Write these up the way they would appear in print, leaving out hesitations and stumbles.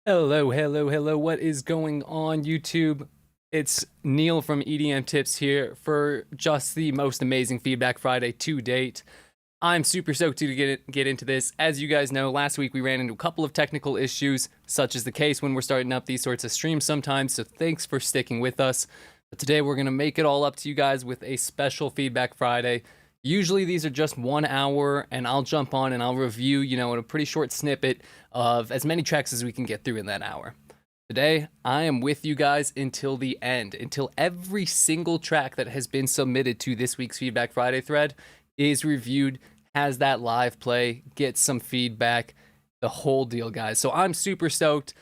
Hello, hello, hello. What is going on, YouTube? It's Neil from EDM Tips here for just the most amazing Feedback Friday to date. I'm super stoked to get into this. As you guys know, last week we ran into a couple of technical issues, such as the case when we're starting up these sorts of streams sometimes, so thanks for sticking with us. But today we're going to make it all up to you guys with a special Feedback Friday. Usually these are just 1 hour, and I'll jump on and I'll review, in a pretty short snippet of as many tracks as we can get through in that hour. Today, I am with you guys until the end, until every single track that has been submitted to this week's Feedback Friday thread is reviewed, has that live play, gets some feedback, the whole deal, guys. So I'm super stoked.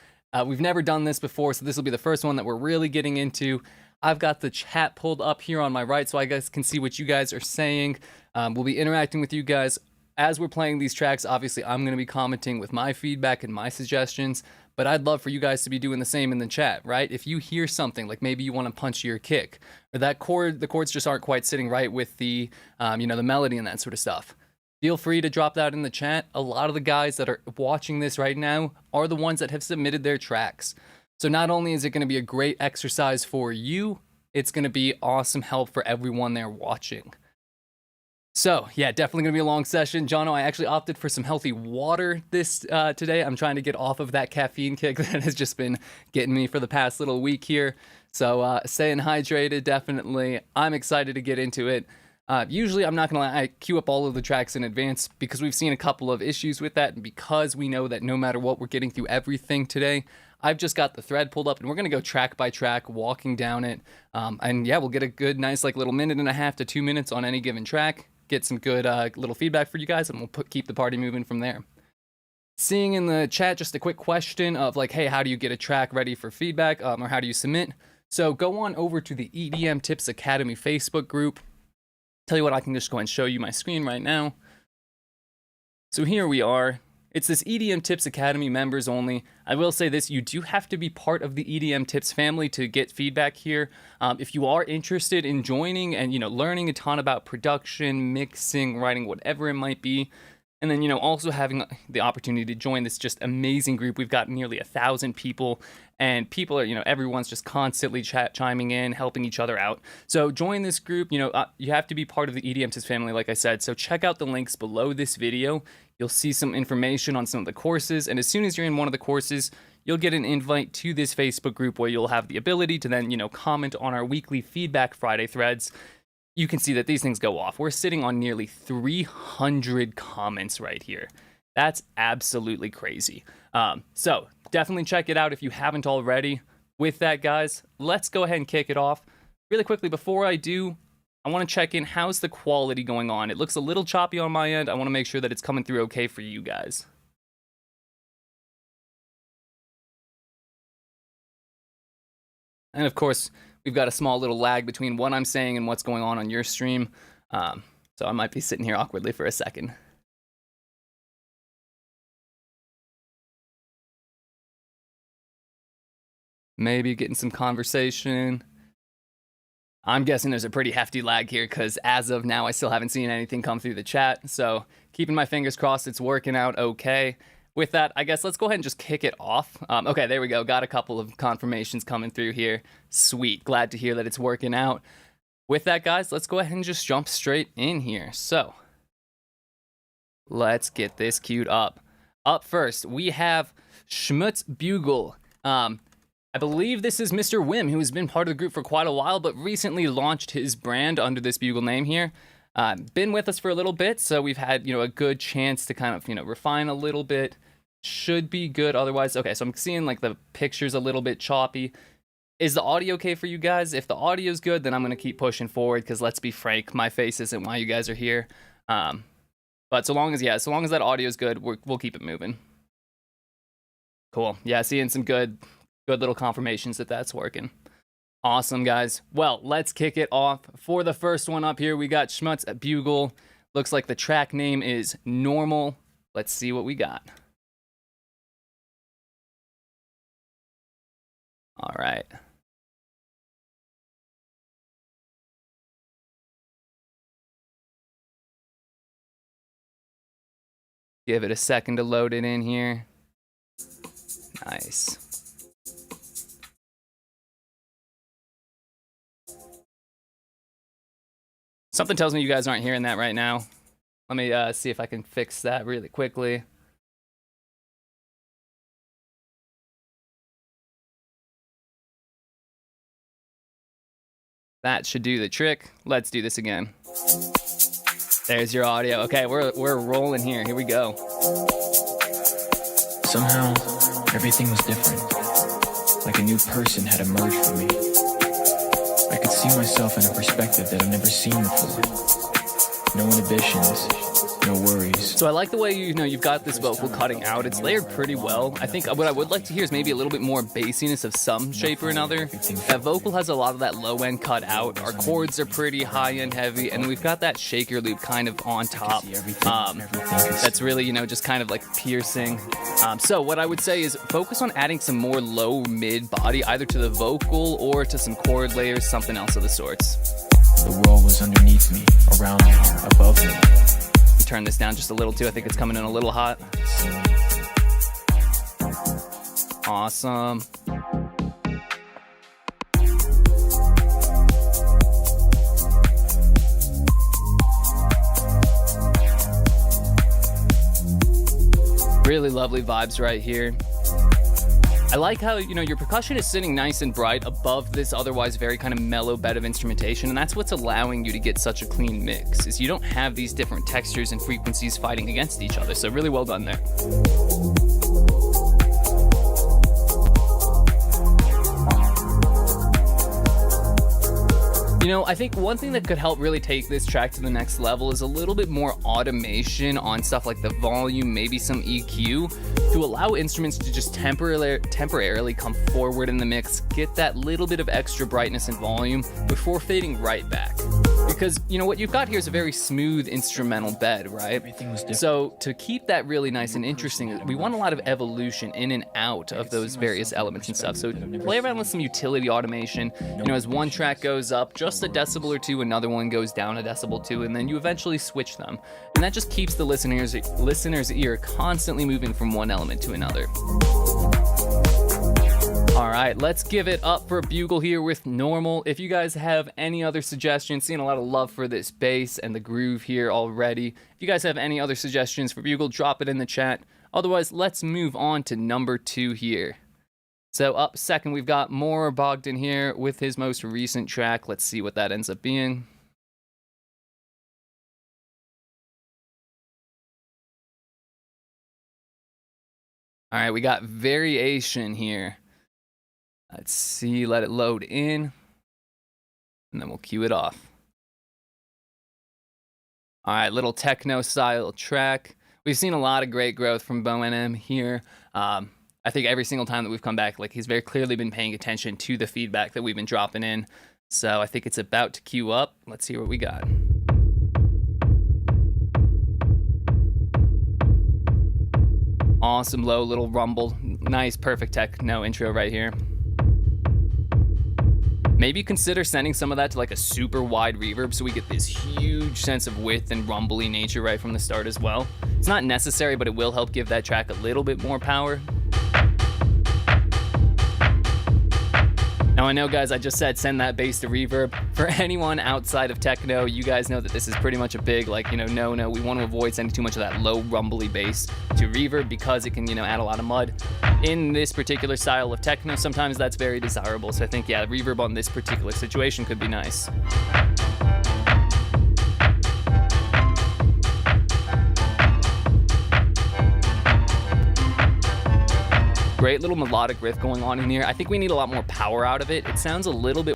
We've never done this before, so this will be the first one that we're really getting into. I've got the chat pulled up here on my right so I guys can see what you guys are saying. We'll be interacting with you guys as we're playing these tracks. Obviously, I'm going to be commenting with my feedback and my suggestions, but I'd love for you guys to be doing the same in the chat, right? If you hear something, like maybe you want to punch your kick, or that chord, the chords just aren't quite sitting right with the, the melody and that sort of stuff, feel free to drop that in the chat. A lot of the guys that are watching this right now are the ones that have submitted their tracks. So not only is it going to be a great exercise for you, it's going to be awesome help for everyone there watching. So yeah, definitely going to be a long session. Jono, I actually opted for some healthy water this today. I'm trying to get off of that caffeine kick that has just been getting me for the past little week here. So staying hydrated, definitely. I'm excited to get into it. Usually, I'm not going to lie, I queue up all of the tracks in advance because we've seen a couple of issues with that, and because we know that no matter what, we're getting through everything today. I've just got the thread pulled up, and we're going to go track by track, walking down it. And yeah, we'll get a good, nice, little 1.5 to 2 minutes on any given track, get some good little feedback for you guys, and we'll keep the party moving from there. Seeing in the chat just a quick question of hey, how do you get a track ready for feedback, or how do you submit? So go on over to the EDM Tips Academy Facebook group. Tell you what, I can just go and show you my screen right now. So here we are. It's this EDM Tips Academy members only. I will say this, you do have to be part of the EDM Tips family to get feedback here. If you are interested in joining and, learning a ton about production, mixing, writing, whatever it might be, and then, also having the opportunity to join this just amazing group. We've got nearly 1,000 people, and people are, everyone's just constantly chiming in, helping each other out. So join this group. You have to be part of the EDM Tips family, like I said. So check out the links below this video. You'll see some information on some of the courses, and as soon as you're in one of the courses, you'll get an invite to this Facebook group where you'll have the ability to then, comment on our weekly Feedback Friday threads. You can see that these things go off. We're sitting on nearly 300 comments right here. That's absolutely crazy. So definitely check it out if you haven't already. With that, guys, let's go ahead and kick it off. Really quickly, before I do, I want to check in. How's the quality going on? It looks a little choppy on my end. I want to make sure that it's coming through okay for you guys. And of course, we've got a small little lag between what I'm saying and what's going on your stream. So I might be sitting here awkwardly for a second. Maybe getting some conversation. I'm guessing there's a pretty hefty lag here because as of now, I still haven't seen anything come through the chat. So keeping my fingers crossed it's working out okay. With that, I guess let's go ahead and just kick it off. Okay, there we go. Got a couple of confirmations coming through here. Sweet. Glad to hear that it's working out. With that, guys, let's go ahead and just jump straight in here. So let's get this queued up. Up first, we have Schmutz Bugle. I believe this is Mr. Wim, who has been part of the group for quite a while, but recently launched his brand under this Bugle name here. Been with us for a little bit, so we've had, a good chance to kind of, refine a little bit. Should be good otherwise. Okay, so I'm seeing the picture's a little bit choppy. Is the audio okay for you guys? If the audio's good, then I'm going to keep pushing forward, because let's be frank, my face isn't why you guys are here. But so long as that audio's good, we'll keep it moving. Cool. Yeah, seeing some good little confirmations that that's working. Awesome, guys. Well, let's kick it off. For the first one up here, we got Schmutz at Bugle. Looks like the track name is Normal. Let's see what we got. All right. Give it a second to load it in here. Nice. Something tells me you guys aren't hearing that right now. Let me see if I can fix that really quickly. That should do the trick. Let's do this again. There's your audio. Okay, we're rolling here. Here we go. Somehow, everything was different. Like a new person had emerged from me. I could see myself in a perspective that I've never seen before. No inhibitions, no worries. So I like the way you've got this vocal cutting out. It's layered pretty well. I think what I would like to hear is maybe a little bit more bassiness of some shape or another. That vocal has a lot of that low end cut out. Our chords are pretty high end heavy, and we've got that shaker loop kind of on top. That's really just kind of like piercing. So what I would say is focus on adding some more low mid body either to the vocal or to some chord layers, something else of the sorts. The world was underneath me, around me, above me. Turn this down just a little too. I think it's coming in a little hot. Awesome. Really lovely vibes right here. I like how, your percussion is sitting nice and bright above this otherwise very kind of mellow bed of instrumentation, and that's what's allowing you to get such a clean mix, is you don't have these different textures and frequencies fighting against each other, so really well done there. I think one thing that could help really take this track to the next level is a little bit more automation on stuff like the volume, maybe some EQ, to allow instruments to just temporarily come forward in the mix, get that little bit of extra brightness and volume before fading right back. Because, what you've got here is a very smooth instrumental bed, right? So to keep that really nice and interesting, we want a lot of evolution in and out of those various elements and stuff. So play around with some utility automation. As one track goes up just a decibel or two, another one goes down a decibel or two, and then you eventually switch them. And that just keeps the listener's ear constantly moving from one element to another. All right, let's give it up for Bugle here with Normal. If you guys have any other suggestions, seeing a lot of love for this bass and the groove here already. If you guys have any other suggestions for Bugle, drop it in the chat. Otherwise, let's move on to number 2 here. So up second, we've got more Bogdan here with his most recent track. Let's see what that ends up being. All right, we got Variation here. Let's see, let it load in, and then we'll cue it off. All right, little techno style track. We've seen a lot of great growth from Bo&M here. I think every single time that we've come back, he's very clearly been paying attention to the feedback that we've been dropping in. So I think it's about to cue up. Let's see what we got. Awesome low little rumble. Nice, perfect techno intro right here. Maybe consider sending some of that to a super wide reverb so we get this huge sense of width and rumbly nature right from the start as well. It's not necessary, but it will help give that track a little bit more power. Now I know, guys, I just said send that bass to reverb. For anyone outside of techno, you guys know that this is pretty much a big, no, we want to avoid sending too much of that low rumbly bass to reverb because it can, add a lot of mud. In this particular style of techno, sometimes that's very desirable. So I think, yeah, reverb on this particular situation could be nice. Great little melodic riff going on in here. I think we need a lot more power out of it. It sounds a little bit...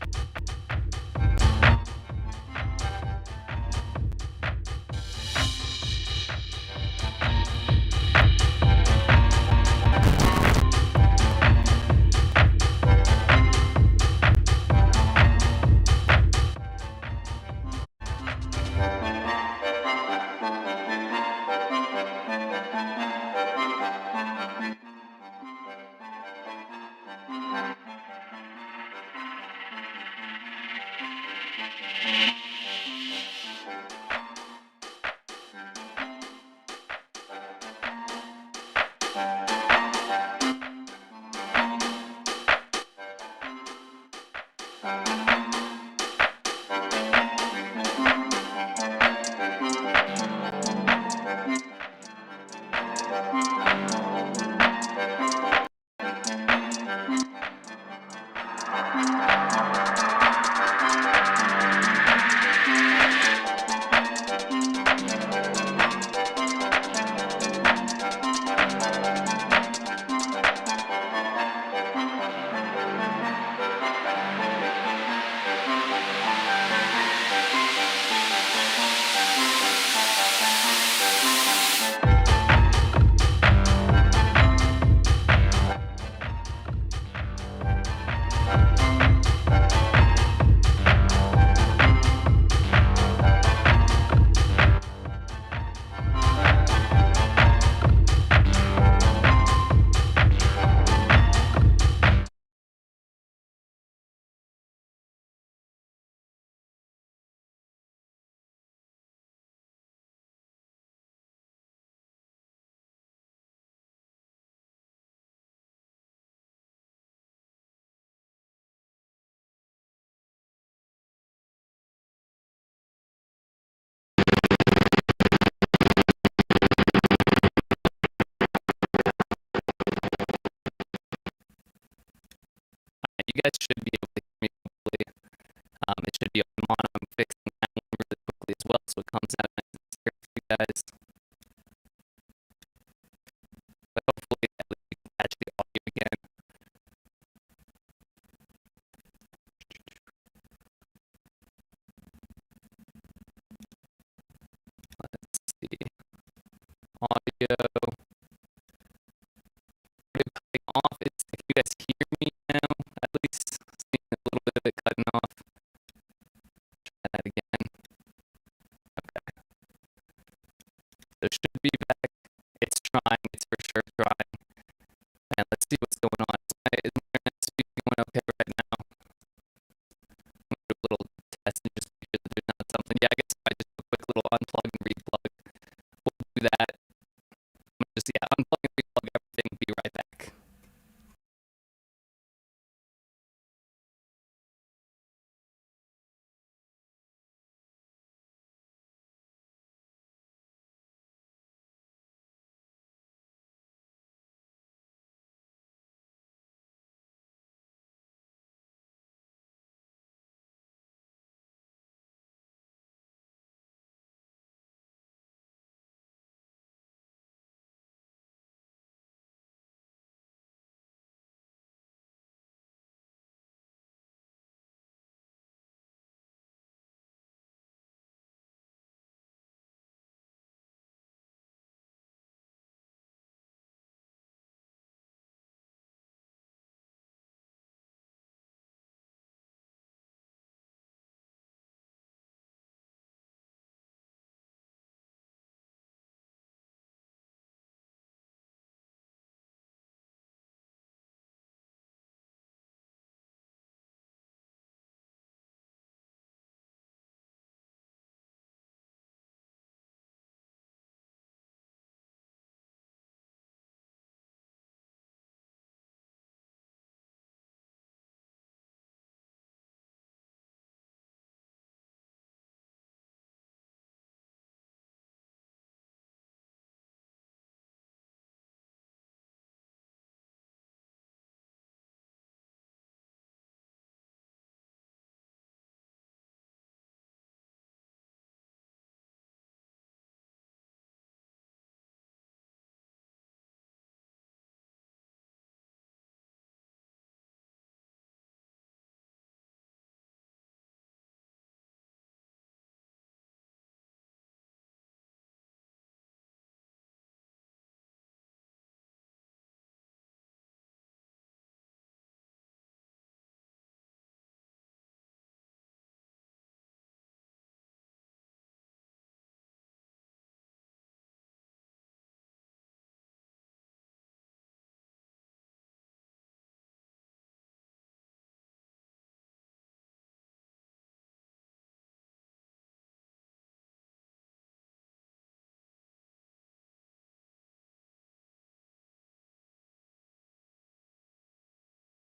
guys. But hopefully at least you can catch the audio again. Let's see. Audio. Cutting off. It's if you guys hear me now, at least seeing a little bit of it cutting off. Try that again. Okay. So it should be back. It's trying. It's for sure trying. And let's see what's going on. Is my internet speed going okay right now? I'm gonna do a little test and just make sure that there's not something. Yeah, I guess if I just do a quick little unplug and replug, we'll do that. I'm gonna just unplug and replug everything. Be right back.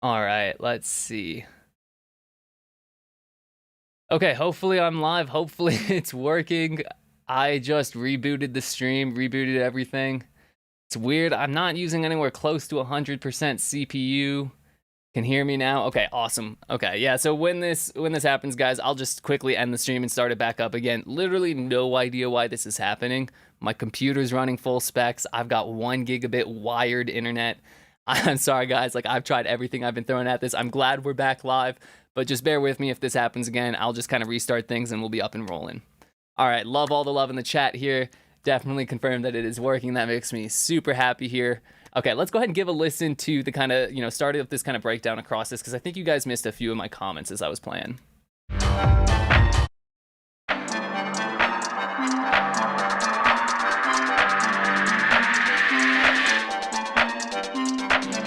All right, let's see. Okay, hopefully I'm live. Hopefully it's working. I just rebooted the stream, rebooted everything. It's weird. I'm not using anywhere close to 100% CPU. Can hear me now? Okay, awesome. Okay, yeah, so when this happens, guys, I'll just quickly end the stream and start it back up again. Literally no idea why this is happening. My computer's running full specs. I've got 1 gigabit wired internet. I'm sorry, guys. Like, I've tried everything I've been throwing at this. I'm glad we're back live, but just bear with me if this happens again. I'll just kind of restart things and we'll be up and rolling. All right, love all the love in the chat here. Definitely confirmed that it is working. That makes me super happy here. Okay, let's go ahead and give a listen to the kind of, started with this kind of breakdown across this, because I think you guys missed a few of my comments as I was playing.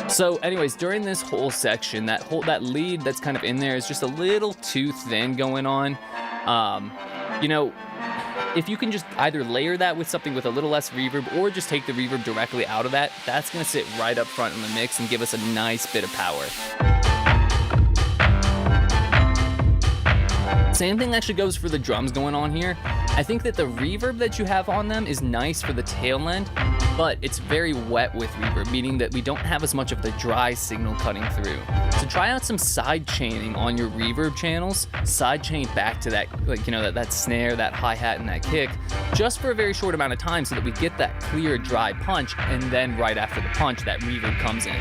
So anyways, during this whole section, that lead that's kind of in there is just a little too thin going on. If you can just either layer that with something with a little less reverb or just take the reverb directly out of that, that's gonna sit right up front in the mix and give us a nice bit of power. Same thing actually goes for the drums going on here. I think that the reverb that you have on them is nice for the tail end, but it's very wet with reverb, meaning that we don't have as much of the dry signal cutting through. So try out some side chaining on your reverb channels, side chain back to that, like, you know, that snare, that hi-hat, and that kick, just for a very short amount of time so that we get that clear, dry punch, and then right after the punch, that reverb comes in.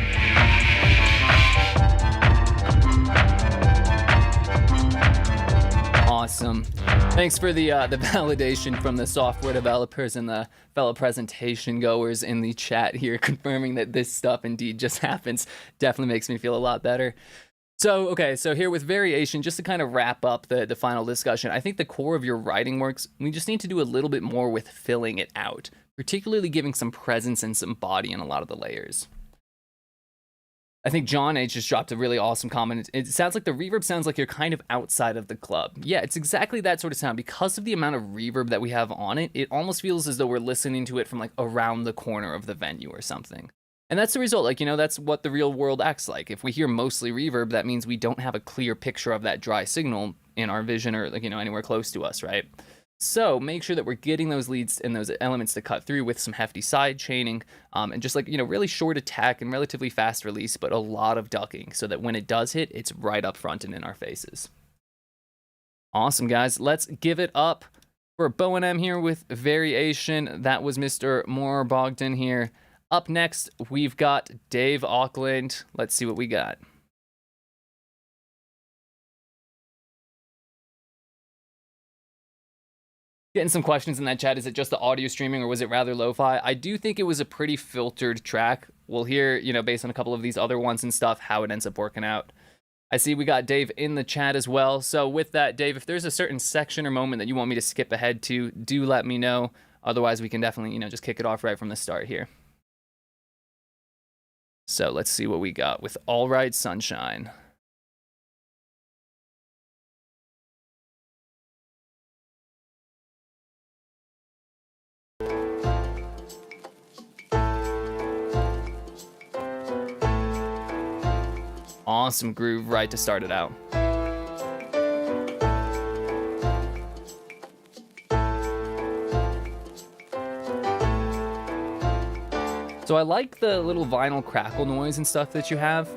Awesome. Thanks for the validation from the software developers and the fellow presentation goers in the chat here, confirming that this stuff indeed just happens. Definitely makes me feel a lot better. So, okay, so here with variation, just to kind of wrap up the final discussion, I think the core of your writing works. We just need to do a little bit more with filling it out, particularly giving some presence and some body in a lot of the layers. I think John H just dropped a really awesome comment. It sounds like the reverb sounds like you're kind of outside of the club. Yeah, it's exactly that sort of sound. Because of the amount of reverb that we have on it, it almost feels as though we're listening to it from like around the corner of the venue or something. And that's the result. Like, you know, that's what the real world acts like. If we hear mostly reverb, that means we don't have a clear picture of that dry signal in our vision or, like, you know, anywhere close to us, right? So make sure that we're getting those leads and those elements to cut through with some hefty side chaining, and just, like, you know, really short attack and relatively fast release, but a lot of ducking so that when it does hit, it's right up front and in our faces. Awesome, guys. Let's give it up for Bo and M here with variation. That was Mr. Moore Bogdan here. Up next, we've got Dave Auckland. Let's see what we got. Getting some questions in that chat. Is it just the audio streaming or was it rather lo-fi? I do think it was a pretty filtered track. We'll hear, you know, based on a couple of these other ones and stuff, how it ends up working out. I see we got Dave in the chat as well. So with that, Dave, if there's a certain section or moment that you want me to skip ahead to, do let me know. Otherwise, we can definitely, you know, just kick it off right from the start here. So let's see what we got with All Right Sunshine. Awesome groove right to start it out. So I like the little vinyl crackle noise and stuff that you have.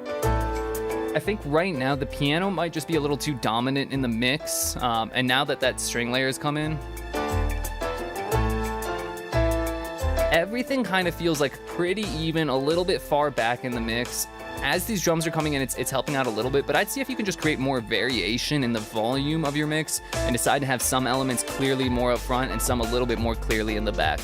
I think right now the piano might just be a little too dominant in the mix, and now that that string layer has come in, everything kind of feels like pretty even, a little bit far back in the mix. As these drums are coming in, it's helping out a little bit, but I'd see if you can just create more variation in the volume of your mix and decide to have some elements clearly more up front and some a little bit more clearly in the back.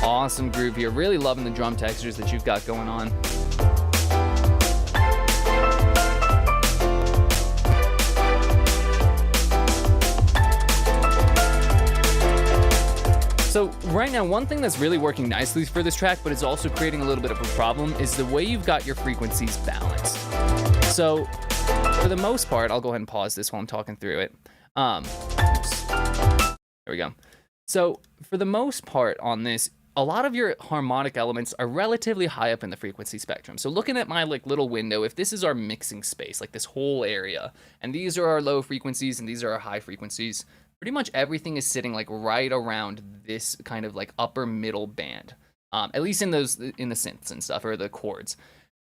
Awesome groove here. Really loving the drum textures that you've got going on. So right now, one thing that's really working nicely for this track, but it's also creating a little bit of a problem, is the way you've got your frequencies balanced. So for the most part, I'll go ahead and pause this while I'm talking through it. Oops. There we go. So for the most part on this, a lot of your harmonic elements are relatively high up in the frequency spectrum. So looking at my like little window, if this is our mixing space, like this whole area, and these are our low frequencies and these are our high frequencies, pretty much everything is sitting like right around this kind of like upper middle band, at least in the synths and stuff, or the chords.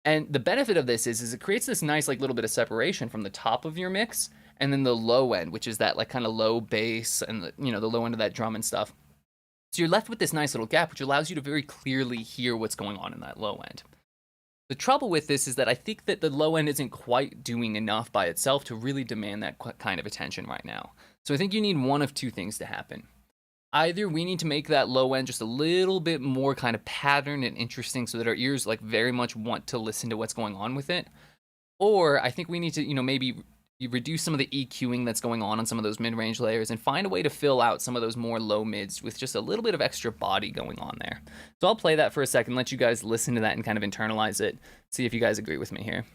And the benefit of this is it creates this nice like little bit of separation from the top of your mix and then the low end, which is that like kind of low bass and the, you know, the low end of that drum and stuff. So you're left with this nice little gap, which allows you to very clearly hear what's going on in that low end. The trouble with this is that I think that the low end isn't quite doing enough by itself to really demand that kind of attention right now. So I think you need one of two things to happen. Either we need to make that low end just a little bit more kind of patterned and interesting so that our ears like very much want to listen to what's going on with it. Or I think we need to, you know, maybe reduce some of the EQing that's going on some of those mid-range layers and find a way to fill out some of those more low mids with just a little bit of extra body going on there. So I'll play that for a second, let you guys listen to that and kind of internalize it. See if you guys agree with me here.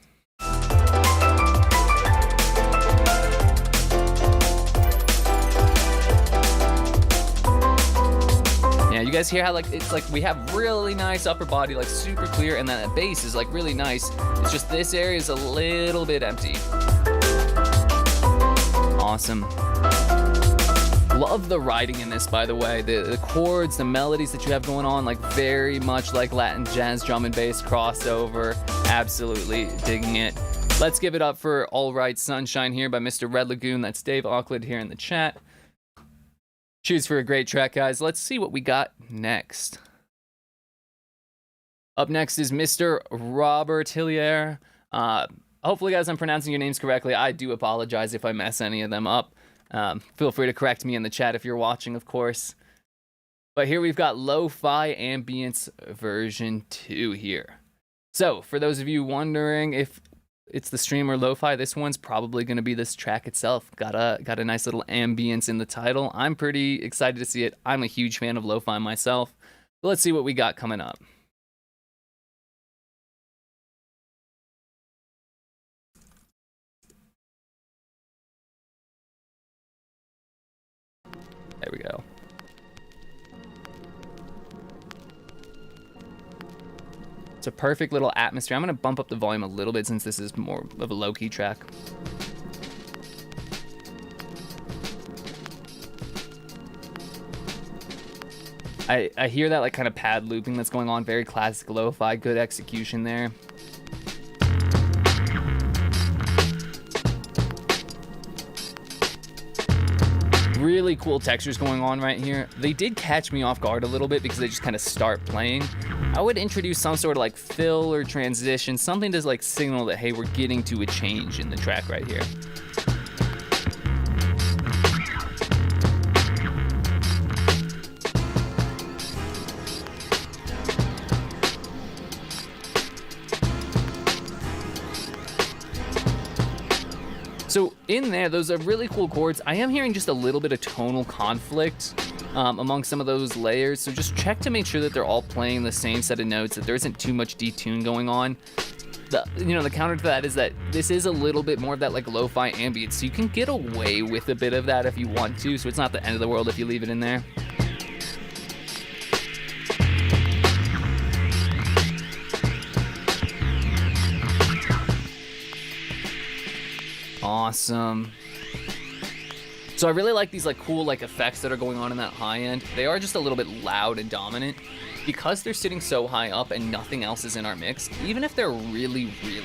Yeah, you guys hear how like it's like we have really nice upper body, like super clear, and then that bass is like really nice. It's just this area is a little bit empty. Awesome. Love the writing in this, by the way. The chords, the melodies that you have going on, like very much like Latin jazz drum and bass crossover. Absolutely digging it. Let's give it up for All Right Sunshine here by Mr. Red Lagoon. That's Dave Auckland here in the chat. Cheers for a great track, guys. Let's see what we got next. Up next is Mr. Robert Hillier. Hopefully, guys, I'm pronouncing your names correctly. I do apologize if I mess any of them up. Feel free to correct me in the chat if you're watching, of course. But here we've got Lo-Fi Ambience version 2 here. So, for those of you wondering if it's the stream or Lo-Fi, this one's probably going to be this track itself. Got a nice little ambience in the title. I'm pretty excited to see it. I'm a huge fan of Lo-Fi myself. But let's see what we got coming up. There we go. It's a perfect little atmosphere. I'm going to bump up the volume a little bit since this is more of a low-key track. I hear that like kind of pad looping that's going on. Very classic lo-fi. Good execution there. Really cool textures going on right here. They did catch me off guard a little bit because they just kind of start playing. I would introduce some sort of like fill or transition, something to like signal that, hey, we're getting to a change in the track right here. So in there, those are really cool chords. I am hearing just a little bit of tonal conflict among some of those layers. So just check to make sure that they're all playing the same set of notes, that there isn't too much detune going on. The counter to that is that this is a little bit more of that like lo-fi ambient. So you can get away with a bit of that if you want to. So it's not the end of the world if you leave it in there. Awesome. So I really like these like cool like effects that are going on in that high end. They are just a little bit loud and dominant because they're sitting so high up and nothing else is in our mix. Even if they're really, really,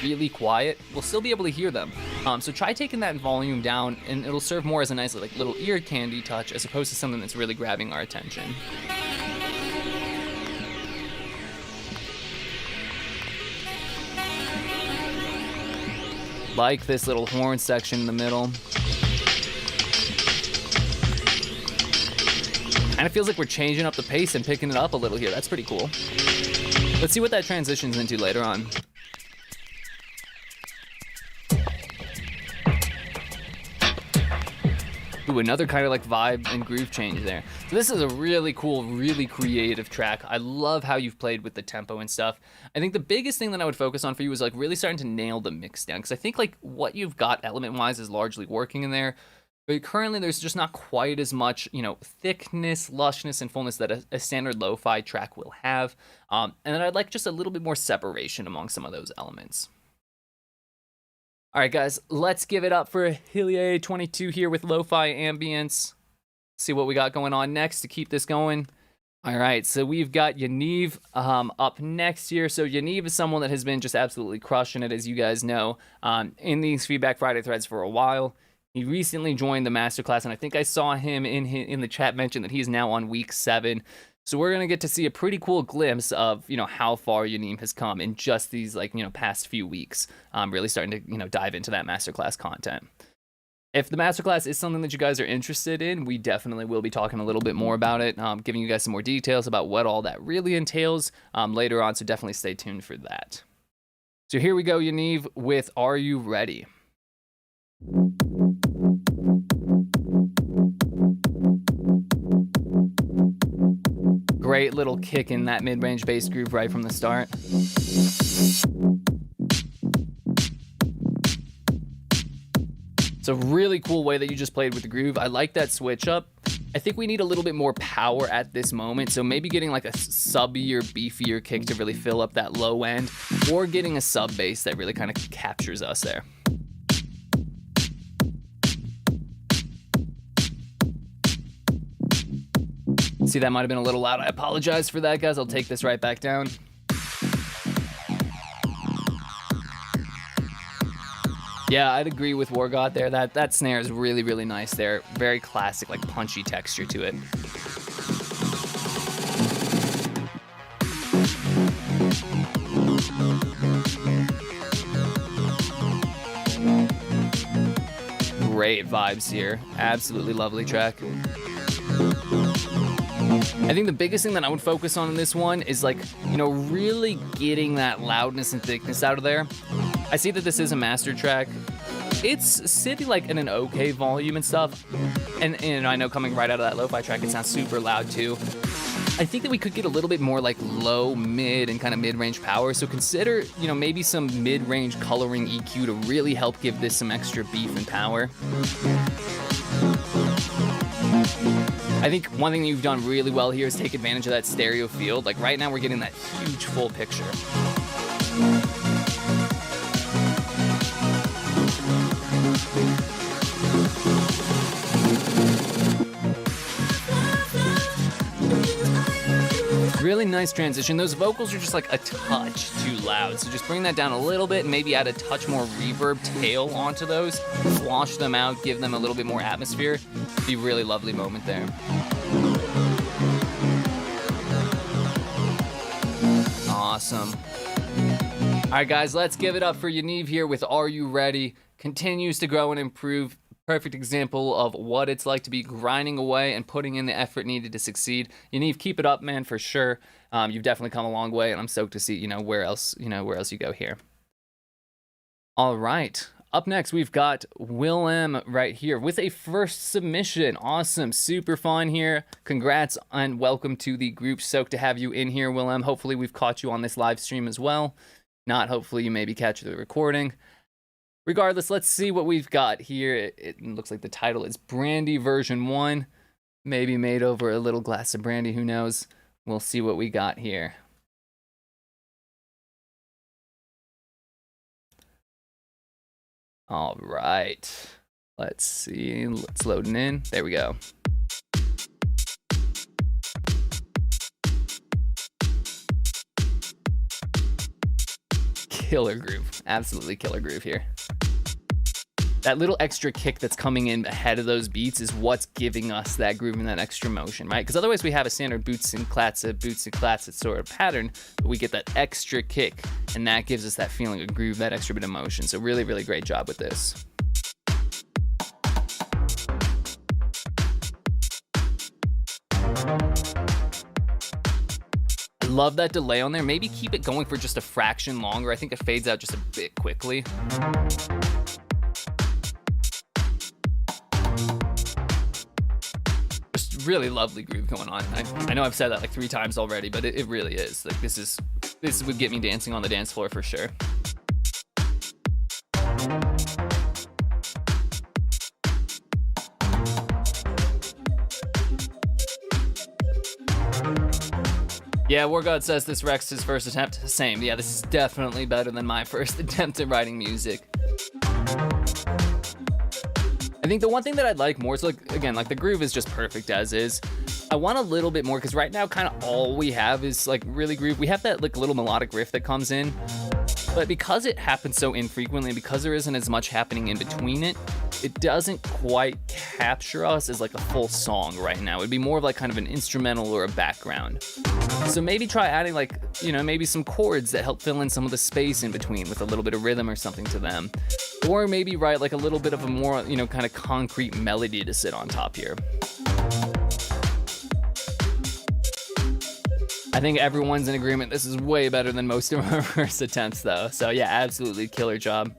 really quiet, we'll still be able to hear them. So try taking that volume down and it'll serve more as a nice like little ear candy touch as opposed to something that's really grabbing our attention. Like this little horn section in the middle. And it feels like we're changing up the pace and picking it up a little here. That's pretty cool. Let's see what that transitions into later on. Ooh, another kind of like vibe and groove change there. So this is a really cool, really creative track. I love how you've played with the tempo and stuff. I think the biggest thing that I would focus on for you is like really starting to nail the mix down, because I think like what you've got element-wise is largely working in there. But currently there's just not quite as much, you know, thickness, lushness, and fullness that a standard lo-fi track will have. And then I'd like just a little bit more separation among some of those elements. All right, guys, let's give it up for Hillier22 here with Lo-Fi Ambience. See what we got going on next to keep this going. All right, so we've got Yaniv up next here. So Yaniv is someone that has been just absolutely crushing it, as you guys know, in these Feedback Friday threads for a while. He recently joined the masterclass, and I think I saw him in the chat mention that he's now on week 7. So we're going to get to see a pretty cool glimpse of, you know, how far Yaniv has come in just these, like, you know, past few weeks. Really starting to, you know, dive into that masterclass content. If the masterclass is something that you guys are interested in, we definitely will be talking a little bit more about it, giving you guys some more details about what all that really entails later on. So definitely stay tuned for that. So here we go, Yaniv, with Are You Ready? Great little kick in that mid-range bass groove right from the start. It's a really cool way that you just played with the groove. I like that switch up. I think we need a little bit more power at this moment, so maybe getting like a subbier, beefier kick to really fill up that low end, or getting a sub bass that really kind of captures us there. See, that might have been a little loud. I apologize for that, guys. I'll take this right back down. Yeah, I'd agree with Wargot there. That snare is really, really nice there. Very classic, like punchy texture to it. Great vibes here. Absolutely lovely track. I think the biggest thing that I would focus on in this one is, like, you know, really getting that loudness and thickness out of there. I see that this is a master track. It's sitting like in an okay volume and stuff. And I know coming right out of that lo-fi track, it sounds super loud too. I think that we could get a little bit more like low, mid, and kind of mid-range power. So consider, you know, maybe some mid-range coloring EQ to really help give this some extra beef and power. I think one thing you've done really well here is take advantage of that stereo field. Like right now we're getting that huge full picture. Really nice transition. Those vocals are just like a touch too loud, so just bring that down a little bit and maybe add a touch more reverb tail onto those. Wash them out, give them a little bit more atmosphere. Be a really lovely moment there. Awesome. All right, guys, let's give it up for Yaniv here with Are You Ready? Continues to grow and improve. Perfect example of what it's like to be grinding away and putting in the effort needed to succeed. Yaniv, keep it up, man, for sure. You've definitely come a long way, and I'm stoked to see, where else you go here. All right. Up next, we've got Willem right here with a first submission. Awesome. Super fun here. Congrats and welcome to the group. Stoked to have you in here, Willem. Hopefully we've caught you on this live stream as well. Not hopefully you maybe catch the recording. Regardless, let's see what we've got here. It looks like the title is Brandy version 1. Maybe made over a little glass of brandy, who knows? We'll see what we got here. All right. Let's see. Let's load it in. There we go. Killer groove. Absolutely killer groove here. That little extra kick that's coming in ahead of those beats is what's giving us that groove and that extra motion, right? Because otherwise we have a standard boots and klats sort of pattern, but we get that extra kick, and that gives us that feeling of groove, that extra bit of motion. So really, really great job with this. Love that delay on there. Maybe keep it going for just a fraction longer. I think it fades out just a bit quickly. Just really lovely groove going on. I know I've said that like 3 times already, but it really is. Like this would get me dancing on the dance floor for sure. Yeah, Wargod says this wrecks his first attempt. Same. Yeah, this is definitely better than my first attempt at writing music. I think the one thing that I'd like more is, like, again, like the groove is just perfect as is. I want a little bit more because right now kind of all we have is like really groove. We have that like little melodic riff that comes in, but because it happens so infrequently, because there isn't as much happening in between it, it doesn't quite capture us as like a full song right now. It'd be more of like kind of an instrumental or a background. So maybe try adding like, maybe some chords that help fill in some of the space in between with a little bit of rhythm or something to them. Or maybe write like a little bit of a more, kind of concrete melody to sit on top here. I think everyone's in agreement. This is way better than most of our first attempts though. So yeah, absolutely killer job.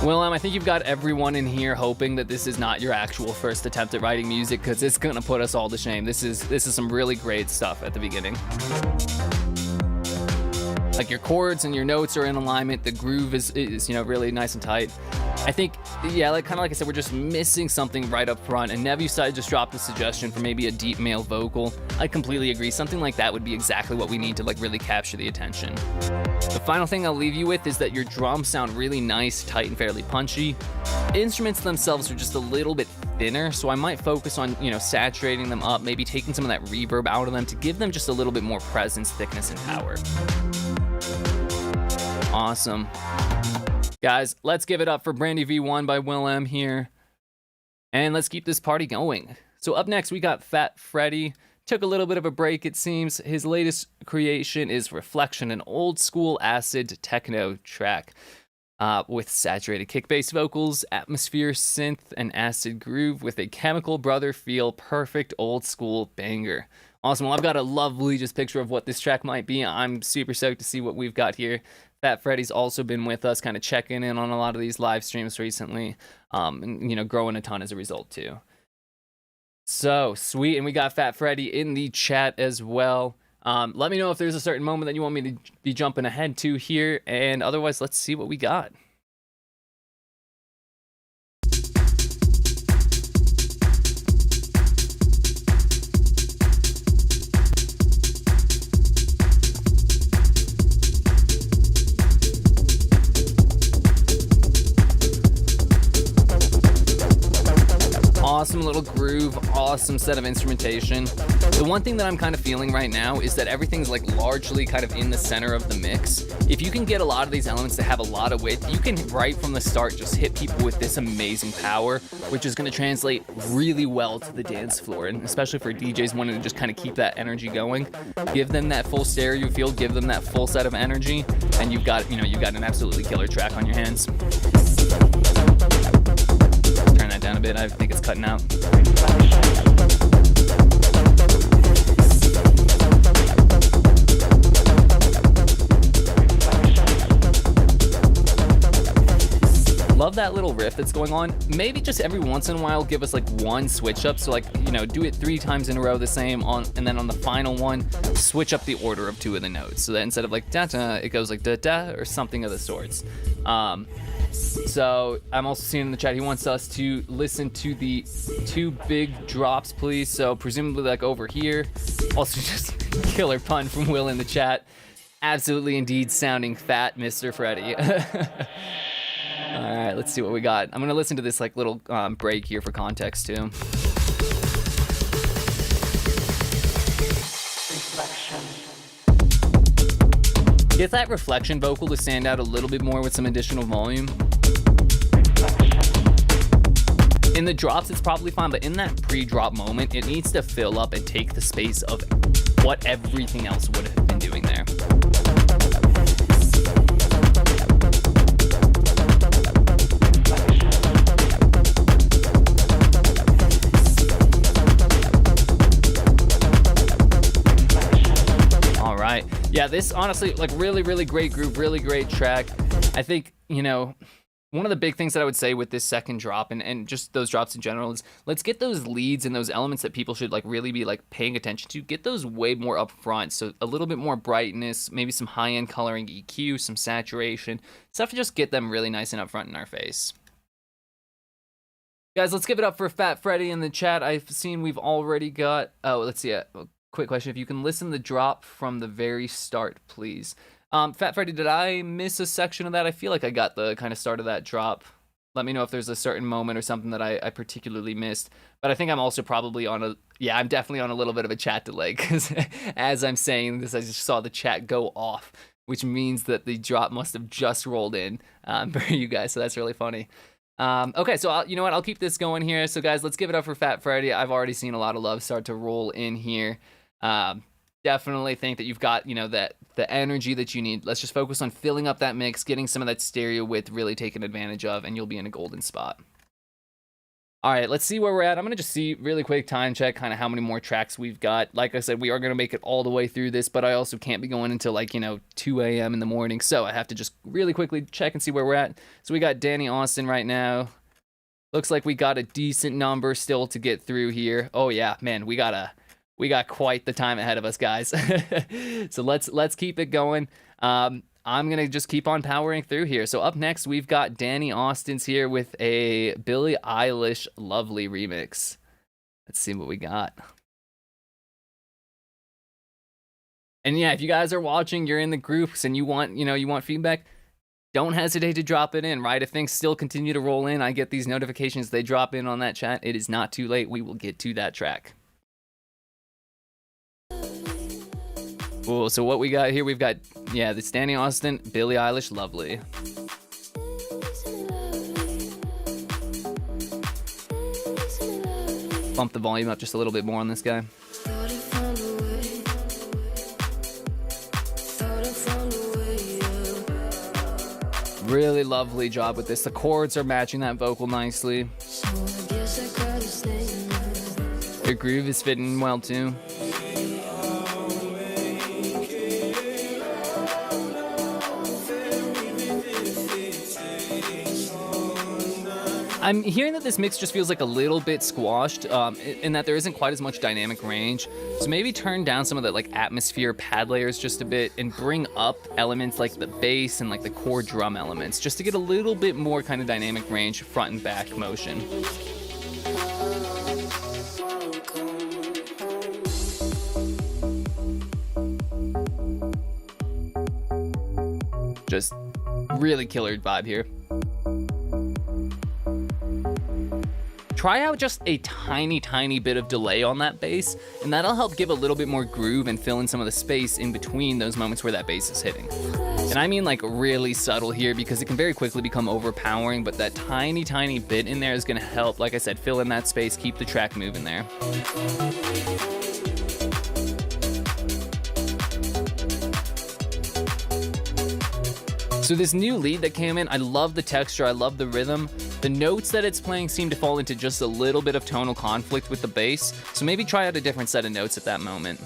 Willem, I think you've got everyone in here hoping that this is not your actual first attempt at writing music, because it's gonna put us all to shame. This is some really great stuff at the beginning. Like your chords and your notes are in alignment. The groove is really nice and tight. I think, yeah, like kind of like I said, we're just missing something right up front. And Nebuchad just dropped a suggestion for maybe a deep male vocal. I completely agree. Something like that would be exactly what we need to like really capture the attention. The final thing I'll leave you with is that your drums sound really nice, tight, and fairly punchy. Instruments themselves are just a little bit thinner, so I might focus on, you know, saturating them up, maybe taking some of that reverb out of them to give them just a little bit more presence, thickness, and power. Awesome. Guys, let's give it up for Brandy V1 by Willem here. And let's keep this party going. So up next, we got Fat Freddy. Took a little bit of a break, it seems. His latest creation is Reflection, an old school acid techno track with saturated kick bass vocals, atmosphere synth, and acid groove with a Chemical Brother feel. Perfect old school banger. Awesome. Well, I've got a lovely just picture of what this track might be. I'm super stoked to see what we've got here. Fat Freddy's also been with us, kind of checking in on a lot of these live streams recently, and, you know, growing a ton as a result too. So sweet, and we got Fat Freddy in the chat as well. Let me know if there's a certain moment that you want me to be jumping ahead to here, and otherwise, let's see what we got. Awesome little groove, awesome set of instrumentation. The one thing that I'm kind of feeling right now is that everything's like largely kind of in the center of the mix. If you can get a lot of these elements to have a lot of width, you can right from the start just hit people with this amazing power, which is going to translate really well to the dance floor, and especially for DJs wanting to just kind of keep that energy going. Give them that full stereo feel, give them that full set of energy, and you've got, you know, you've got an absolutely killer track on your hands. Turn that down a bit, I think it's cutting out. Love that little riff that's going on. Maybe just every once in a while give us like one switch up, so like, you know, do it 3 times in a row the same on, and then on the final one switch up the order of 2 of the notes, so that instead of like da da, it goes like da da or something of the sorts. So I'm also seeing in the chat he wants us to listen to the 2 big drops, please. So presumably like over here. Also just killer pun from Will in the chat. Absolutely indeed sounding fat, Mr. Freddy. All right, let's see what we got. I'm gonna listen to this like little break here for context too. Get that reflection vocal to stand out a little bit more with some additional volume. In the drops, it's probably fine, but in that pre-drop moment, it needs to fill up and take the space of what everything else would have been doing there. Yeah, this honestly, like really, really great groove, really great track. I think, you know, one of the big things that I would say with this second drop and just those drops in general is let's get those leads and those elements that people should like really be like paying attention to, get those way more up front. So a little bit more brightness, maybe some high-end coloring EQ, some saturation, stuff to just get them really nice and up front in our face. Guys, let's give it up for Fat Freddy in the chat. I've seen we've already got, oh, let's see, quick question. If you can listen to the drop from the very start, please. Fat Freddy, did I miss a section of that? I feel like I got the kind of start of that drop. Let me know if there's a certain moment or something that I particularly missed. But I think I'm also probably on a, yeah, I'm definitely on a little bit of a chat delay, because as I'm saying this, I just saw the chat go off, which means that the drop must have just rolled in for you guys, so that's really funny. Okay, so you know what? I'll keep this going here. So guys, let's give it up for Fat Freddy. I've already seen a lot of love start to roll in here. Definitely think that you've got, you know, that the energy that you need. Let's just focus on filling up that mix, getting some of that stereo width really taken advantage of, and you'll be in a golden spot. All right, let's see where we're at. I'm going to just see really quick time check kind of how many more tracks we've got. Like I said, we are going to make it all the way through this, but I also can't be going until like, you know, 2 a.m. in the morning. So I have to just really quickly check and see where we're at. So we got Danny Austin right now. Looks like we got a decent number still to get through here. Oh yeah, man, we got quite the time ahead of us, guys. So let's keep it going. I'm going to just keep on powering through here. So up next, we've got Danny Austin's here with a Billie Eilish Lovely remix. Let's see what we got. And yeah, if you guys are watching, you're in the groups and you want feedback, don't hesitate to drop it in, right? If things still continue to roll in, I get these notifications, they drop in on that chat. It is not too late. We will get to that track. Cool, so what we got here, we've got, yeah, this Danny Austin, Billie Eilish Lovely. Bump the volume up just a little bit more on this guy. Really lovely job with this. The chords are matching that vocal nicely. Your groove is fitting well too. I'm hearing that this mix just feels like a little bit squashed, in that there isn't quite as much dynamic range. So maybe turn down some of the like atmosphere pad layers just a bit and bring up elements like the bass and like the core drum elements, just to get a little bit more kind of dynamic range, front and back motion. Just really killer vibe here. Try out just a tiny bit of delay on that bass, and that'll help give a little bit more groove and fill in some of the space in between those moments where that bass is hitting. And I mean like really subtle here, because it can very quickly become overpowering, but that tiny bit in there is gonna help, like I said, fill in that space, keep the track moving there. So this new lead that came in, I love the texture, I love the rhythm. The notes that it's playing seem to fall into just a little bit of tonal conflict with the bass, so maybe try out a different set of notes at that moment.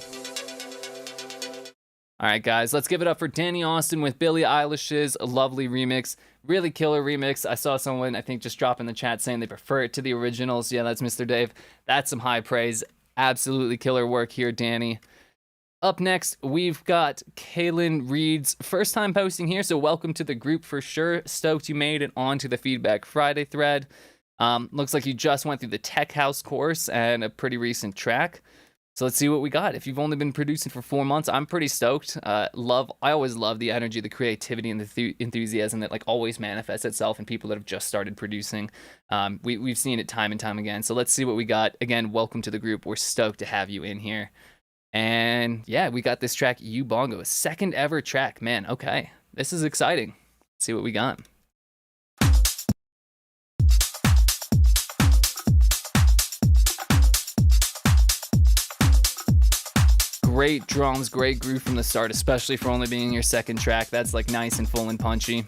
Alright guys, let's give it up for Danny Austin with Billie Eilish's Lovely remix. Really killer remix. I saw someone, I think, just drop in the chat saying they prefer it to the originals. Yeah, that's Mr. Dave. That's some high praise. Absolutely killer work here, Danny. Up next, we've got Kaelin Reed's first time posting here, so welcome to the group for sure. Stoked you made it onto the Feedback Friday thread. Looks like you just went through the Tech House course and a pretty recent track. So let's see what we got. If you've only been producing for 4 months, I'm pretty stoked. I always love the energy, the creativity, and the enthusiasm that like always manifests itself in people that have just started producing. We've seen it time and time again. So let's see what we got. Again, welcome to the group. We're stoked to have you in here. And yeah, we got this track, Ubongo, a second ever track. Man, okay, this is exciting. Let's see what we got. Great drums, great groove from the start, especially for only being your second track. That's like nice and full and punchy.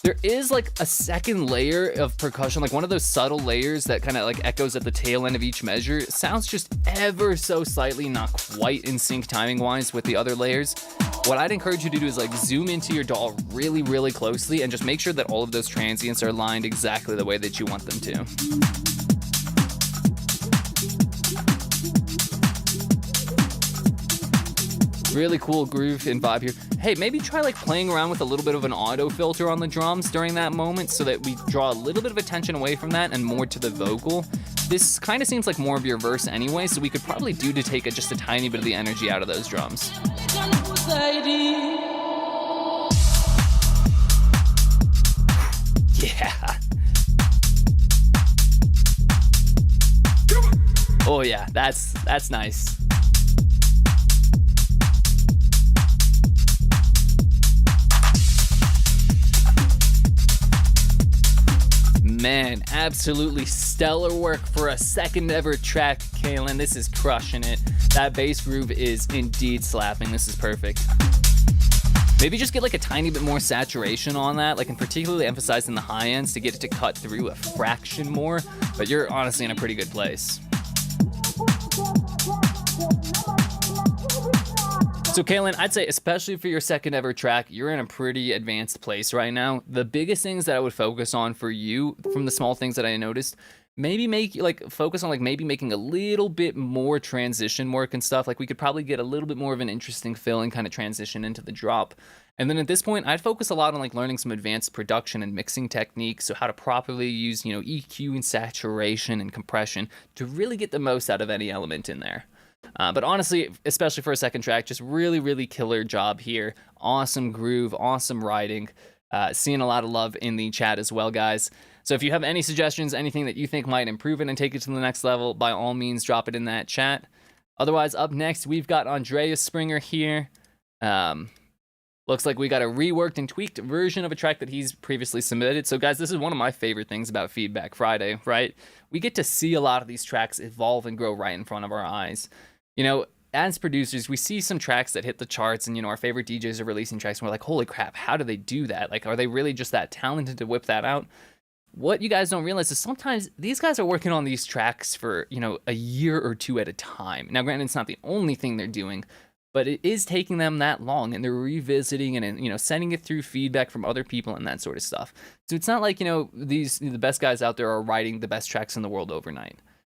There is like a second layer of percussion, like one of those subtle layers that kind of like echoes at the tail end of each measure. It sounds just ever so slightly not quite in sync timing wise with the other layers. What I'd encourage you to do is like zoom into your DAW really closely and just make sure that all of those transients are aligned exactly the way that you want them to. Really cool groove and vibe here. Hey, maybe try like playing around with a little bit of an auto filter on the drums during that moment so that we draw a little bit of attention away from that and more to the vocal. This kind of seems like more of your verse anyway, so we could probably do to take just a tiny bit of the energy out of those drums. Yeah. Oh yeah, that's nice. Man, absolutely stellar work for a second ever track, Kaelin. This is crushing it. That bass groove is indeed slapping. This is perfect. Maybe just get like a tiny bit more saturation on that, like, and particularly emphasizing the high ends to get it to cut through a fraction more, but you're honestly in a pretty good place. So Kaelin, I'd say especially for your second ever track, you're in a pretty advanced place right now. The biggest things that I would focus on for you, from the small things that I noticed, maybe focus on like maybe making a little bit more transition work and stuff. Like we could probably get a little bit more of an interesting fill and kind of transition into the drop. And then at this point, I'd focus a lot on like learning some advanced production and mixing techniques. So how to properly use, EQ and saturation and compression to really get the most out of any element in there. But honestly, especially for a second track, just really, really killer job here. Awesome groove, awesome writing. Seeing a lot of love in the chat as well, guys. So if you have any suggestions, anything that you think might improve it and take it to the next level, by all means, drop it in that chat. Otherwise, up next, we've got Andreas Springer here. Looks like we got a reworked and tweaked version of a track that he's previously submitted. So guys, this is one of my favorite things about Feedback Friday, right? We get to see a lot of these tracks evolve and grow right in front of our eyes. As producers, we see some tracks that hit the charts and, our favorite DJs are releasing tracks and we're like, holy crap, how do they do that? Like, are they really just that talented to whip that out? What you guys don't realize is sometimes these guys are working on these tracks for, a year or two at a time. Now, granted, it's not the only thing they're doing, but it is taking them that long, and they're revisiting and, sending it through feedback from other people and that sort of stuff. So it's not like, the best guys out there are writing the best tracks in the world overnight.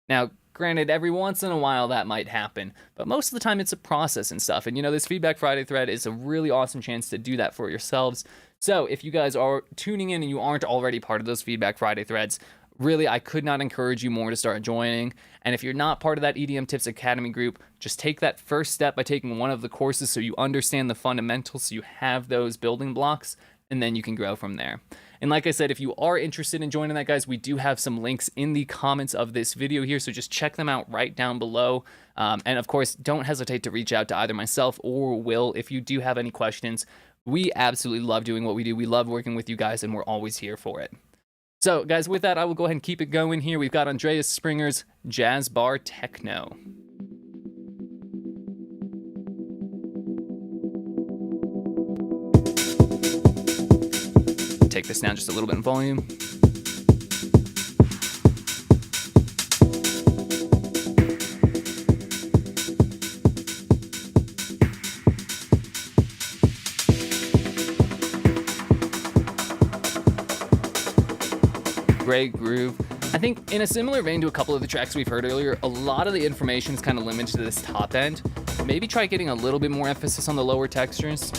Now, granted, every once in a while that might happen, but most of the time it's a process and stuff. And, this Feedback Friday thread is a really awesome chance to do that for yourselves. So if you guys are tuning in and you aren't already part of those Feedback Friday threads, really, I could not encourage you more to start joining. And if you're not part of that EDM Tips Academy group, just take that first step by taking one of the courses so you understand the fundamentals, so you have those building blocks, and then you can grow from there. And like I said, if you are interested in joining that, guys, we do have some links in the comments of this video here, so just check them out right down below. And of course, don't hesitate to reach out to either myself or Will if you do have any questions. We absolutely love doing what we do. We love working with you guys, and we're always here for it. So, guys, with that, I will go ahead and keep it going here. We've got Andreas Springer's Jazz Bar Techno. Take this down just a little bit in volume. Great groove. I think in a similar vein to a couple of the tracks we've heard earlier, a lot of the information is kind of limited to this top end. Maybe try getting a little bit more emphasis on the lower textures.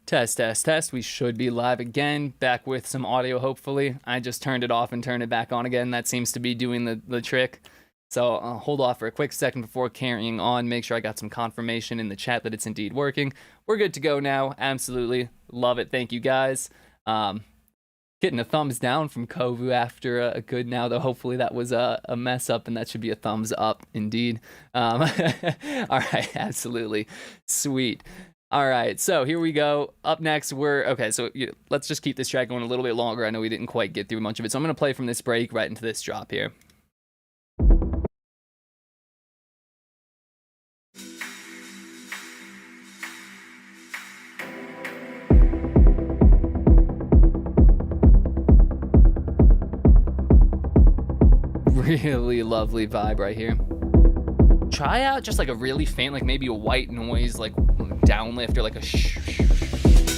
Test, test, test. We should be live again, back with some audio, hopefully. I just turned it off and turned it back on again. That seems to be doing the trick. So I'll hold off for a quick second before carrying on. Make sure I got some confirmation in the chat that it's indeed working. We're good to go now. Absolutely. Love it. Thank you, guys. Getting a thumbs down from Kovu after a good now, though. Hopefully that was a mess up, and that should be a thumbs up, indeed. All right. Absolutely. Sweet. All right, so here we go. Up next, let's just keep this track going a little bit longer. I know we didn't quite get through much of it, so I'm going to play from this break right into this drop here. Really lovely vibe right here. Try out just like a really faint, like maybe a white noise, like downlift or like a shh.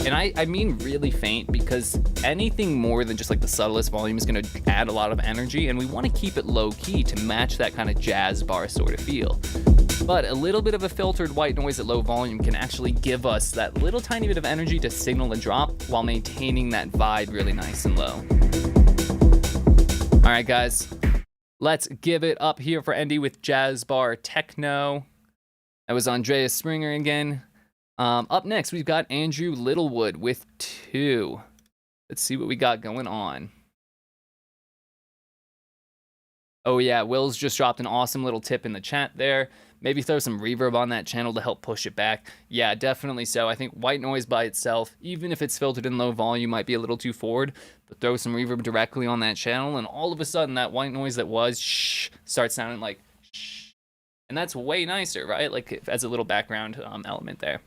And I mean really faint, because anything more than just like the subtlest volume is going to add a lot of energy, and we want to keep it low key to match that kind of jazz bar sort of feel. But a little bit of a filtered white noise at low volume can actually give us that little tiny bit of energy to signal a drop while maintaining that vibe really nice and low. All right, guys. Let's give it up here for Andy with Jazz Bar Techno. That was Andreas Springer again. Up next, we've got Andrew Littlewood with 2. Let's see what we got going on. Oh yeah, Will's just dropped an awesome little tip in the chat there. Maybe throw some reverb on that channel to help push it back. Yeah, definitely so. I think white noise by itself, even if it's filtered in low volume, might be a little too forward. But throw some reverb directly on that channel, and all of a sudden, that white noise that was shh starts sounding like shh. And that's way nicer, right? Like as a little background element there.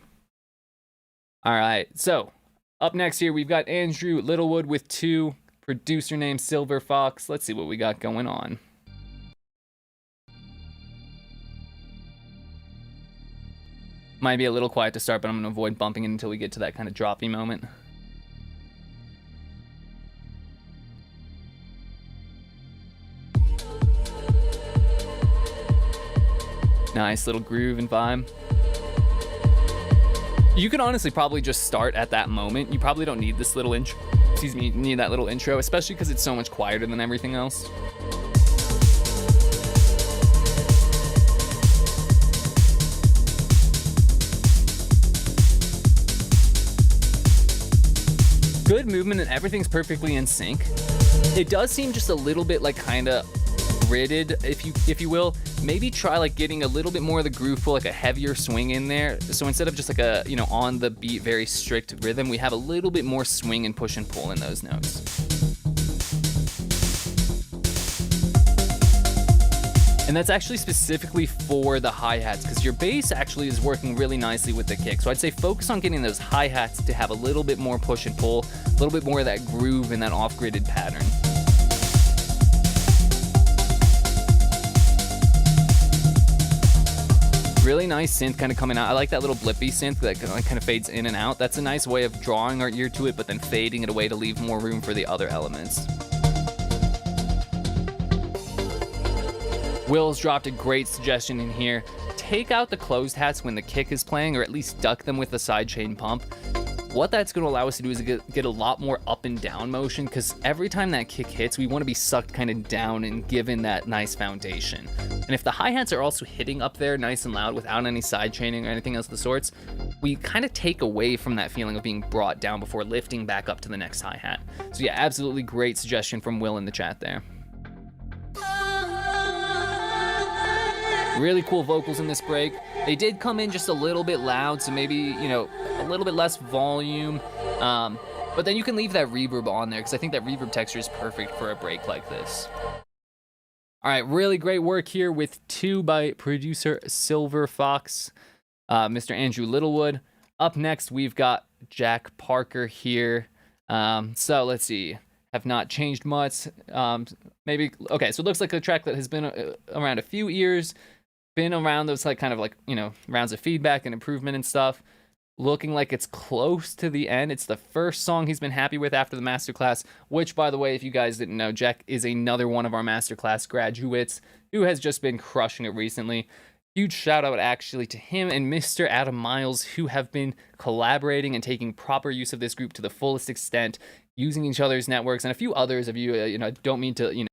All right, so up next here, we've got Andrew Littlewood with 2. Producer name Silver Fox. Let's see what we got going on. Might be a little quiet to start, but I'm going to avoid bumping it until we get to that kind of droppy moment. Nice little groove and vibe. You could honestly probably just start at that moment. You probably don't need this little intro. Excuse me, you need that little intro, especially because it's so much quieter than everything else. Good movement and everything's perfectly in sync. It does seem just a little bit like kind of gridded, if you will. Maybe try like getting a little bit more of the groove pull, like a heavier swing in there. So instead of just like a, you know, on the beat, very strict rhythm, we have a little bit more swing and push and pull in those notes. And that's actually specifically for the hi-hats, because your bass actually is working really nicely with the kick. So I'd say focus on getting those hi-hats to have a little bit more push and pull, a little bit more of that groove and that off-gridded pattern. Really nice synth kind of coming out. I like that little blippy synth that kind of fades in and out. That's a nice way of drawing our ear to it, but then fading it away to leave more room for the other elements. Will's dropped a great suggestion in here. Take out the closed hats when the kick is playing, or at least duck them with the sidechain pump. What that's going to allow us to do is get a lot more up and down motion, because every time that kick hits, we want to be sucked kind of down and given that nice foundation. And if the hi-hats are also hitting up there nice and loud without any sidechaining or anything else of the sorts, we kind of take away from that feeling of being brought down before lifting back up to the next hi-hat. So yeah, absolutely great suggestion from Will in the chat there. Really cool vocals in this break. They did come in just a little bit loud, so maybe, you know, a little bit less volume. But then you can leave that reverb on there, because I think that reverb texture is perfect for a break like this. All right, really great work here with 2 by producer Silver Fox, Mr. Andrew Littlewood. Up next, we've got Jack Parker here. So let's see. Have not changed much. Maybe, okay, so it looks like a track that has been around a few years. Been around those like kind of like, you know, rounds of feedback and improvement and stuff. Looking like it's close to the end. It's the first song he's been happy with after the masterclass, which, by the way, if you guys didn't know, Jack is another one of our masterclass graduates who has just been crushing it recently. Huge shout out actually to him and Mr. Adam Miles, who have been collaborating and taking proper use of this group to the fullest extent, using each other's networks, and a few others of you, you know, don't mean to, you know,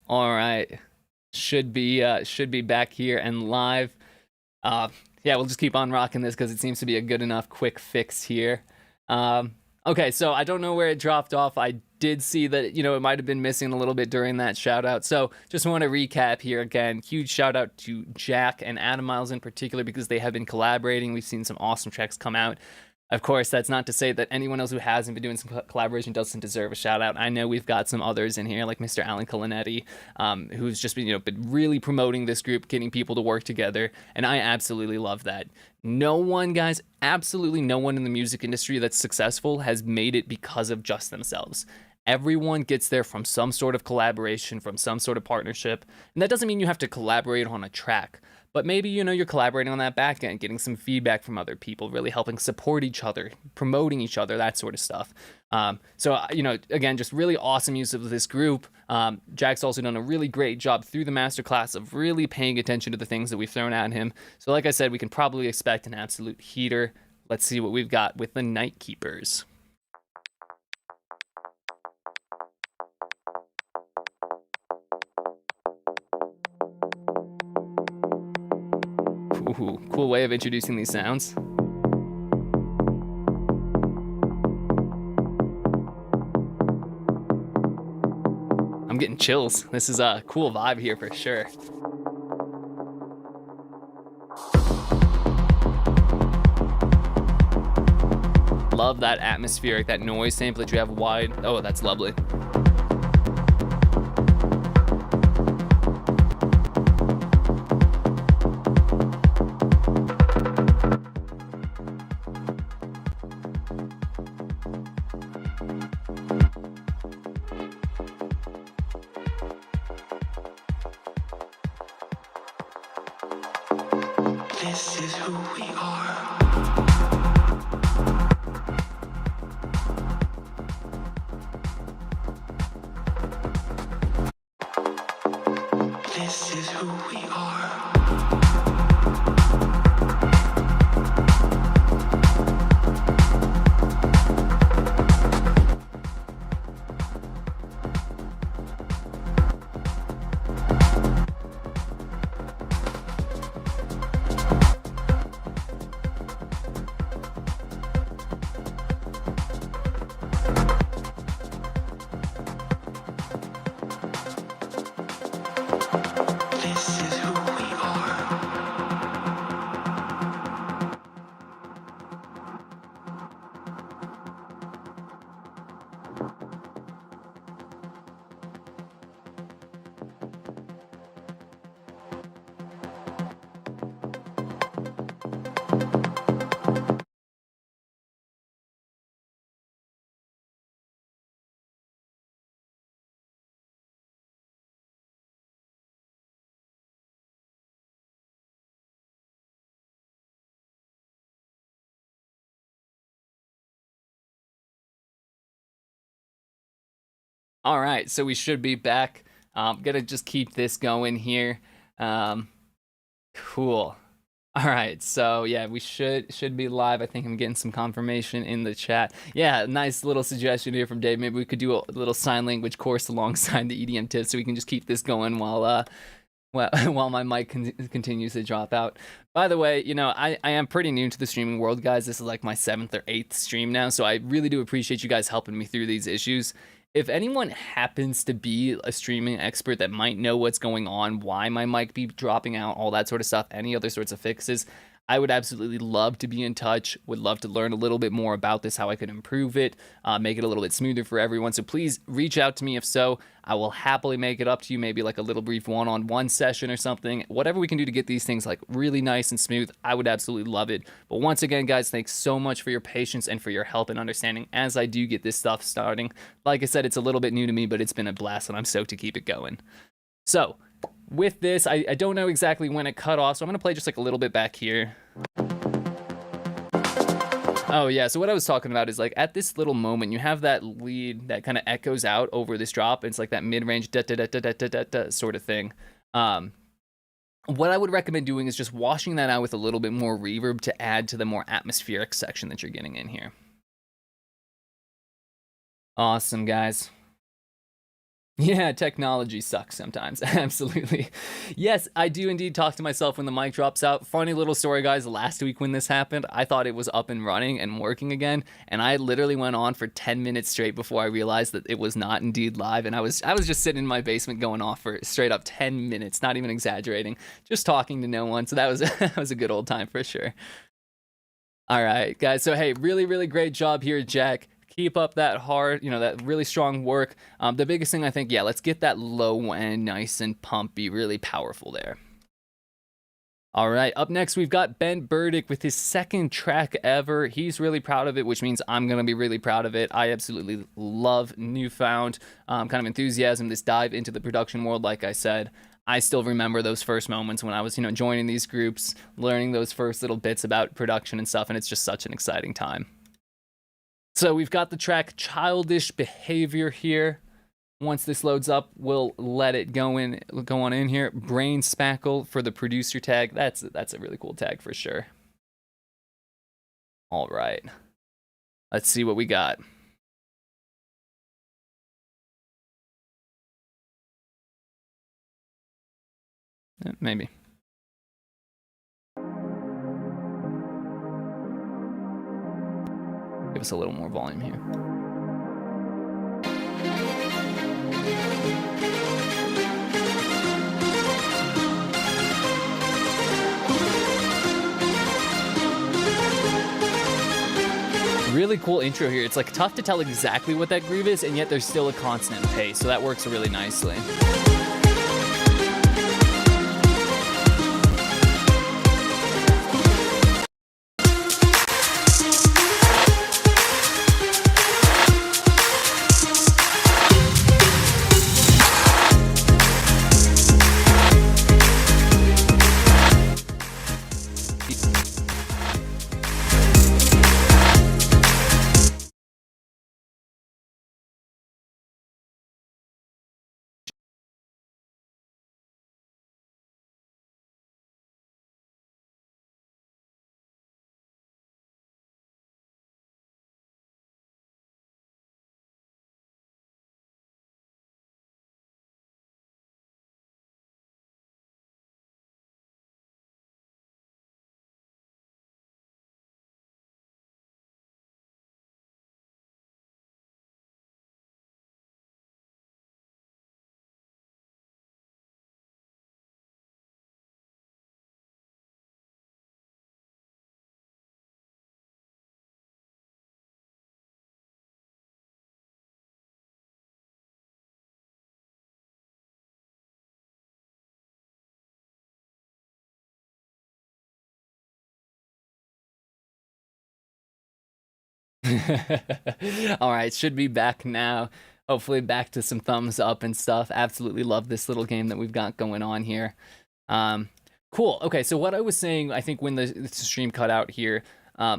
all right, should be back here and live. Yeah, we'll just keep on rocking this because it seems to be a good enough quick fix here. Okay, so I don't know where it dropped off. I did see that, you know, it might have been missing a little bit during that shout out. So just want to recap here again. Huge shout out to Jack and Adam Miles in particular, because they have been collaborating. We've seen some awesome tracks come out. Of course, that's not to say that anyone else who hasn't been doing some collaboration doesn't deserve a shout out. I know we've got some others in here, like Mr. Alan Colinetti, who's just been, been really promoting this group, getting people to work together, and I absolutely love that. No one, guys, absolutely no one in the music industry that's successful has made it because of just themselves. Everyone gets there from some sort of collaboration, from some sort of partnership, and that doesn't mean you have to collaborate on a track. But maybe, you're collaborating on that back end, getting some feedback from other people, really helping support each other, promoting each other, that sort of stuff. So, again, just really awesome use of this group. Jack's also done a really great job through the masterclass of really paying attention to the things that we've thrown at him. So like I said, we can probably expect an absolute heater. Let's see what we've got with the Night Keepers. Ooh, cool way of introducing these sounds. I'm getting chills. This is a cool vibe here for sure. Love that atmospheric, that noise sample that you have wide. Oh, that's lovely. This is who we are. This is who we are. This is who we are. All right, so we should be back. Gonna just keep this going here. Cool. All right, so yeah, we should be live. I think I'm getting some confirmation in the chat. Yeah, nice little suggestion here from Dave. Maybe we could do a little sign language course alongside the EDM tips, so we can just keep this going while while my mic continues to drop out. By the way, I am pretty new to the streaming world, guys. This is like my 7th or 8th stream now, so I really do appreciate you guys helping me through these issues. If anyone happens to be a streaming expert that might know what's going on, why my mic be dropping out, all that sort of stuff, any other sorts of fixes, I would absolutely love to be in touch, would love to learn a little bit more about this, how I could improve it, make it a little bit smoother for everyone. So please reach out to me. If so, I will happily make it up to you, maybe like a little brief one-on-one session or something. Whatever we can do to get these things like really nice and smooth, I would absolutely love it. But once again, guys, thanks so much for your patience and for your help and understanding as I do get this stuff starting. Like I said, it's a little bit new to me, but it's been a blast and I'm stoked to keep it going. So with this, I don't know exactly when it cut off, so I'm gonna play just like a little bit back here. Oh yeah, so what I was talking about is like at this little moment, you have that lead that kind of echoes out over this drop. It's like that mid-range da da da da da da da da sort of thing. What I would recommend doing is just washing that out with a little bit more reverb to add to the more atmospheric section that you're getting in here. Awesome, guys. Yeah, technology sucks sometimes. Absolutely. Yes, I do indeed talk to myself when the mic drops out. Funny little story, guys. Last week when this happened, I thought it was up and running and working again, and I literally went on for 10 minutes straight before I realized that it was not indeed live, and I was just sitting in my basement going off for straight up 10 minutes, not even exaggerating, just talking to no one. So that was that was a good old time for sure. All right, guys. So, hey, really, really great job here, Jack. Keep up that hard, that really strong work. The biggest thing I think, yeah, let's get that low end nice and pumpy, really powerful there. All right, up next, we've got Burdick with his second track ever. He's really proud of it, which means I'm going to be really proud of it. I absolutely love newfound kind of enthusiasm, this dive into the production world, like I said. I still remember those first moments when I was, joining these groups, learning those first little bits about production and stuff, and it's just such an exciting time. So we've got the track Childish Behavior here. Once this loads up, we'll let it go on in here. Brain Spackle for the producer tag. That's a really cool tag for sure. All right. Let's see what we got. Maybe. Give us a little more volume here. Really cool intro here. It's like tough to tell exactly what that groove is, and yet there's still a consonant pace, so that works really nicely. All right, should be back now. Hopefully back to some thumbs up and stuff. Absolutely love this little game that we've got going on here. Cool. Okay, so what I was saying, I think when the stream cut out here,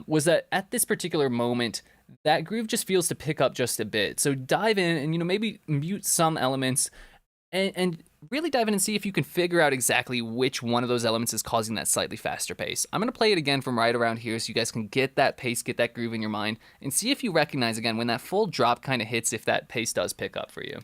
was that at this particular moment, that groove just feels to pick up just a bit. So dive in and, maybe mute some elements and really dive in and see if you can figure out exactly which one of those elements is causing that slightly faster pace. I'm going to play it again from right around here so you guys can get that pace, get that groove in your mind, and see if you recognize again when that full drop kind of hits, if that pace does pick up for you.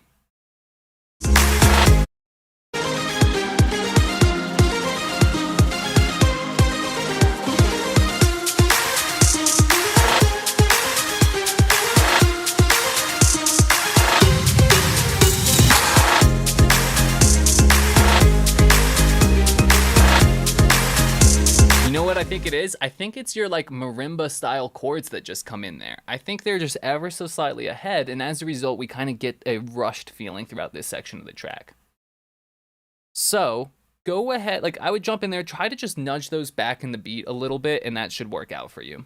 I think it is. I think it's your like marimba style chords that just come in there. I think they're just ever so slightly ahead, and as a result we kind of get a rushed feeling throughout this section of the track. So go ahead, like I would jump in there, try to just nudge those back in the beat a little bit, and that should work out for you.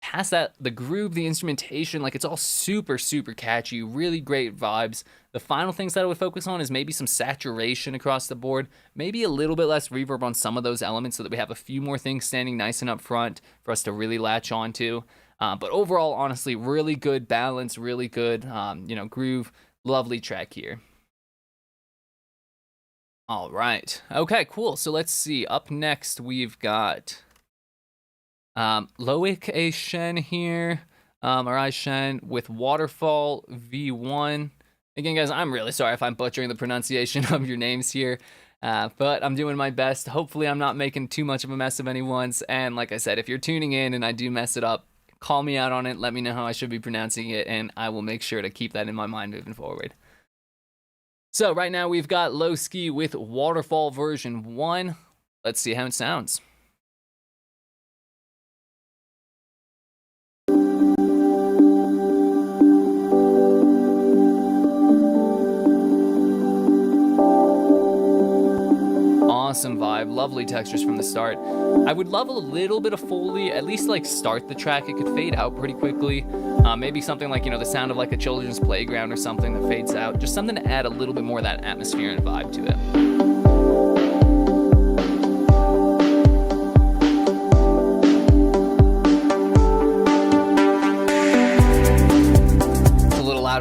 Past that, the groove, the instrumentation, like it's all super, super catchy, really great vibes. The final things that I would focus on is maybe some saturation across the board, maybe a little bit less reverb on some of those elements so that we have a few more things standing nice and up front for us to really latch onto. But overall, honestly, really good balance, really good, groove, lovely track here. All right. Okay, cool. So let's see. Up next, we've got Loic A Shen here, or I Shen with Waterfall V1. Again, guys, I'm really sorry if I'm butchering the pronunciation of your names here, but I'm doing my best. Hopefully, I'm not making too much of a mess of anyone's. And like I said, if you're tuning in and I do mess it up, call me out on it. Let me know how I should be pronouncing it, and I will make sure to keep that in my mind moving forward. So right now, we've got Loic with Waterfall version 1. Let's see how it sounds. lovely textures from the start. I would love a little bit of Foley, at least like start the track. It could fade out pretty quickly. Maybe something like, you know, the sound of like a children's playground or something that fades out. Just something to add a little bit more of that atmosphere and vibe to it.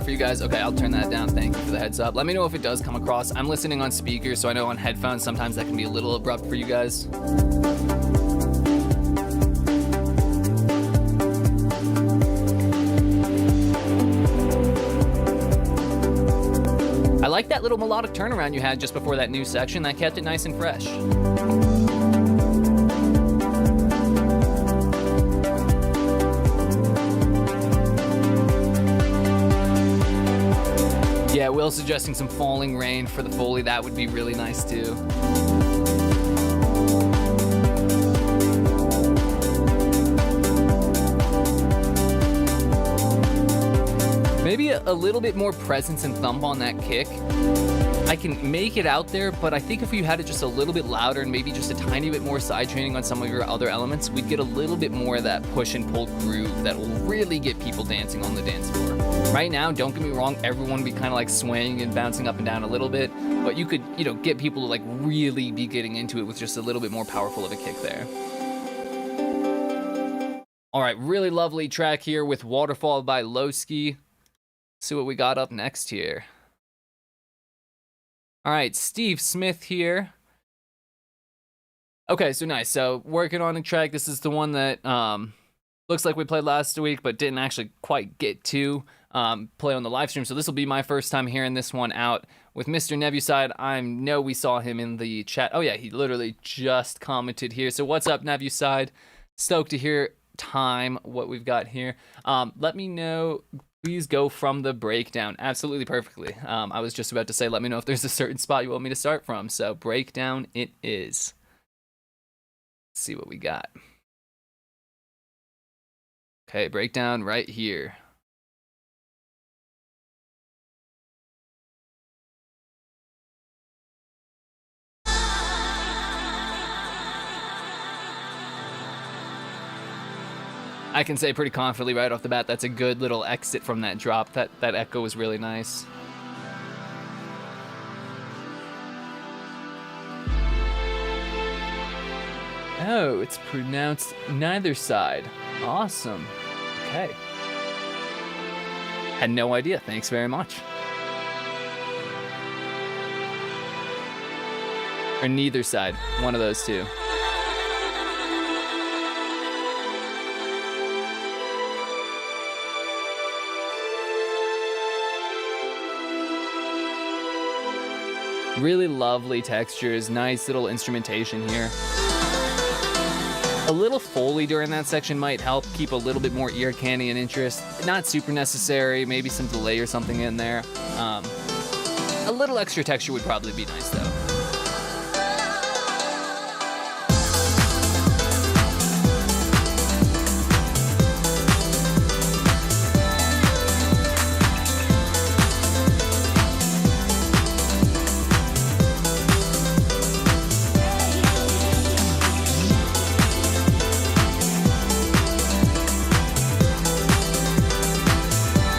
For you guys. Okay, I'll turn that down. Thank you for the heads up. Let me know if it does come across. I'm listening on speakers, so I know on headphones sometimes that can be a little abrupt for you guys. I like that little melodic turnaround you had just before that new section. That kept it nice and fresh. Yeah, Will suggesting some falling rain for the Foley. That would be really nice too. Maybe a little bit more presence and thump on that kick. I can make it out there, but I think if you had it just a little bit louder and maybe just a tiny bit more side chaining on some of your other elements, we'd get a little bit more of that push and pull groove that will really get people dancing on the dance floor. Right now, don't get me wrong, everyone would be kind of like swaying and bouncing up and down a little bit, but you could, you know, get people to like really be getting into it with just a little bit more powerful of a kick there. All right, really lovely track here with Waterfall by Loic. See what we got up next here. All right, Steve Smith here. Okay, so nice. So working on a track. This is the one that looks like we played last week, but didn't actually quite get to play on the live stream. So this will be my first time hearing this one out with Mr. Nebuchad. I know we saw him in the chat. Oh yeah, he literally just commented here. So what's up, Nebuchad? Stoked to hear time what we've got here. Let me know. Please go from the breakdown. Absolutely perfectly. I was just about to say, let me know if there's a certain spot you want me to start from. So breakdown it is. Let's see what we got. Okay, breakdown right here. I can say pretty confidently right off the bat, that's a good little exit from that drop. That echo was really nice. Oh, it's pronounced neither side. Awesome. Okay. Had no idea. Thanks very much. Or neither side. One of those two. Really lovely textures, nice little instrumentation here. A little Foley during that section might help keep a little bit more ear candy and interest. Not super necessary, maybe some delay or something in there. A little extra texture would probably be nice though.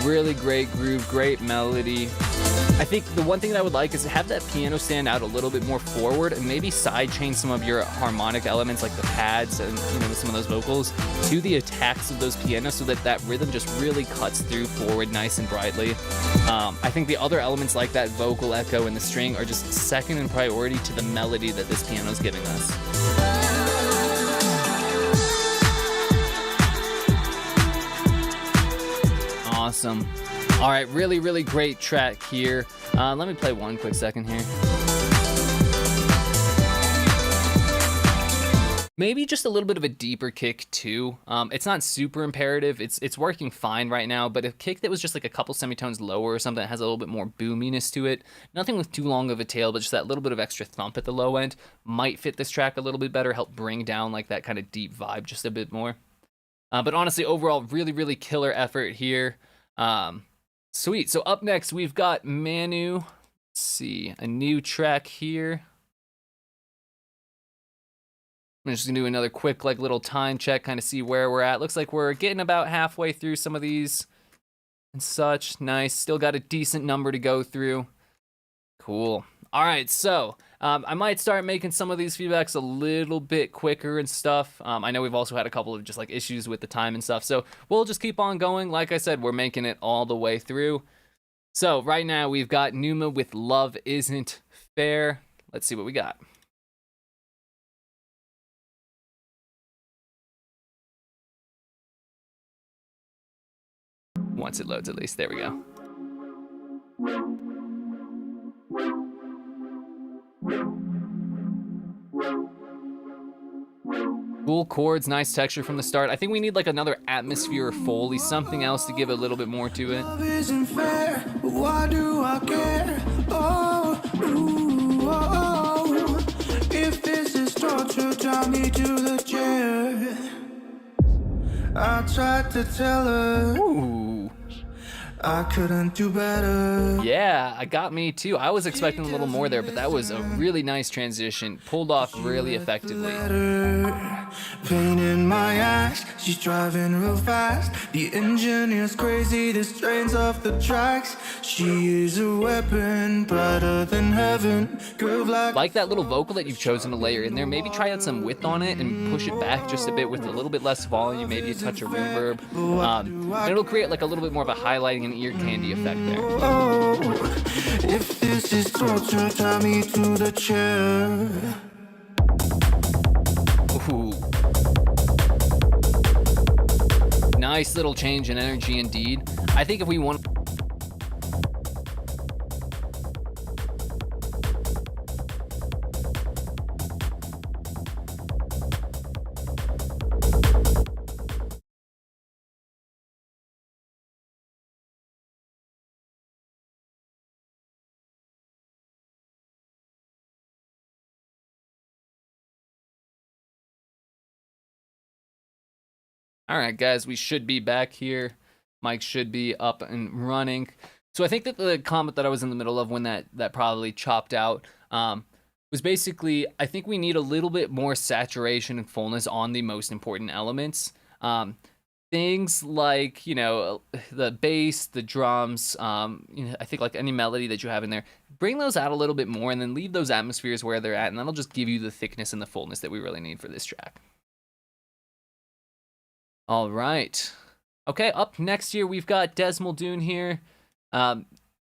Really great groove, great melody. I think the one thing that I would like is to have that piano stand out a little bit more forward and maybe sidechain some of your harmonic elements like the pads and, you know, some of those vocals to the attacks of those pianos so that that rhythm just really cuts through forward nice and brightly. I think the other elements like that vocal echo and the string are just second in priority to the melody that this piano is giving us. Awesome. All right, really, really great track here. Let me play one quick second here. Maybe just a little bit of a deeper kick too. It's not super imperative. It's working fine right now, but a kick that was just like a couple semitones lower or something that has a little bit more boominess to it. Nothing with too long of a tail, but just that little bit of extra thump at the low end might fit this track a little bit better, help bring down like that kind of deep vibe just a bit more. But honestly, overall, really, really killer effort here. Sweet. So up next, we've got Manu. Let's see, a new track here. I'm just gonna do another quick like little time check, kind of see where we're at. Looks like we're getting about halfway through some of these and such. Nice, still got a decent number to go through. Cool. All right, so I might start making some of these feedbacks a little bit quicker and stuff. I know we've also had a couple of just like issues with the time and stuff, so we'll just keep on going. Like I said, we're making it all the way through. So right now we've got Numa with Love Isn't Fair. Let's see what we got. Once it loads, at least. There we go. Cool chords, nice texture from the start. I think we need like another atmosphere or Foley, something else to give a little bit more to it. Love isn't fair, why do I care? Oh, ooh, oh, oh. If this is torture, tie me to the chair. I tried to tell her. Ooh. I couldn't do better. Yeah, I got me too. I was expecting a little more there, but that was a really nice transition. Pulled off really effectively. Pain in my eyes, she's driving real fast. The engineer's crazy, this train's off the tracks. She is a weapon, brighter than heaven. Groove Like that little vocal that you've chosen to layer in there. Maybe try out some width on it and push it back just a bit with a little bit less volume, maybe a touch of reverb. And it'll create like a little bit more of a highlighting and ear candy effect there. Oh, if this is torture, tie me to the chair. Ooh. Nice little change in energy indeed. I think if we want... All right, guys, we should be back here. Mic should be up and running. So I think that the comment that I was in the middle of when that probably chopped out was basically, I think we need a little bit more saturation and fullness on the most important elements. Things like, you know, the bass, the drums, you know, I think like any melody that you have in there, bring those out a little bit more and then leave those atmospheres where they're at, and that'll just give you the thickness and the fullness that we really need for this track. All right. Okay, up next here, we've got Desmaldoon here.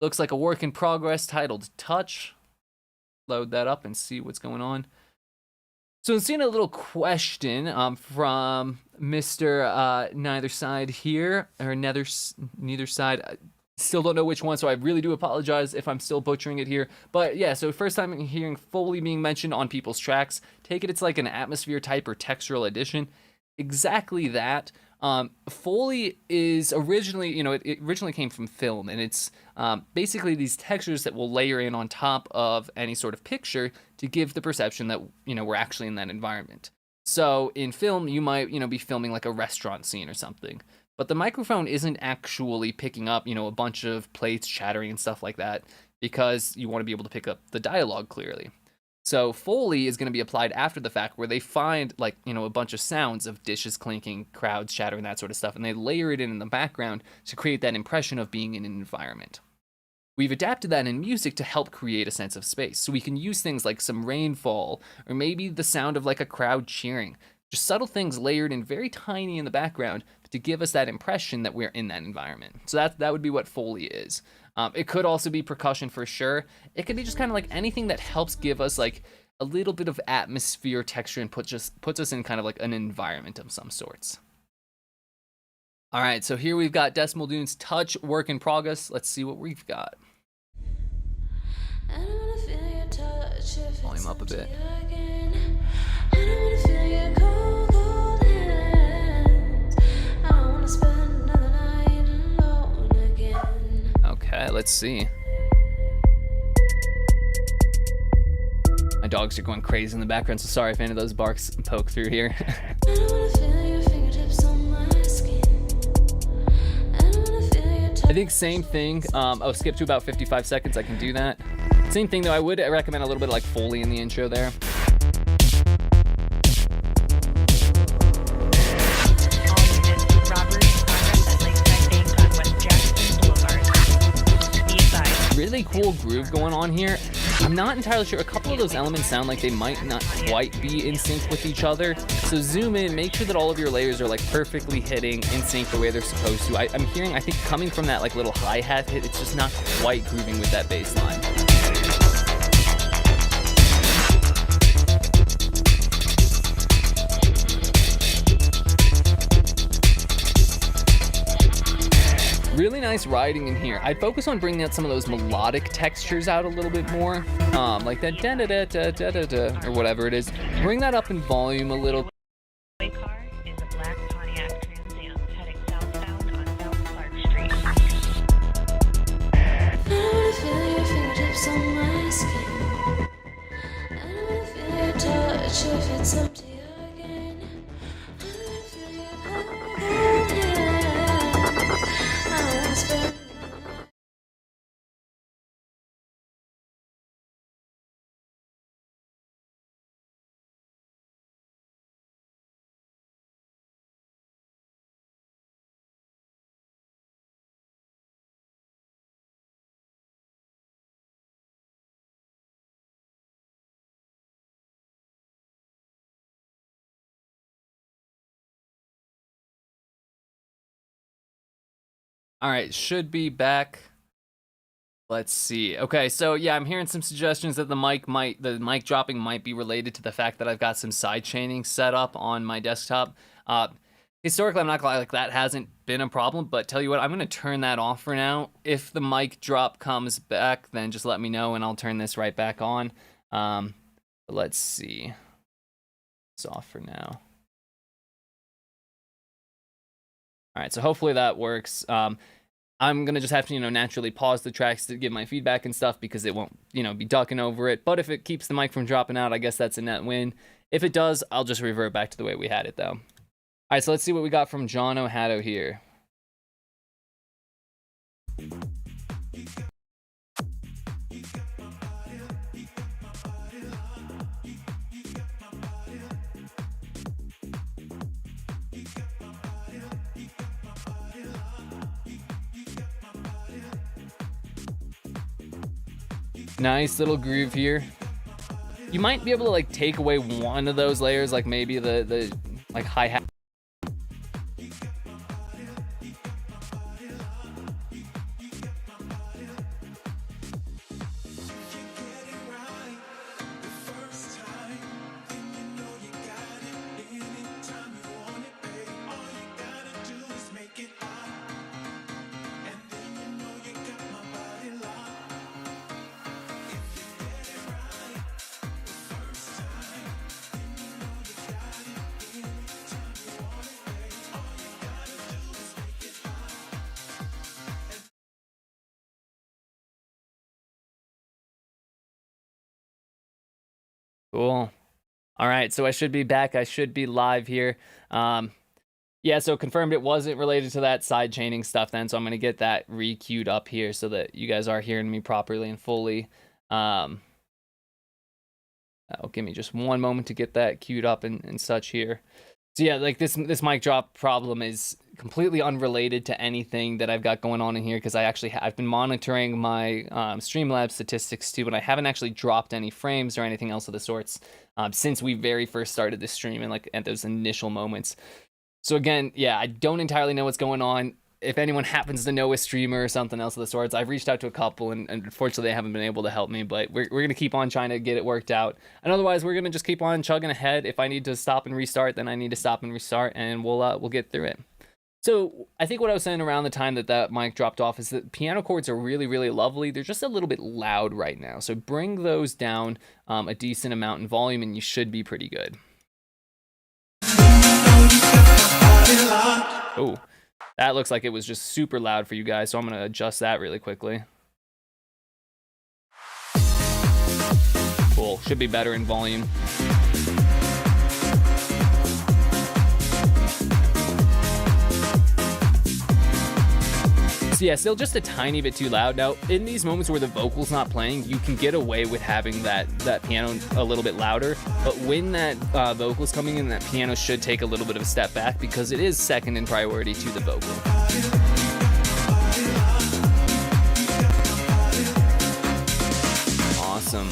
Looks like a work in progress titled Touch. Load that up and see what's going on. So I'm seeing a little question from Mr. Neither Side here, or neither side. I still don't know which one, so I really do apologize if I'm still butchering it here. But yeah, so first time hearing Foley being mentioned on people's tracks. Take it it's like an atmosphere type or textural addition. Exactly that. Foley is originally, you know, it originally came from film, and it's basically these textures that will layer in on top of any sort of picture to give the perception that, you know, we're actually in that environment. So in film, you might, you know, be filming like a restaurant scene or something, but the microphone isn't actually picking up, you know, a bunch of plates chattering and stuff like that because you want to be able to pick up the dialogue clearly. So Foley is going to be applied after the fact, where they find, like, you know, a bunch of sounds of dishes clinking, crowds chattering, that sort of stuff, and they layer it in the background to create that impression of being in an environment. We've adapted that in music to help create a sense of space, so we can use things like some rainfall, or maybe the sound of like a crowd cheering. Just subtle things layered in very tiny in the background to give us that impression that we're in that environment. So that would be what Foley is. It could also be percussion for sure. It could be just kind of like anything that helps give us like a little bit of atmosphere, texture, and puts us in kind of like an environment of some sorts. All right, so here we've got Desmaldoon's Touch, work in progress. Let's see what we've got. Volume up a bit. Okay, let's see. My dogs are going crazy in the background, so sorry if any of those barks poke through here. I think same thing. I'll skip to about 55 seconds. I can do that. Same thing though. I would recommend a little bit of like Foley in the intro there. cool groove going on here. I'm not entirely sure. A couple of those elements sound like they might not quite be in sync with each other. So zoom in, make sure that all of your layers are like perfectly hitting in sync the way they're supposed to. I'm hearing, I think coming from that like little hi-hat hit, it's just not quite grooving with that bass line. Really nice riding in here. I'd focus on bringing out some of those melodic textures out a little bit more, like that da da da da da da da or whatever it is. Bring that up in volume a little. My car is a black Pontiac Trans Am heading southbound on South Clark Street. I wanna feel your fingertips on my skin. I wanna feel your touch if it's up to you again. I wanna feel your cold hand. I wanna spend All right, should be back. Let's see. Okay, so yeah, I'm hearing some suggestions that the mic dropping might be related to the fact that I've got some side chaining set up on my desktop. Historically, I'm not gonna lie, like that hasn't been a problem, but tell you what, I'm gonna turn that off for now. If the mic drop comes back, then just let me know and I'll turn this right back on. Let's see. It's off for now. All right, so hopefully that works. I'm gonna just have to, naturally pause the tracks to give my feedback and stuff because it won't, be ducking over it. But if it keeps the mic from dropping out, I guess that's a net win. If it does, I'll just revert back to the way we had it though. All right, so let's see what we got from John O'Hatto here. Nice little groove here. You might be able to like take away one of those layers, like maybe the like hi-hat. Cool. All right, so I should be back. I should be live here. Yeah, so confirmed it wasn't related to that side chaining stuff then, so I'm going to get that re-queued up here so that you guys are hearing me properly and fully. Give me just one moment to get that queued up and such here. So yeah, like this mic drop problem is completely unrelated to anything that I've got going on in here because I've been monitoring my Streamlabs statistics too, but I haven't actually dropped any frames or anything else of the sorts since we very first started this stream and like at those initial moments. So again, yeah, I don't entirely know what's going on. If anyone happens to know a streamer or something else of the sorts, I've reached out to a couple and unfortunately they haven't been able to help me, but we're going to keep on trying to get it worked out. And otherwise, we're going to just keep on chugging ahead. If I need to stop and restart, then I need to stop and restart and we'll get through it. So I think what I was saying around the time that mic dropped off is that piano chords are really, really lovely. They're just a little bit loud right now. So bring those down a decent amount in volume and you should be pretty good. Oh. That looks like it was just super loud for you guys, so I'm going to adjust that really quickly. Cool. Should be better in volume. So yeah, still just a tiny bit too loud. Now, in these moments where the vocal's not playing, you can get away with having that piano a little bit louder. But when that vocal's coming in, that piano should take a little bit of a step back because it is second in priority to the vocal. Awesome.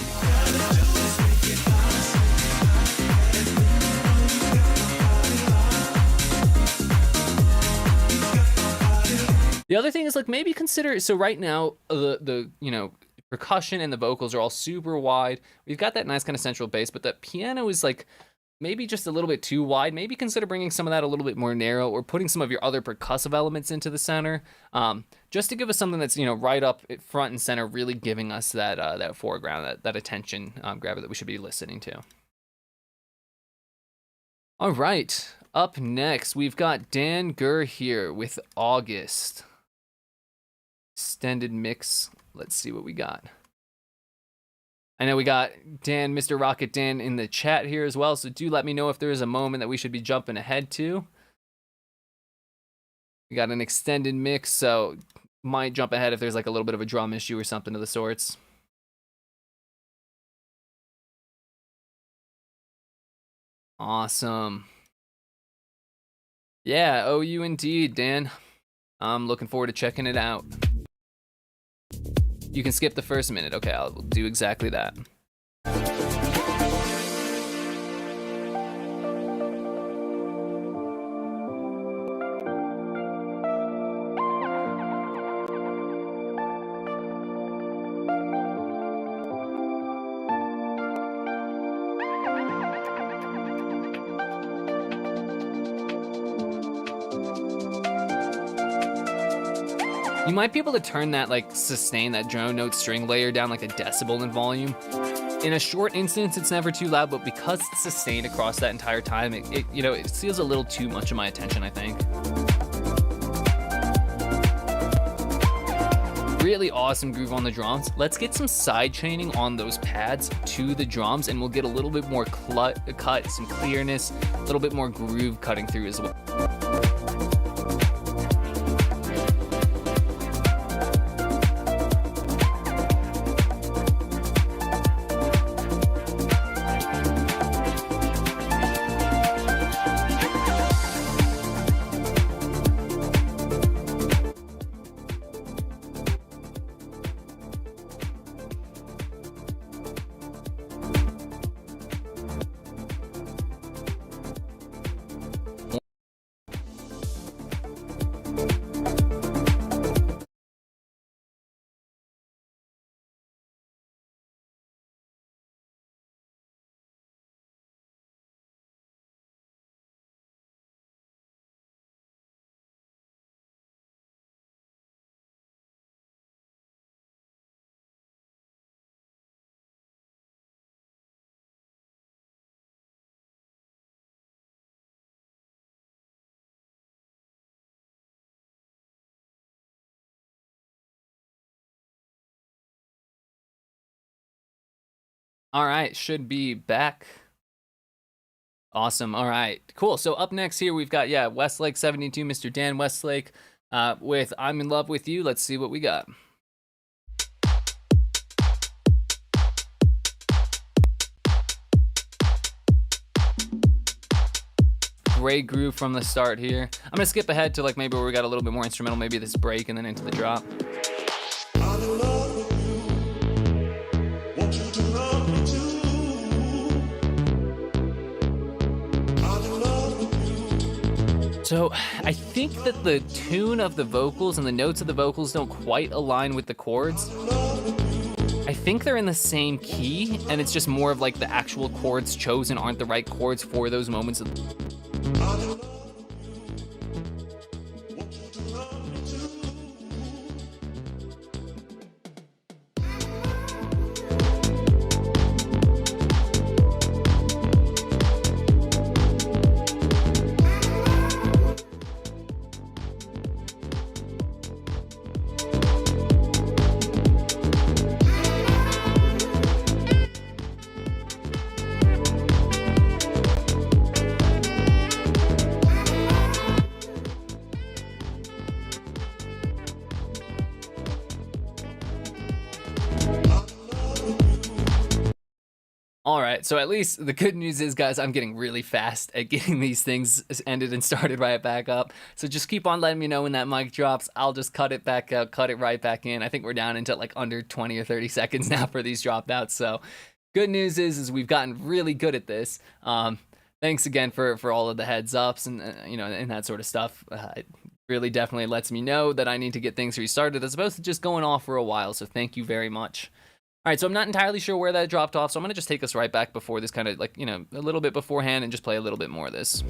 The other thing is like maybe consider, so right now the you know, percussion and the vocals are all super wide. We've got that nice kind of central bass, but that piano is like maybe just a little bit too wide. Maybe consider bringing some of that a little bit more narrow, or putting some of your other percussive elements into the center, just to give us something that's, you know, right up front and center, really giving us that that foreground, that attention grabber that we should be listening to. All right, up next we've got Dan Gurr here with August. Extended mix. Let's see what we got. I know we got Dan, Mr. Rocket Dan, in the chat here as well, so do let me know if there is a moment that we should be jumping ahead to. We got an extended mix, so might jump ahead if there's like a little bit of a drum issue or something of the sorts. Awesome. Yeah, OU indeed, Dan. I'm looking forward to checking it out. You can skip the first minute. Okay, I'll do exactly that. You might be able to turn that, like, sustain, that drone note string layer down like a decibel in volume. In a short instance, it's never too loud, but because it's sustained across that entire time, it you know, it steals a little too much of my attention, I think. Really awesome groove on the drums. Let's get some side chaining on those pads to the drums, and we'll get a little bit more cut, some clearness, a little bit more groove cutting through as well. All right, should be back. Awesome. All right, cool. So up next here, we've got, yeah, Westlake 72, Mr. Dan Westlake with I'm in Love with You. Let's see what we got. Great groove from the start here. I'm gonna skip ahead to like maybe where we got a little bit more instrumental, maybe this break, and then into the drop. So I think that the tune of the vocals and the notes of the vocals don't quite align with the chords. I think they're in the same key, and it's just more of like the actual chords chosen aren't the right chords for those moments of All right, so at least the good news is, guys, I'm getting really fast at getting these things ended and started right back up. So just keep on letting me know when that mic drops. I'll just cut it back out, cut it right back in. I think we're down into like under 20 or 30 seconds now for these dropouts. So good news is we've gotten really good at this. Thanks again for all of the heads ups and and that sort of stuff. It really definitely lets me know that I need to get things restarted as opposed to just going off for a while. So thank you very much. All right, so I'm not entirely sure where that dropped off, so I'm going to just take us right back before this kind of like, a little bit beforehand and just play a little bit more of this.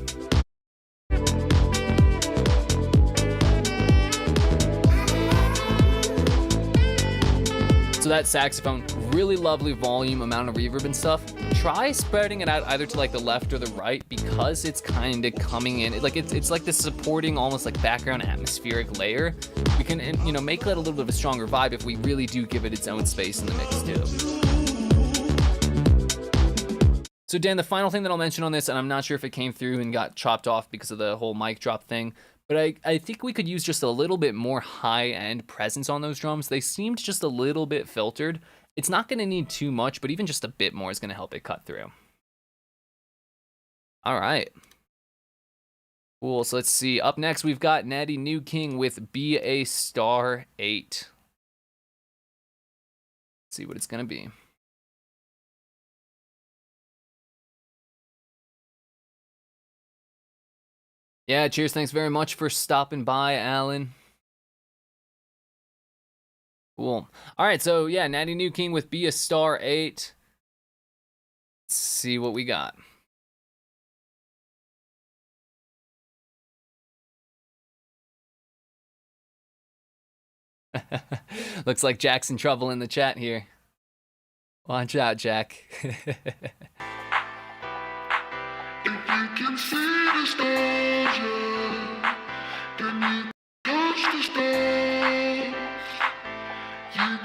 So that saxophone, really lovely volume, amount of reverb and stuff. Try spreading it out either to like the left or the right because it's kind of coming in. It's like this supporting almost like background atmospheric layer. We can, make that a little bit of a stronger vibe if we really do give it its own space in the mix too. So Dan, the final thing that I'll mention on this, and I'm not sure if it came through and got chopped off because of the whole mic drop thing, but I think we could use just a little bit more high-end presence on those drums. They seemed just a little bit filtered. It's not going to need too much, but even just a bit more is going to help it cut through. All right. Cool, so let's see. Up next, we've got Natty New King with Be a Star 8. Let's see what it's going to be. Yeah, cheers. Thanks very much for stopping by, Alan. Cool. All right, so yeah, Natty New King with Be a Star 8. Let's see what we got. Looks like Jack's in trouble in the chat here. Watch out, Jack. If you can see the stars, yeah, then you touch the stars.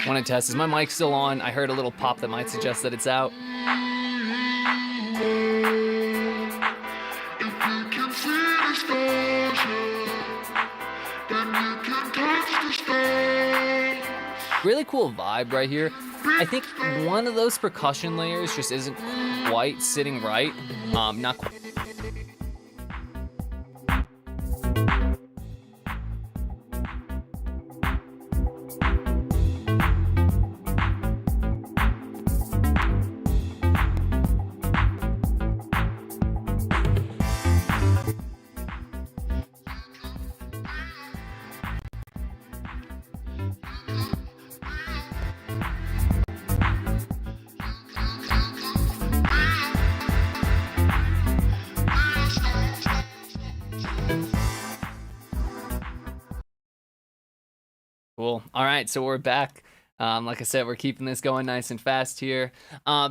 Want to test, is my mic still on? I heard a little pop that might suggest that it's out. If you can see the stars, yeah, then you can touch the stars. Really cool vibe right here. I think one of those percussion layers just isn't quite sitting right. Not quite. Cool. All right, so we're back. Like I said, we're keeping this going nice and fast here.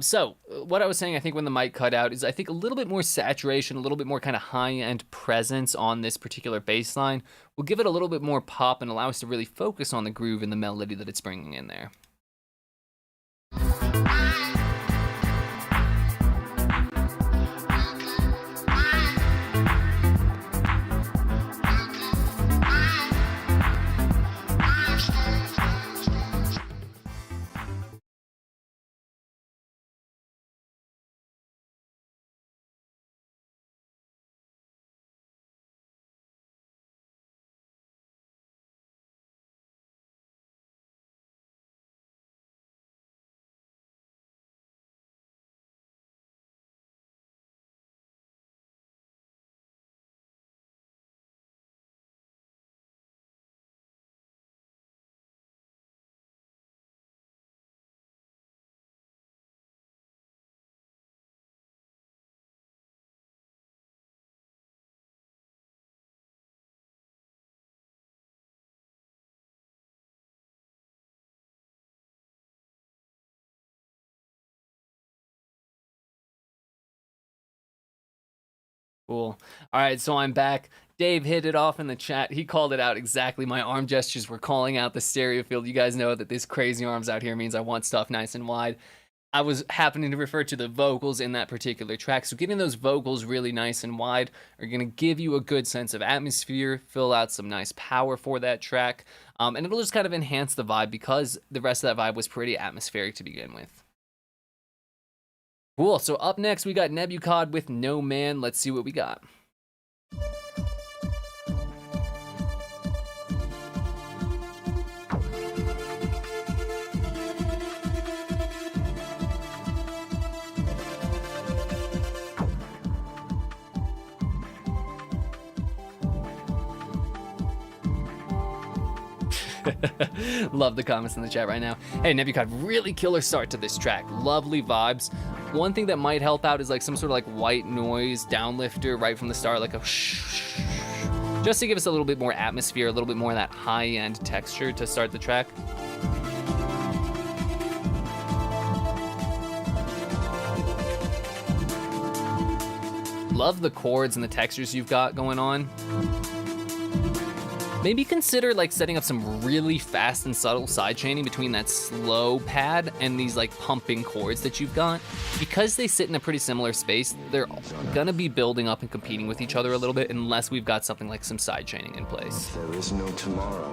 So what I was saying, I think when the mic cut out is I think a little bit more saturation, a little bit more kind of high-end presence on this particular bass line will give it a little bit more pop and allow us to really focus on the groove and the melody that it's bringing in there. Cool. All right, so I'm back. Dave hit it off in the chat. He called it out exactly. My arm gestures were calling out the stereo field. You guys know that this crazy arms out here means I want stuff nice and wide. I was happening to refer to the vocals in that particular track. So getting those vocals really nice and wide are going to give you a good sense of atmosphere, fill out some nice power for that track. And it'll just kind of enhance the vibe because the rest of that vibe was pretty atmospheric to begin with. Cool. So up next, we got Nebuchad with No Man. Let's see what we got. Love the comments in the chat right now. Hey, Nebuchad, really killer start to this track. Lovely vibes. One thing that might help out is like some sort of like white noise downlifter right from the start, like a shh, just to give us a little bit more atmosphere, a little bit more of that high-end texture to start the track. Love the chords and the textures you've got going on. Maybe consider like setting up some really fast and subtle sidechaining between that slow pad and these like pumping chords that you've got. Because they sit in a pretty similar space, they're gonna be building up and competing with each other a little bit unless we've got something like some sidechaining in place. There is no tomorrow,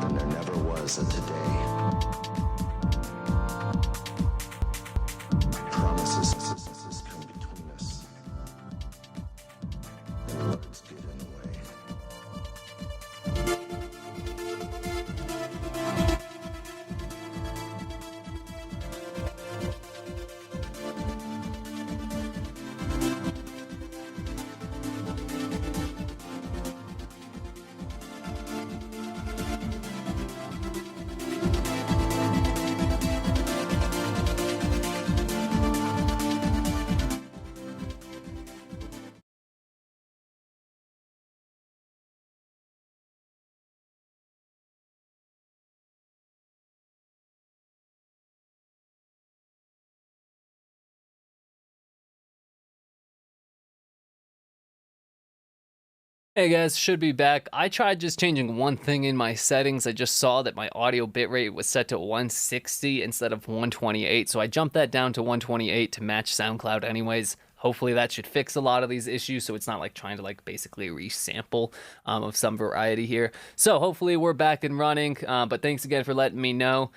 then there never was a today. Promises come between us, and words get in the way. Hey guys, should be back. I tried just changing one thing in my settings. I just saw that my audio bitrate was set to 160 instead of 128, so I jumped that down to 128 to match SoundCloud anyways. Hopefully that should fix a lot of these issues, so it's not like trying to like basically resample of some variety here. So hopefully we're back and running, but thanks again for letting me know.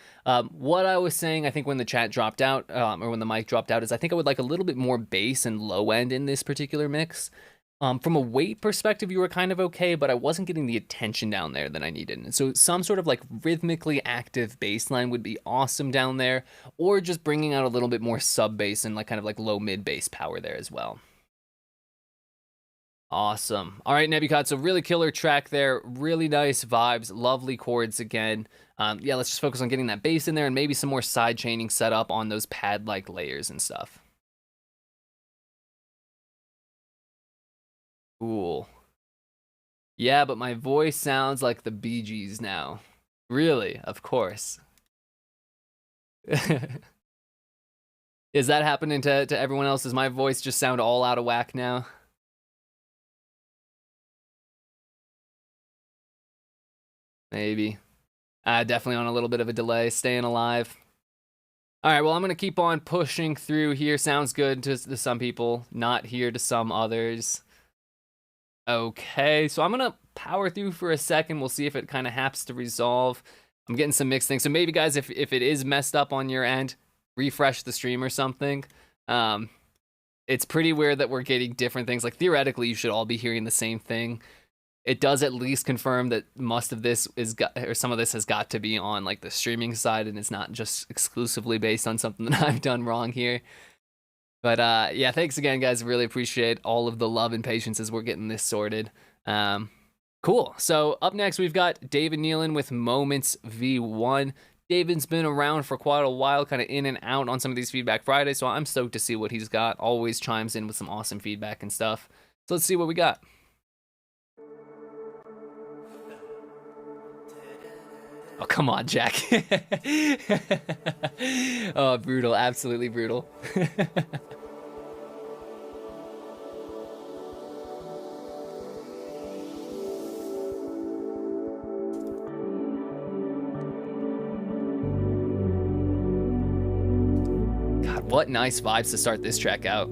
What I was saying, I think when the chat dropped out, or when the mic dropped out, is I think I would like a little bit more bass and low end in this particular mix. From a weight perspective, you were kind of okay, but I wasn't getting the attention down there that I needed. And so some sort of like rhythmically active bass line would be awesome down there, or just bringing out a little bit more sub bass and like kind of like low mid bass power there as well. Awesome. All right, Nebuchad, so really killer track there. Really nice vibes, lovely chords again. Yeah, let's just focus on getting that bass in there and maybe some more side chaining set up on those pad-like layers and stuff. Cool. Yeah, but my voice sounds like the Bee Gees now. Really? Of course. Is that happening to everyone else? Does my voice just sound all out of whack now? Maybe. Definitely on a little bit of a delay, staying alive. All right, well, I'm going to keep on pushing through here. Sounds good to some people, not here to some others. Okay, so I'm gonna power through for a second. We'll see if it kind of happens to resolve. I'm getting some mixed things. So maybe, guys, if it is messed up on your end, refresh the stream or something. It's pretty weird that we're getting different things. Like, theoretically, you should all be hearing the same thing. It does at least confirm that most of this some of this has got to be on, like, the streaming side, and it's not just exclusively based on something that I've done wrong here. But yeah, thanks again, guys. Really appreciate all of the love and patience as we're getting this sorted. Cool. So up next, we've got David Nealon with Moments V1. David's been around for quite a while, kind of in and out on some of these Feedback Fridays, so I'm stoked to see what he's got. Always chimes in with some awesome feedback and stuff. So let's see what we got. Oh, come on, Jack. Oh, brutal. Absolutely brutal. God, what nice vibes to start this track out.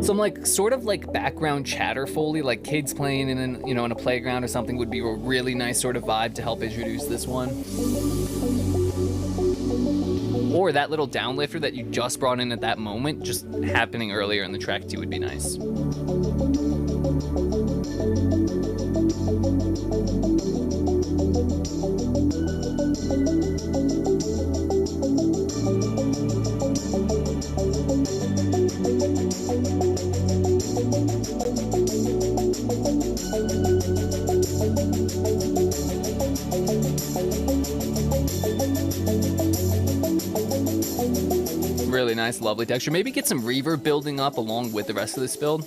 Some like sort of like background chatter foley, like kids playing in a playground or something would be a really nice sort of vibe to help introduce this one. Or that little downlifter that you just brought in at that moment, just happening earlier in the track too would be nice. Really nice, lovely texture. Maybe get some reverb building up along with the rest of this build.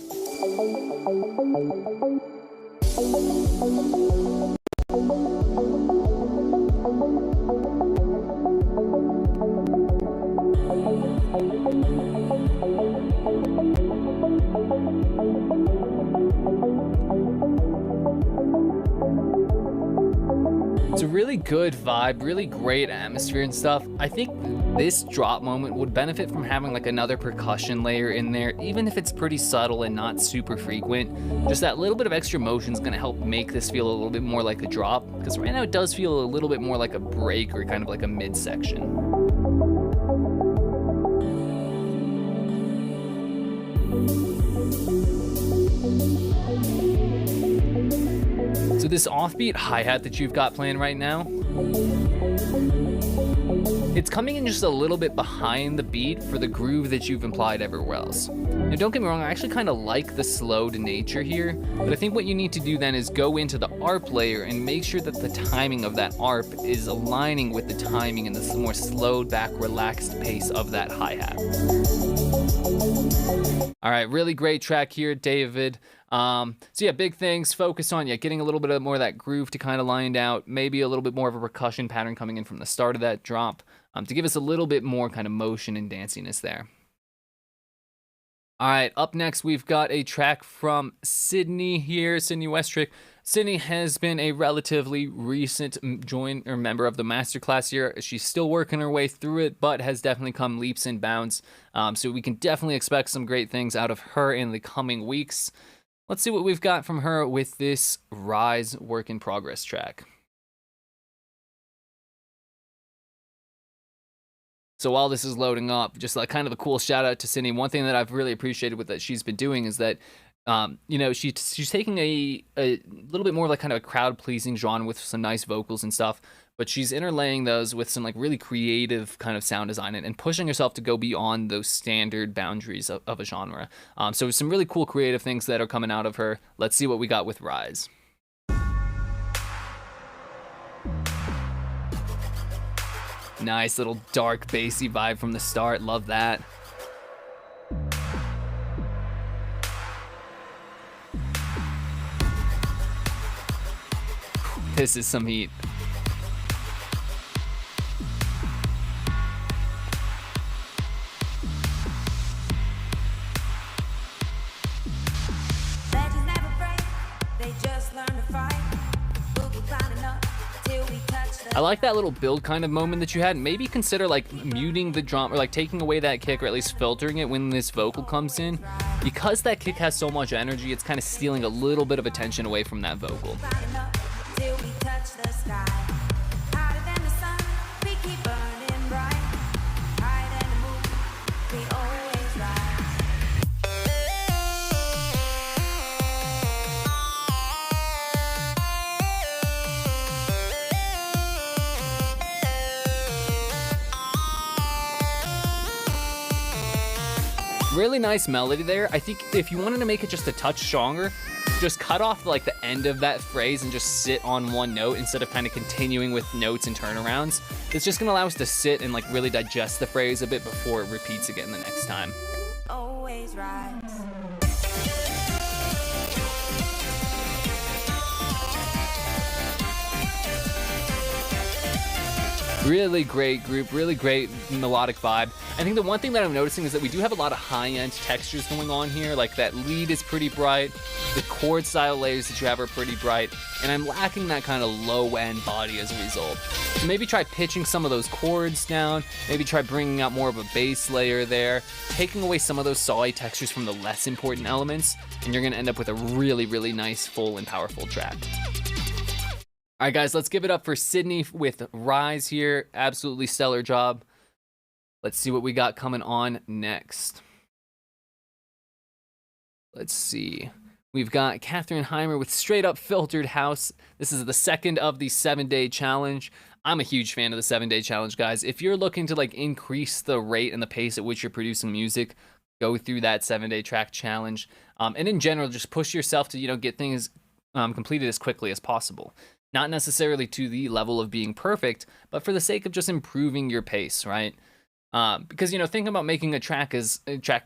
It's a really good vibe, really great atmosphere and stuff. I think this drop moment would benefit from having like another percussion layer in there, even if it's pretty subtle and not super frequent. Just that little bit of extra motion is going to help make this feel a little bit more like a drop, because right now it does feel a little bit more like a break or kind of like a midsection. So this offbeat hi-hat that you've got playing right now, it's coming in just a little bit behind the beat for the groove that you've implied everywhere else. Now don't get me wrong, I actually kind of like the slowed nature here, but I think what you need to do then is go into the ARP layer and make sure that the timing of that ARP is aligning with the timing and the more slowed back, relaxed pace of that hi-hat. All right, really great track here, David. So yeah, big things, focus on getting a little bit more of that groove to kind of lined out, maybe a little bit more of a percussion pattern coming in from the start of that drop, to give us a little bit more kind of motion and danciness there. All right, up next we've got a track from Sydney here, Sydney Westrick. Sydney has been a relatively recent member of the masterclass here. She's still working her way through it, but has definitely come leaps and bounds. So we can definitely expect some great things out of her in the coming weeks. Let's see what we've got from her with this Ryze work in progress track. So while this is loading up, just like kind of a cool shout out to Sydney. One thing that I've really appreciated with that she's been doing is that, she's taking a little bit more like kind of a crowd pleasing genre with some nice vocals and stuff, but she's interlaying those with some like really creative kind of sound design and pushing herself to go beyond those standard boundaries of a genre. So some really cool creative things that are coming out of her. Let's see what we got with Ryze. Nice little dark bassy vibe from the start. Love that. This is some heat. Legends never break, they just learn to fight. We'll be climbing up till we touch the I like that little build kind of moment that you had. Maybe consider like muting the drum or like taking away that kick, or at least filtering it when this vocal comes in. Because that kick has so much energy, it's kind of stealing a little bit of attention away from that vocal. climbing up till we touch the sky. Hotter than the sun, we keep burning bright. Higher than the moon, we always rise. Really nice melody there. I think if you wanted to make it just a touch stronger, just cut off like the end of that phrase and just sit on one note instead of kind of continuing with notes and turnarounds. It's just gonna allow us to sit and like really digest the phrase a bit before it repeats again the next time. Always rise. Really great group, really great melodic vibe. I think the one thing that I'm noticing is that we do have a lot of high-end textures going on here. Like that lead is pretty bright, the chord style layers that you have are pretty bright, and I'm lacking that kind of low-end body as a result. So maybe try pitching some of those chords down, maybe try bringing out more of a bass layer there, taking away some of those sawy textures from the less important elements, and you're gonna end up with a really, really nice, full and powerful track. All right, guys, let's give it up for Sydney with Ryze here. Absolutely stellar job. Let's see what we got coming on next. Let's see. We've got Katherine Heimer with Straight Up Filtered House. This is the second of the 7-day challenge. I'm a huge fan of the 7-day challenge, guys. If you're looking to like increase the rate and the pace at which you're producing music, go through that 7-day track challenge. And in general, just push yourself to, get things completed as quickly as possible. Not necessarily to the level of being perfect, but for the sake of just improving your pace, right? Because, thinking about making a track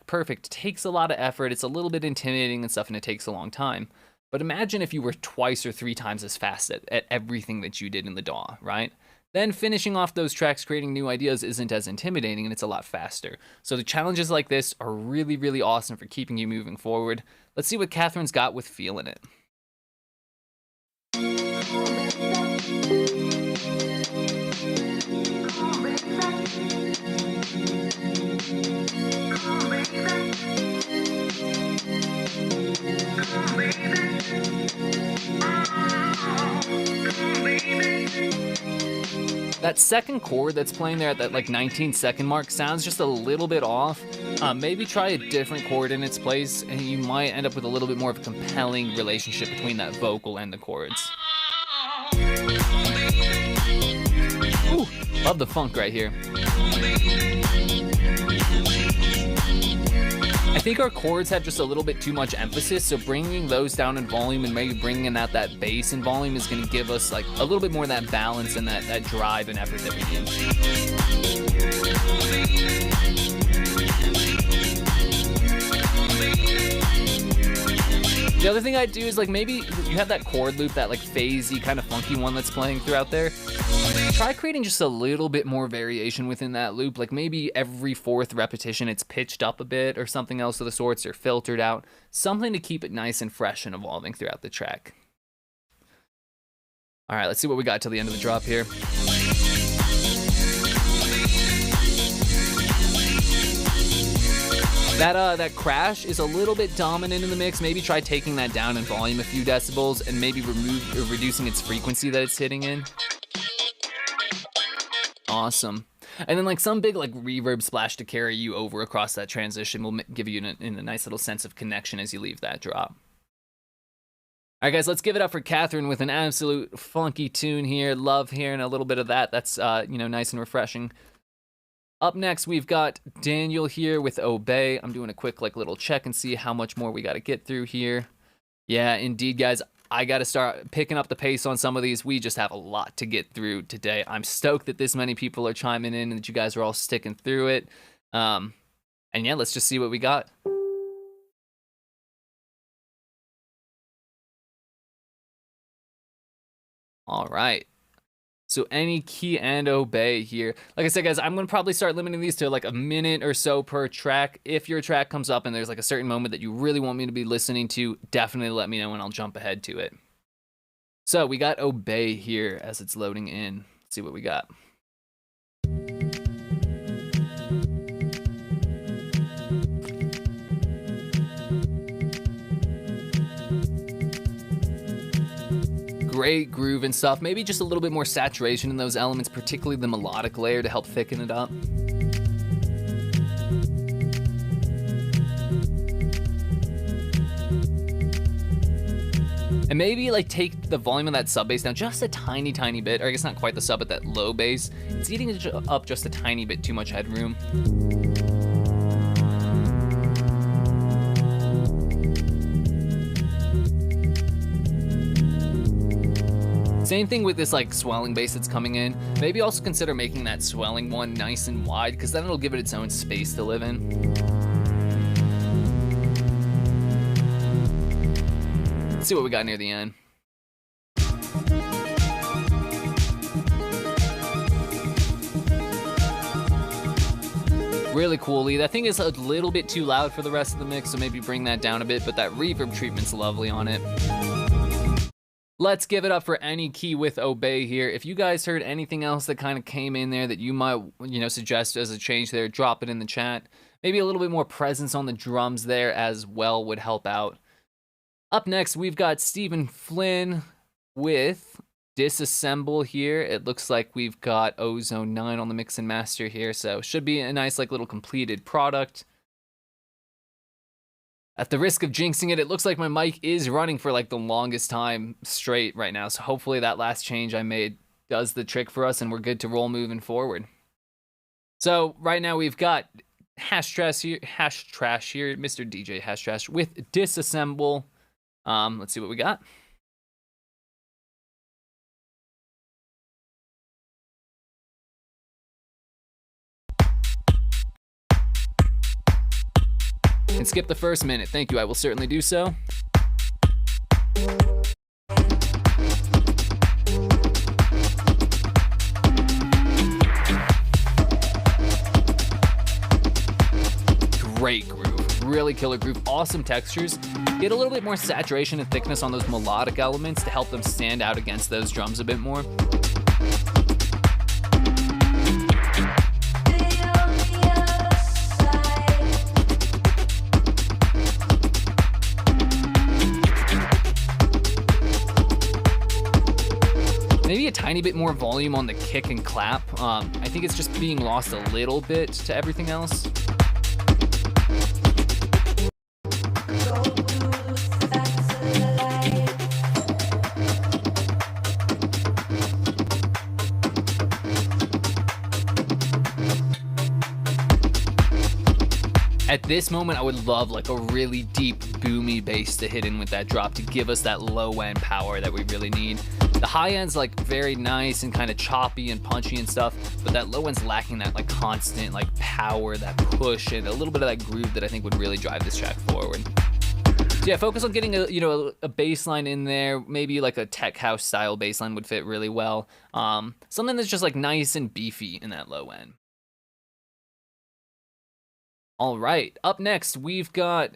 perfect takes a lot of effort. It's a little bit intimidating and stuff, and it takes a long time. But imagine if you were twice or 3 times as fast at everything that you did in the DAW, right? Then finishing off those tracks, creating new ideas isn't as intimidating, and it's a lot faster. So the challenges like this are really, really awesome for keeping you moving forward. Let's see what Katherine's got with Feeling It. That second chord that's playing there at that 19-second mark sounds just a little bit off. Maybe try a different chord in its place, and you might end up with a little bit more of a compelling relationship between that vocal and the chords. Ooh, love the funk right here. I think our chords have just a little bit too much emphasis, so bringing those down in volume and maybe bringing out that bass in volume is going to give us like a little bit more of that balance and that drive and effort that we need. The other thing I'd do is like maybe you have that chord loop, that like phasey kind of funky one that's playing throughout there. Try creating just a little bit more variation within that loop, like maybe every 4th repetition it's pitched up a bit or something else of the sorts, or filtered out, something to keep it nice and fresh and evolving throughout the track. All right, let's see what we got till the end of the drop here. That crash is a little bit dominant in the mix. Maybe try taking that down in volume a few decibels and maybe reducing its frequency that it's hitting in. Awesome. And then like some big like reverb splash to carry you over across that transition will give you a nice little sense of connection as you leave that drop. All right, guys, let's give it up for Katherine with an absolute funky tune here. Love hearing a little bit of that. That's nice and refreshing. Up next, we've got Daniel here with Obey. I'm doing a quick little check and see how much more we got to get through here. Yeah, indeed, guys. I got to start picking up the pace on some of these. We just have a lot to get through today. I'm stoked that this many people are chiming in and that you guys are all sticking through it. And yeah, let's just see what we got. All right. So any key and obey here. Like I said, guys, I'm going to probably start limiting these to like a minute or so per track. If your track comes up and there's like a certain moment that you really want me to be listening to, definitely let me know and I'll jump ahead to it. So we got obey here as it's loading in. Let's see what we got. Great groove and stuff. Maybe just a little bit more saturation in those elements, particularly the melodic layer to help thicken it up. And maybe like take the volume of that sub bass down just a tiny bit, or I guess not quite the sub, but that low bass. It's eating it up just a tiny bit too much headroom. Same thing with this like swelling bass that's coming in. Maybe also consider making that swelling one nice and wide, because then it'll give it its own space to live in. Let's see what we got near the end. Really cool lead. That thing is a little bit too loud for the rest of the mix, so maybe bring that down a bit, but that reverb treatment's lovely on it. Let's give it up for any key with Obey here. If you guys heard anything else that kind of came in there that you might, suggest as a change there, drop it in the chat. Maybe a little bit more presence on the drums there as well would help out. Up next, we've got Stephen Flynn with Disassemble here. It looks like we've got Ozone 9 on the mix and master here, so should be a nice little completed product. At the risk of jinxing it, it looks like my mic is running for the longest time straight right now, so hopefully that last change I made does the trick for us and we're good to roll moving forward. So right now we've got Hash Trash here, Mr. DJ Hash Trash with Disassemble. Let's see what we got. And skip the first minute. Thank you. I will certainly do so. Great groove. Really killer groove. Awesome textures. Get a little bit more saturation and thickness on those melodic elements to help them stand out against those drums a bit more. Maybe a tiny bit more volume on the kick and clap. I think it's just being lost a little bit to everything else. At this moment, I would love a really deep, boomy bass to hit in with that drop to give us that low end power that we really need. The high end's very nice and kind of choppy and punchy and stuff, but that low end's lacking that constant power, that push, and a little bit of that groove that I think would really drive this track forward. So yeah, focus on getting a bass line in there. Maybe a tech house style bass line would fit really well. Something that's just nice and beefy in that low end. All right, up next, we've got,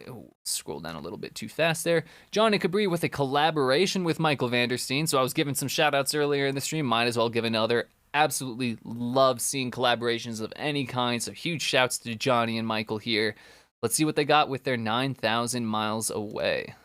scroll down a little bit too fast there, John and Cabri with a collaboration with Michael Vandersteen. So I was giving some shout outs earlier in the stream, might as well give another. Absolutely love seeing collaborations of any kind, so huge shouts to Johnny and Michael here. Let's see what they got with their 9,000 Miles Away.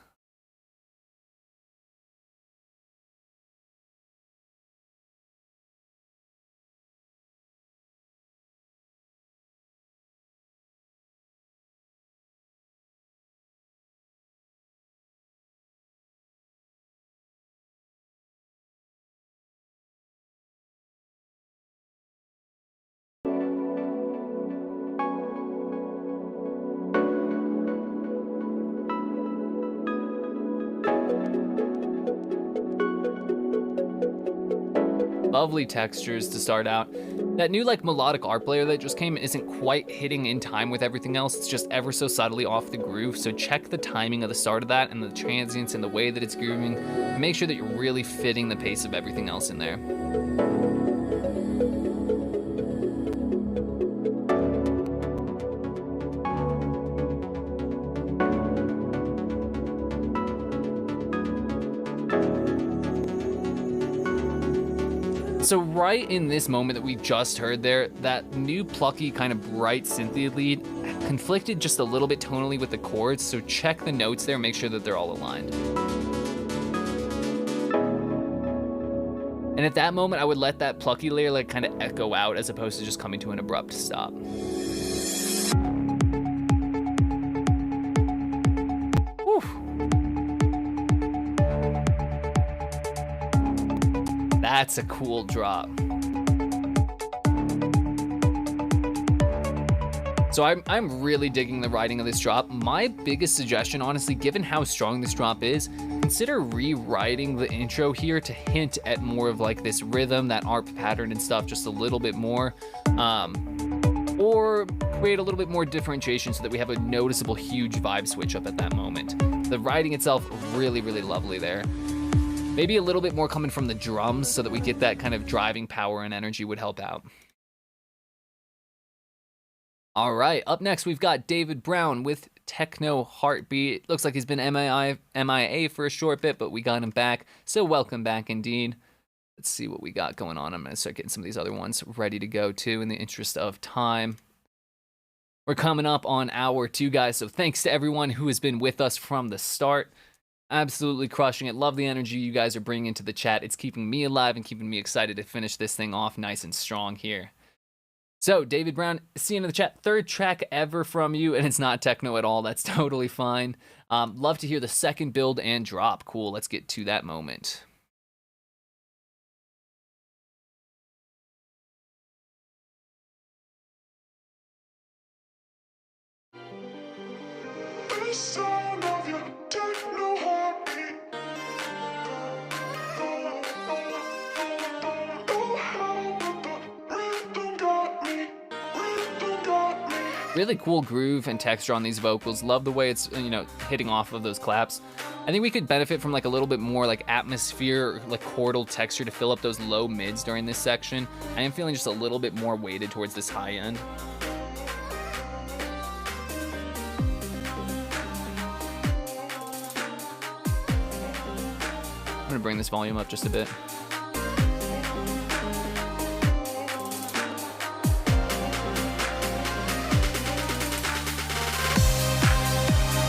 Lovely textures to start out. That new melodic art player that just came isn't quite hitting in time with everything else. It's just ever so subtly off the groove. So check the timing of the start of that and the transients and the way that it's grooving. Make sure that you're really fitting the pace of everything else in there. So right in this moment that we just heard there, that new plucky kind of bright synthy lead conflicted just a little bit tonally with the chords, so check the notes there, make sure that they're all aligned. And at that moment, I would let that plucky layer kind of echo out as opposed to just coming to an abrupt stop. That's a cool drop. So I'm really digging the writing of this drop. My biggest suggestion, honestly, given how strong this drop is, consider rewriting the intro here to hint at more of this rhythm, that ARP pattern and stuff just a little bit more. Or create a little bit more differentiation so that we have a noticeable huge vibe switch up at that moment. The writing itself, really, really lovely there. Maybe a little bit more coming from the drums so that we get that kind of driving power and energy would help out. All right, up next we've got David Brown with Techno Heartbeat. Looks like he's been MIA for a short bit, but we got him back. So welcome back indeed. Let's see what we got going on. I'm going to start getting some of these other ones ready to go too in the interest of time. We're coming up on hour 2, guys, so thanks to everyone who has been with us from the start. Absolutely crushing it. Love the energy you guys are bringing into the chat. It's keeping me alive and keeping me excited to finish this thing off nice and strong here. So, David Brown, seeing in the chat, 3rd track ever from you, and it's not techno at all. That's totally fine. Love to hear the 2nd build and drop. Cool, let's get to that moment. The sound of your techno heartbeat. Oh, how the rhythm got me, rhythm got me. Really cool groove and texture on these vocals. Love the way it's, you know, hitting off of those claps. I think we could benefit from like a little bit more like atmosphere, like chordal texture to fill up those low mids during this section. I am feeling just a little bit more weighted towards this high end. I'm gonna bring this volume up just a bit.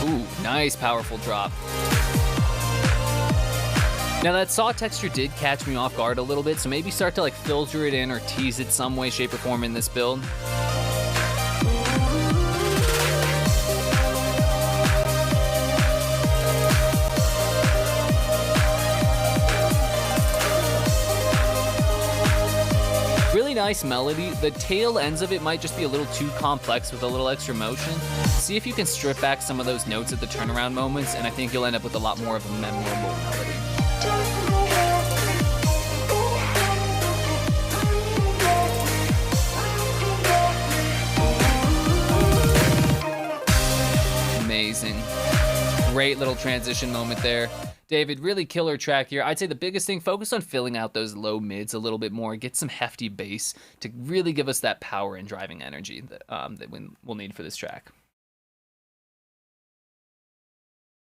Ooh, nice powerful drop. Now that saw texture did catch me off guard a little bit, so maybe start to like filter it in or tease it some way, shape, or form in this build. Really nice melody. The tail ends of it might just be a little too complex with a little extra motion. See if you can strip back some of those notes at the turnaround moments, and I think you'll end up with a lot more of a memorable melody. Amazing. Great little transition moment there. David, really killer track here. I'd say the biggest thing, focus on filling out those low mids a little bit more. Get some hefty bass to really give us that power and driving energy that we'll need for this track.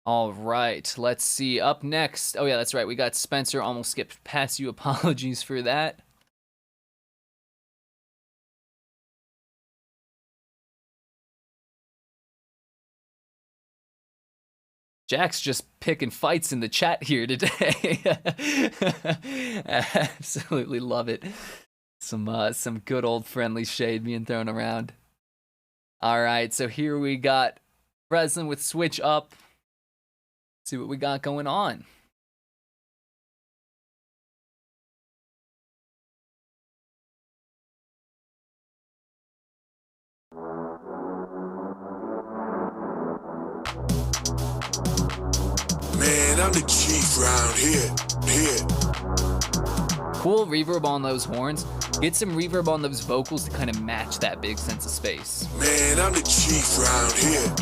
All right, let's see. Up next, oh yeah, that's right. We got Spencer. Almost skipped past you. Apologies for that. Jack's just picking fights in the chat here today. Absolutely love it. Some good old friendly shade being thrown around. All right, so here we got Breslin with Switch Up. Let's see what we got going on. Man, I'm the chief round here. Cool reverb on those horns. Get some reverb on those vocals to kind of match that big sense of space. Man, I'm the chief round here.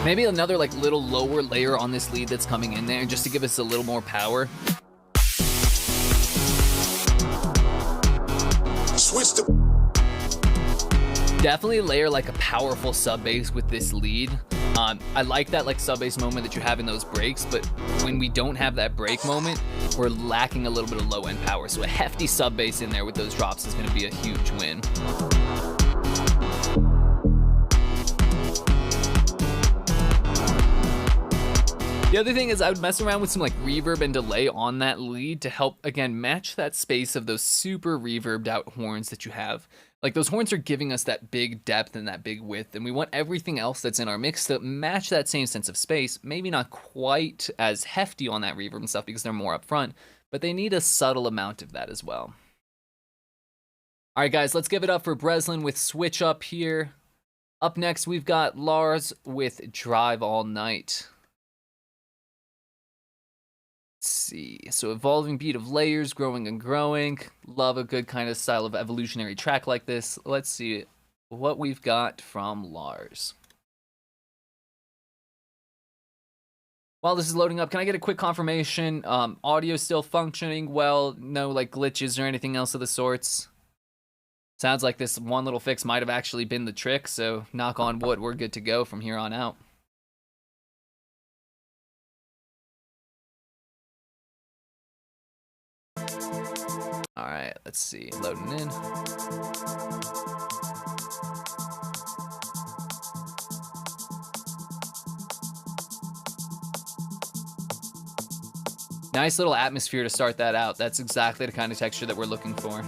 Maybe another like little lower layer on this lead that's coming in there just to give us a little more power. Switch the... Definitely layer like a powerful sub bass with this lead. I like that like sub bass moment that you have in those breaks, but when we don't have that break moment, we're lacking a little bit of low end power. So a hefty sub bass in there with those drops is going to be a huge win. The other thing is I would mess around with some like reverb and delay on that lead to help, again, match that space of those super reverbed out horns that you have. Like those horns are giving us that big depth and that big width, and we want everything else that's in our mix to match that same sense of space. Maybe not quite as hefty on that reverb and stuff because they're more upfront, but they need a subtle amount of that as well. All right, guys, let's give it up for Breslin with Switch Up here. Up next, we've got Lars with Drive All Night. Let's see, so evolving beat of layers, growing and growing. Love a good kind of style of evolutionary track like this. Let's see what we've got from Lars. While this is loading up, can I get a quick confirmation? Audio still functioning well, no like glitches or anything else of the sorts? Sounds like this one little fix might have actually been the trick, so knock on wood, we're good to go from here on out. All right, let's see, loading in. Nice little atmosphere to start that out. That's exactly the kind of texture that we're looking for.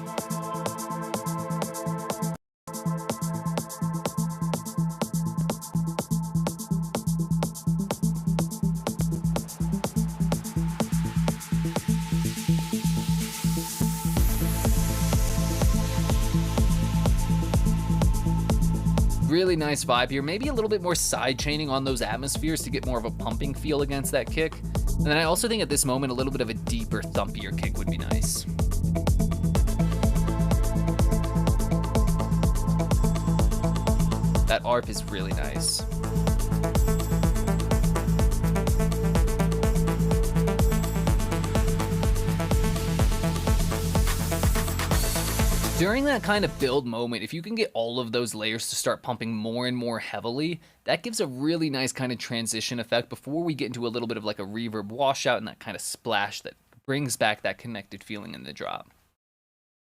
Really nice vibe here. Maybe a little bit more side chaining on those atmospheres to get more of a pumping feel against that kick. And then I also think at this moment, a little bit of a deeper, thumpier kick would be nice. That ARP is really nice. During that kind of build moment, if you can get all of those layers to start pumping more and more heavily, that gives a really nice kind of transition effect before we get into a little bit of like a reverb washout and that kind of splash that brings back that connected feeling in the drop.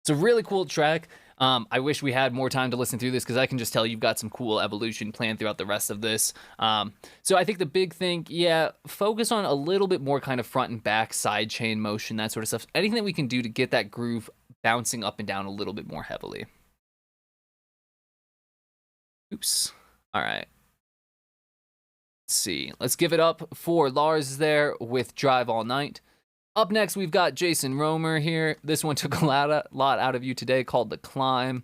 It's a really cool track. I wish we had more time to listen through this because I can just tell you've got some cool evolution planned throughout the rest of this. So I think the big thing, yeah, focus on a little bit more kind of front and back, side chain motion, that sort of stuff. Anything that we can do to get that groove bouncing up and down a little bit more heavily. Oops. All right. Let's see. Let's give it up for Lars there with Drive All Night. Up next, we've got Jason Romer here. This one took a lot out of you today, called The Climb.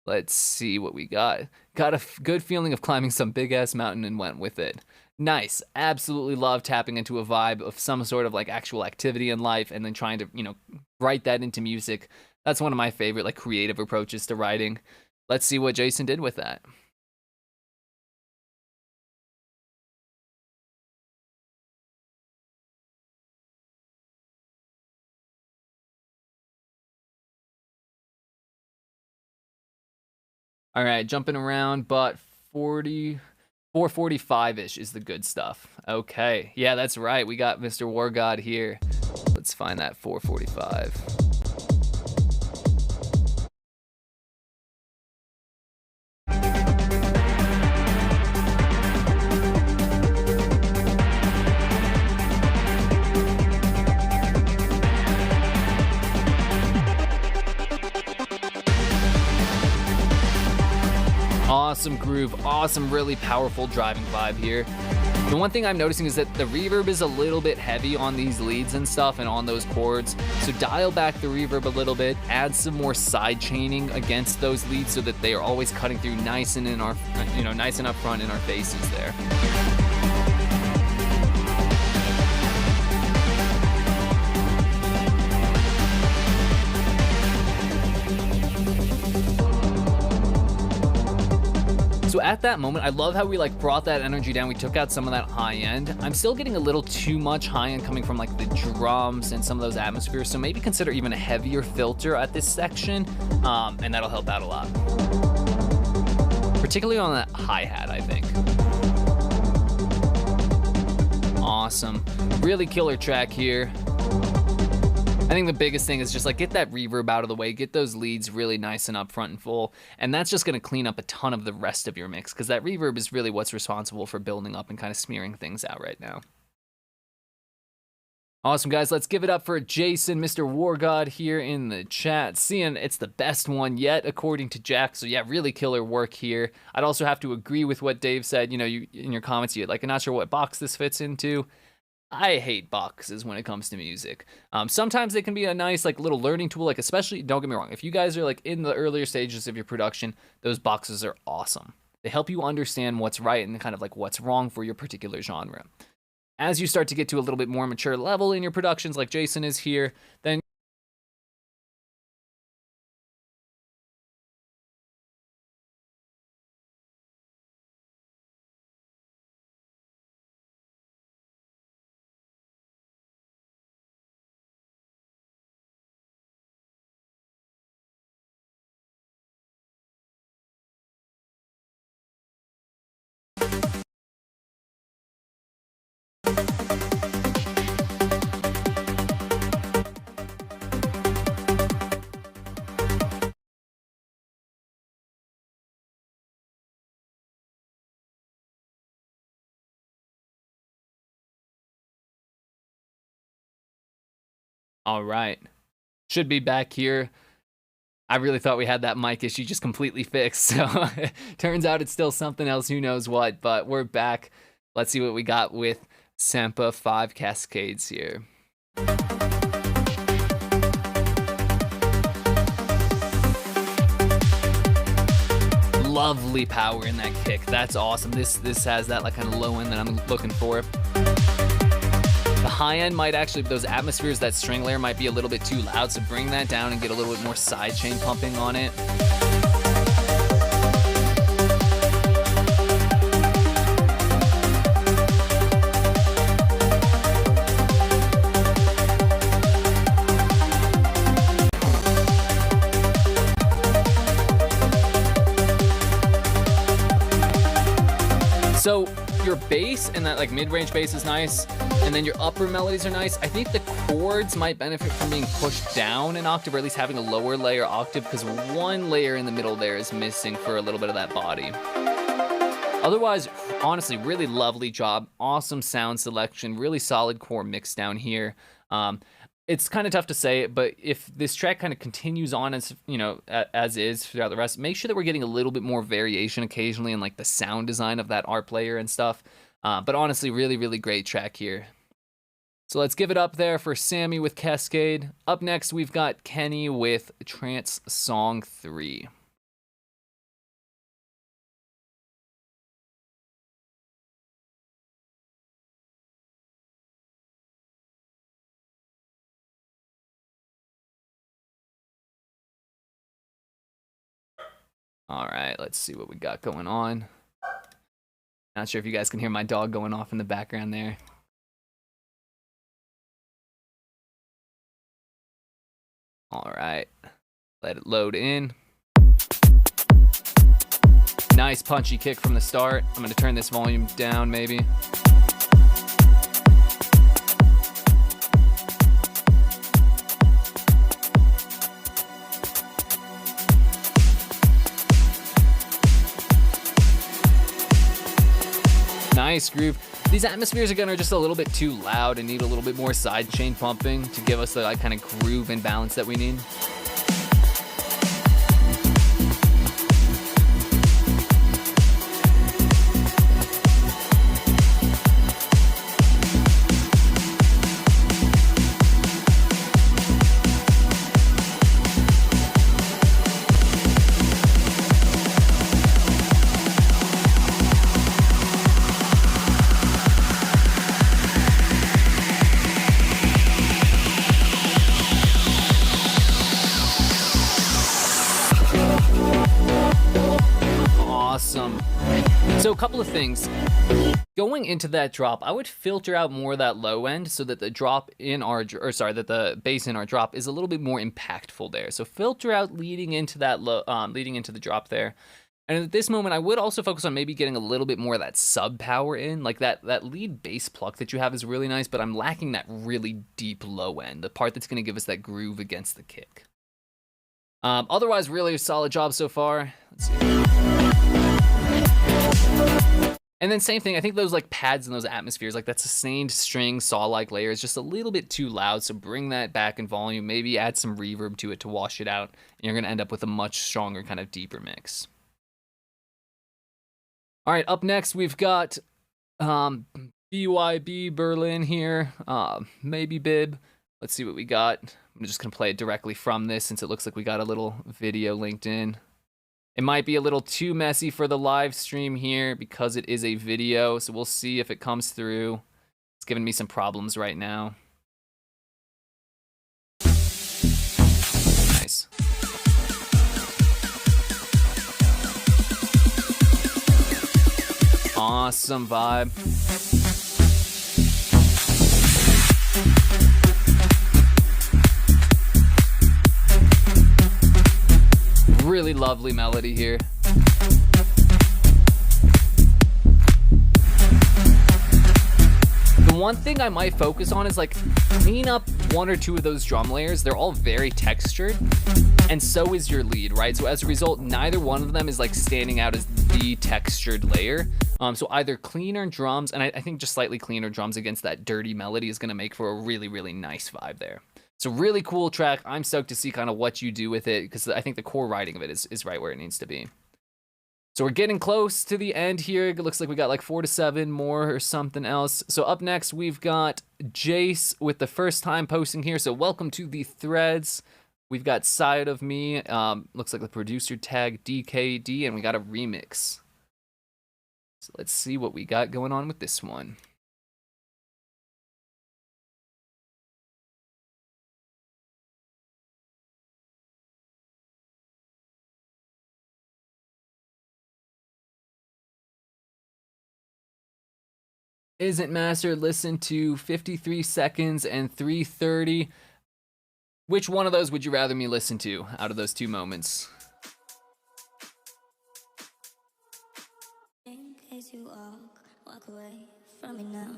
Let's see what we got. Got a good feeling of climbing some big-ass mountain and went with it. Nice. Absolutely love tapping into a vibe of some sort of like actual activity in life and then trying to, you know, write that into music. That's one of my favorite like creative approaches to writing. Let's see what Jason did with that. All right, jumping around, but 445-ish is the good stuff. Okay, yeah, that's right. We got Mr. War God here. Let's find that 445. Awesome groove, awesome, really powerful driving vibe here. The one thing I'm noticing is that the reverb is a little bit heavy on these leads and stuff and on those chords. So dial back the reverb a little bit, add some more side chaining against those leads so that they are always cutting through nice and in our, you know, nice and up front in our faces there. So at that moment, I love how we like brought that energy down. We took out some of that high end. I'm still getting a little too much high end coming from like the drums and some of those atmospheres. So maybe consider even a heavier filter at this section, and that'll help out a lot. Particularly on that hi-hat, I think. Awesome. Really killer track here. I think the biggest thing is just like get that reverb out of the way, get those leads really nice and up front and full, and that's just going to clean up a ton of the rest of your mix because that reverb is really what's responsible for building up and kind of smearing things out right now. Awesome, guys. Let's give it up for Jason, Mr. War God here in the chat. Seeing it's the best one yet, according to Jack. So yeah, really killer work here. I'd also have to agree with what Dave said. You know, you in your comments, you like, I'm not sure what box this fits into. I hate boxes when it comes to music. Sometimes they can be a nice like little learning tool, like especially, don't get me wrong, if you guys are like in the earlier stages of your production, those boxes are awesome. They help you understand what's right and kind of like what's wrong for your particular genre. As you start to get to a little bit more mature level in your productions, like Jason is here, then All right. Should be back here. I really thought we had that mic issue just completely fixed. So turns out it's still something else. Who knows what, but we're back. Let's see what we got with Sampa 5 Cascades here. Lovely power in that kick. That's awesome. This has that like kind of low end that I'm looking for. The high end might actually, those atmospheres, that string layer might be a little bit too loud, so bring that down and get a little bit more sidechain pumping on it. So your bass and that like mid-range bass is nice, and then your upper melodies are nice. I think the chords might benefit from being pushed down an octave, or at least having a lower layer octave, because one layer in the middle there is missing for a little bit of that body. Otherwise, honestly, really lovely job. Awesome sound selection, really solid core mix down here. It's kind of tough to say, but if this track kind of continues on as, you know, as is throughout the rest, make sure that we're getting a little bit more variation occasionally in like the sound design of that art player and stuff. But honestly, really, really great track here. So let's give it up there for Sammy with Cascade. Up next, we've got Kenny with Trance Song 3. All right, let's see what we got going on. Not sure if you guys can hear my dog going off in the background there. All right, let it load in. Nice punchy kick from the start. I'm gonna turn this volume down maybe. Nice groove. These atmospheres again are just a little bit too loud and need a little bit more sidechain pumping to give us the like, kind of groove and balance that we need. So a couple of things. Going into that drop, I would filter out more of that low end so that the drop in our, or sorry, that the bass in our drop is a little bit more impactful there. So filter out leading into that leading into the drop there. And at this moment, I would also focus on maybe getting a little bit more of that sub power in, like that lead bass pluck that you have is really nice, but I'm lacking that really deep low end, the part that's going to give us that groove against the kick. Otherwise, really a solid job so far. Let's see. And then same thing, I think those like pads and those atmospheres, like that sustained string saw-like layer is just a little bit too loud, so bring that back in volume, maybe add some reverb to it to wash it out, and you're going to end up with a much stronger, kind of deeper mix. All right, up next we've got Byb Berlin here, maybe Byb. Let's see what we got. I'm just going to play it directly from this since it looks like we got a little video linked in. It might be a little too messy for the live stream here because it is a video, so we'll see if it comes through. It's giving me some problems right now. Nice. Awesome vibe. Really lovely melody here. The one thing I might focus on is like clean up one or two of those drum layers. They're all very textured, and so is your lead, right? So as a result, neither one of them is like standing out as the textured layer. So either cleaner drums, and I think just slightly cleaner drums against that dirty melody is going to make for a really, really nice vibe there. So really cool track. I'm stoked to see kind of what you do with it, because I think the core writing of it is right where it needs to be. So we're getting close to the end here. It looks like we got like 4 to 7 more or something else. So up next, we've got Jace with the first time posting here. So welcome to the threads. We've got Side of Me. Looks like the producer tag DKD, and we got a remix. So let's see what we got going on with this one. Isn't mastered. Listen to 53 seconds and 3:30. Which one of those would you rather me listen to out of those two moments? As you walk away from me now.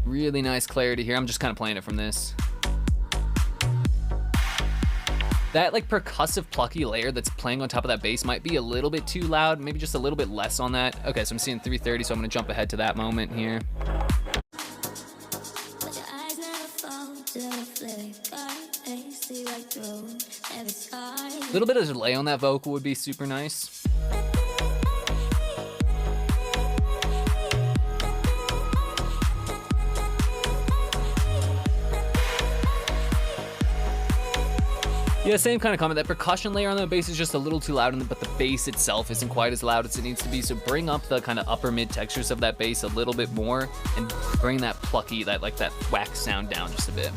Really nice clarity here. I'm just kind of playing it from this. That like percussive plucky layer that's playing on top of that bass might be a little bit too loud, maybe just a little bit less on that. Okay, so I'm seeing 3:30, so I'm gonna jump ahead to that moment here. But your eyes never fall to the flicker. They see right through every scar. A little bit of delay on that vocal would be super nice. Yeah, same kind of comment. That percussion layer on the bass is just a little too loud, but the bass itself isn't quite as loud as it needs to be. So bring up the kind of upper mid textures of that bass a little bit more, and bring that plucky, that whack sound down just a bit.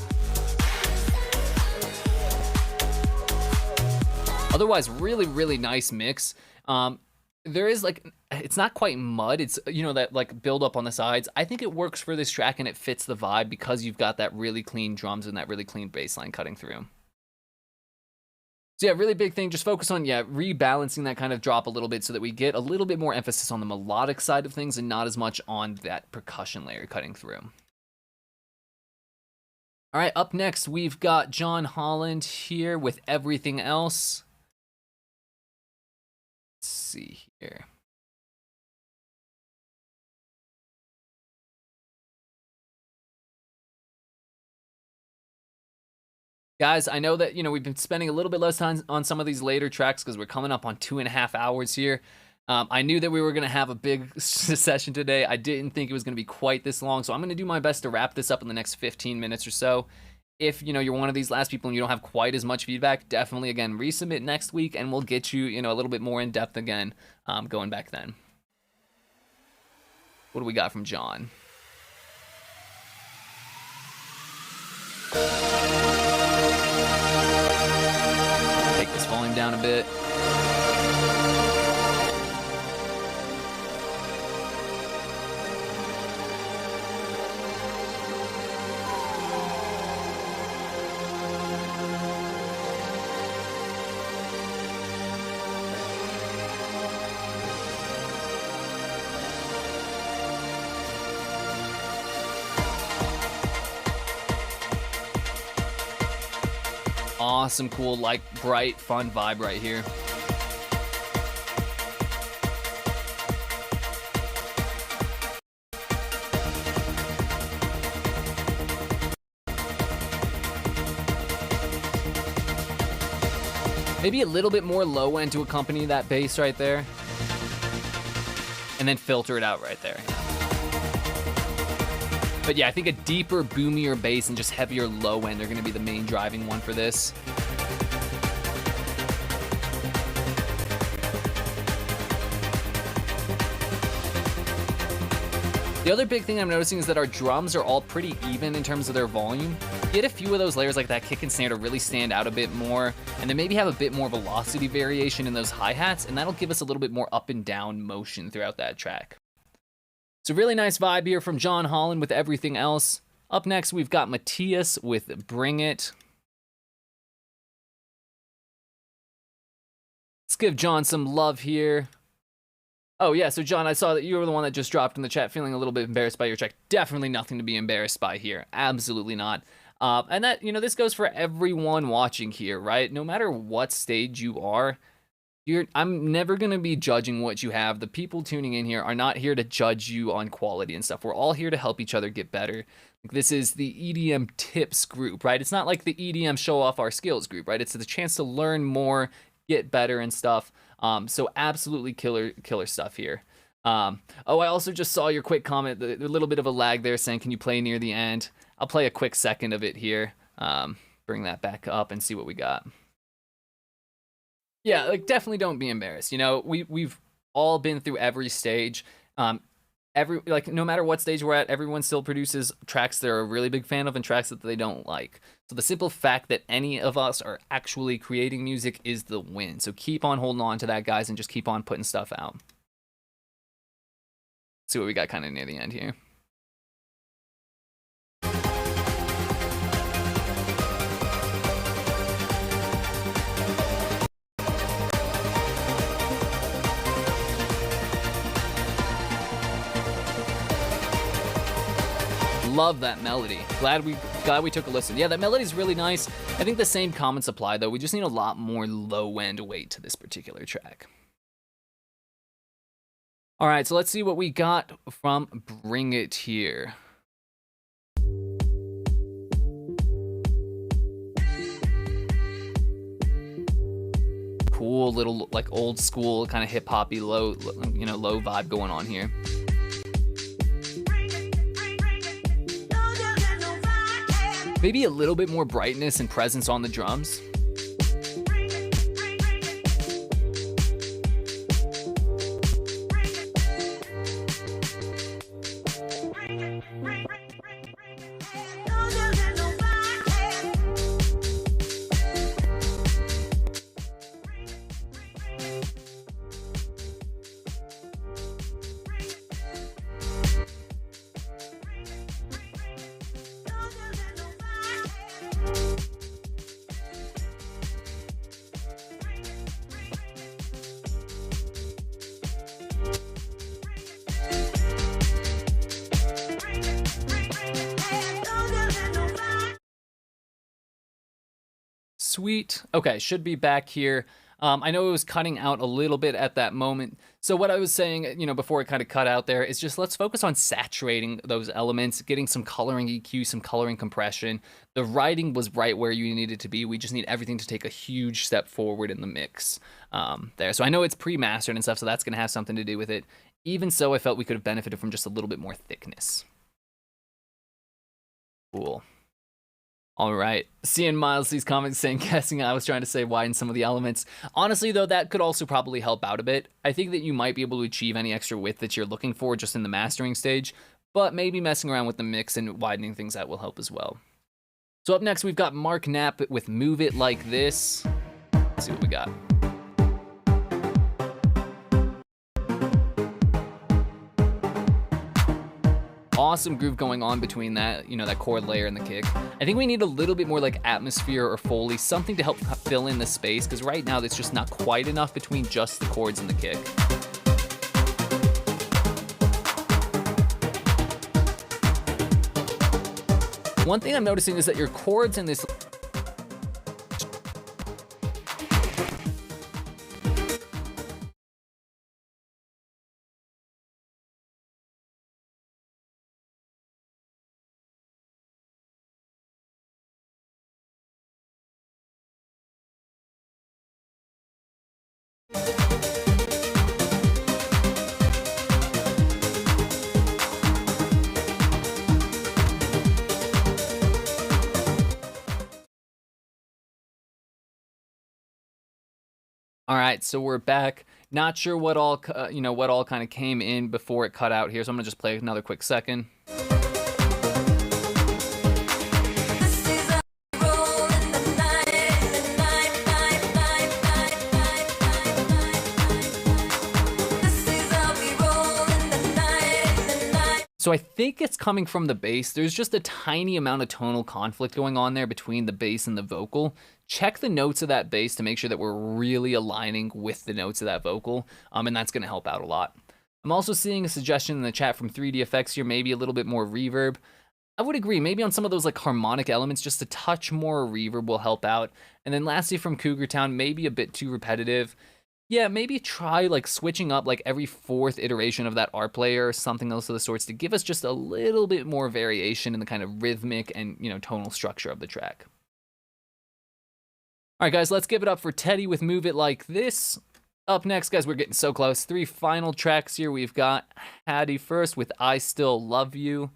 Otherwise, really, really nice mix. There is like, it's not quite mud. It's, you know, that like build up on the sides. I think it works for this track and it fits the vibe because you've got that really clean drums and that really clean bass line cutting through. So yeah, really big thing, just focus on, rebalancing that kind of drop a little bit so that we get a little bit more emphasis on the melodic side of things and not as much on that percussion layer cutting through. All right, up next, we've got John Holland here with Everything Else. Let's see here. Guys, I know that, we've been spending a little bit less time on some of these later tracks because we're coming up on 2.5 hours here. I knew that we were going to have a big session today. I didn't think it was going to be quite this long, so I'm going to do my best to wrap this up in the next 15 minutes or so. If, you're one of these last people and you don't have quite as much feedback, definitely, again, resubmit next week, and we'll get you, a little bit more in-depth again going back then. What do we got from John? Take this volume down a bit. Awesome, cool, like bright, fun vibe right here. Maybe a little bit more low end to accompany that bass right there. And then filter it out right there. But yeah, I think a deeper, boomier bass and just heavier low end are going to be the main driving one for this. The other big thing I'm noticing is that our drums are all pretty even in terms of their volume. Get a few of those layers like that kick and snare to really stand out a bit more, and then maybe have a bit more velocity variation in those hi-hats, and that'll give us a little bit more up and down motion throughout that track. So really nice vibe here from John Holland with Everything Else. Up next, we've got Matthias with Bring It. Let's give John some love here. Oh yeah, so John, I saw that you were the one that just dropped in the chat feeling a little bit embarrassed by your track. Definitely nothing to be embarrassed by here. Absolutely not. And that, this goes for everyone watching here, right? No matter what stage you are, I'm never going to be judging what you have. The people tuning in here are not here to judge you on quality and stuff. We're all here to help each other get better. This is the EDM tips group, right? It's not like the EDM show off our skills group, right? It's the chance to learn more, get better and stuff. So absolutely killer stuff here. I also just saw your quick comment, a little bit of a lag there saying, can you play near the end? I'll play a quick second of it here. Bring that back up and see what we got. Yeah, like definitely don't be embarrassed. We've all been through every stage. No matter what stage we're at, everyone still produces tracks they're a really big fan of and tracks that they don't like. So the simple fact that any of us are actually creating music is the win. So keep on holding on to that, guys, and just keep on putting stuff out. See what we got kind of near the end here. Love that melody. Glad we took a listen. Yeah, that melody's really nice. I think the same comments apply though. We just need a lot more low end weight to this particular track. All right, so let's see what we got from Bring It here. Cool little like old school kind of hip hoppy low vibe going on here. Maybe a little bit more brightness and presence on the drums. Sweet. Okay, should be back here. I know it was cutting out a little bit at that moment. So what I was saying, before it kind of cut out there is just let's focus on saturating those elements, getting some coloring EQ, some coloring compression. The writing was right where you needed to be. We just need everything to take a huge step forward in the mix there. So I know it's pre-mastered and stuff, so that's going to have something to do with it. Even so, I felt we could have benefited from just a little bit more thickness. Cool. All right, seeing Miles' comments saying, guessing I was trying to say widen some of the elements. Honestly, though, that could also probably help out a bit. I think that you might be able to achieve any extra width that you're looking for just in the mastering stage, but maybe messing around with the mix and widening things out will help as well. So up next, we've got Mark Knapp with Move It Like This. Let's see what we got. Awesome groove going on between that, that chord layer and the kick. I think we need a little bit more like atmosphere or Foley, something to help fill in the space, because right now it's just not quite enough between just the chords and the kick. One thing I'm noticing is that your chords in this All right, so we're back. Not sure what all kind of came in before it cut out here, so I'm gonna just play another quick second. So I think it's coming from the bass. There's just a tiny amount of tonal conflict going on there between the bass and the vocal. Check the notes of that bass to make sure that we're really aligning with the notes of that vocal, and that's going to help out a lot. I'm also seeing a suggestion in the chat from 3D Effects here, maybe a little bit more reverb. I would agree. Maybe on some of those like harmonic elements, just a touch more reverb will help out. And then lastly from Cougar Town, maybe a bit too repetitive. Yeah, maybe try like switching up like every 4th iteration of that art player or something else of the sorts to give us just a little bit more variation in the kind of rhythmic and, you know, tonal structure of the track. All right, guys, let's give it up for Teddy with Move It Like This. Up next, guys, we're getting so close. 3 final tracks here. We've got Hattie first with I Still Love You.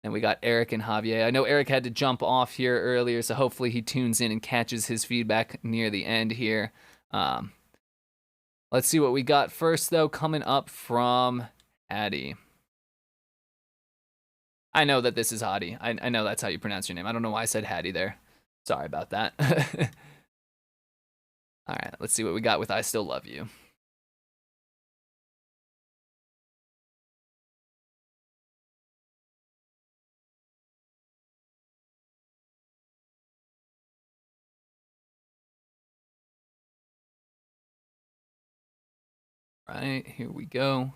And we got Eric and Javier. I know Eric had to jump off here earlier, so hopefully he tunes in and catches his feedback near the end here. Let's see what we got first, though, coming up from Hattie. I know that this is Hattie. I know that's how you pronounce your name. I don't know why I said Hattie there. Sorry about that. All right, let's see what we got with I Still Love You. All right, here we go.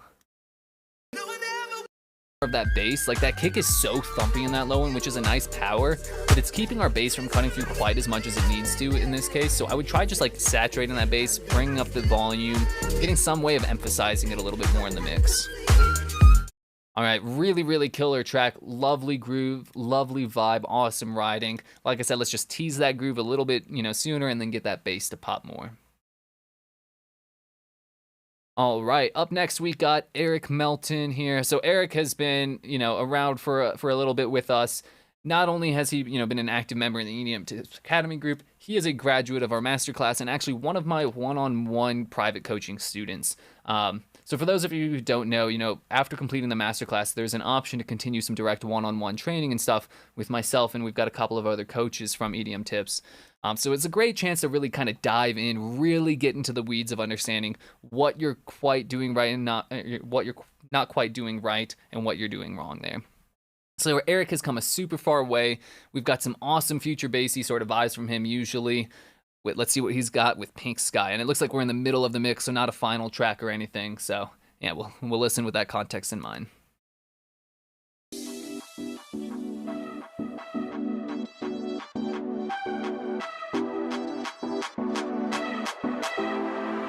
Of that bass, like that kick is so thumpy in that low one, which is a nice power, but it's keeping our bass from cutting through quite as much as it needs to in this case. So I would try just like saturating that bass, bringing up the volume, getting some way of emphasizing it a little bit more in the mix. All right, really killer track. Lovely groove, lovely vibe, awesome riding. Like I said, let's just tease that groove a little bit, you know, sooner and then get that bass to pop more. All right, up next we got Eric Melton here. So Eric has been, you know, around for a little bit with us. Not only has he, you know, been an active member in the EDM Tips Academy group, he is a graduate of our masterclass and actually one of my one-on-one private coaching students. So for those of you who don't know, you know, after completing the masterclass, there's an option to continue some direct one-on-one training and stuff with myself, and we've got a couple of other coaches from EDM Tips. So it's a great chance to really kind of dive in, really get into the weeds of understanding what you're quite doing right and what you're not quite doing right and what you're doing wrong there. So Eric has come a super far way. We've got some awesome future bassy sort of vibes from him usually. Let's see what he's got with Pink Sky. And it looks like we're in the middle of the mix, so not a final track or anything. So yeah, we'll listen with that context in mind.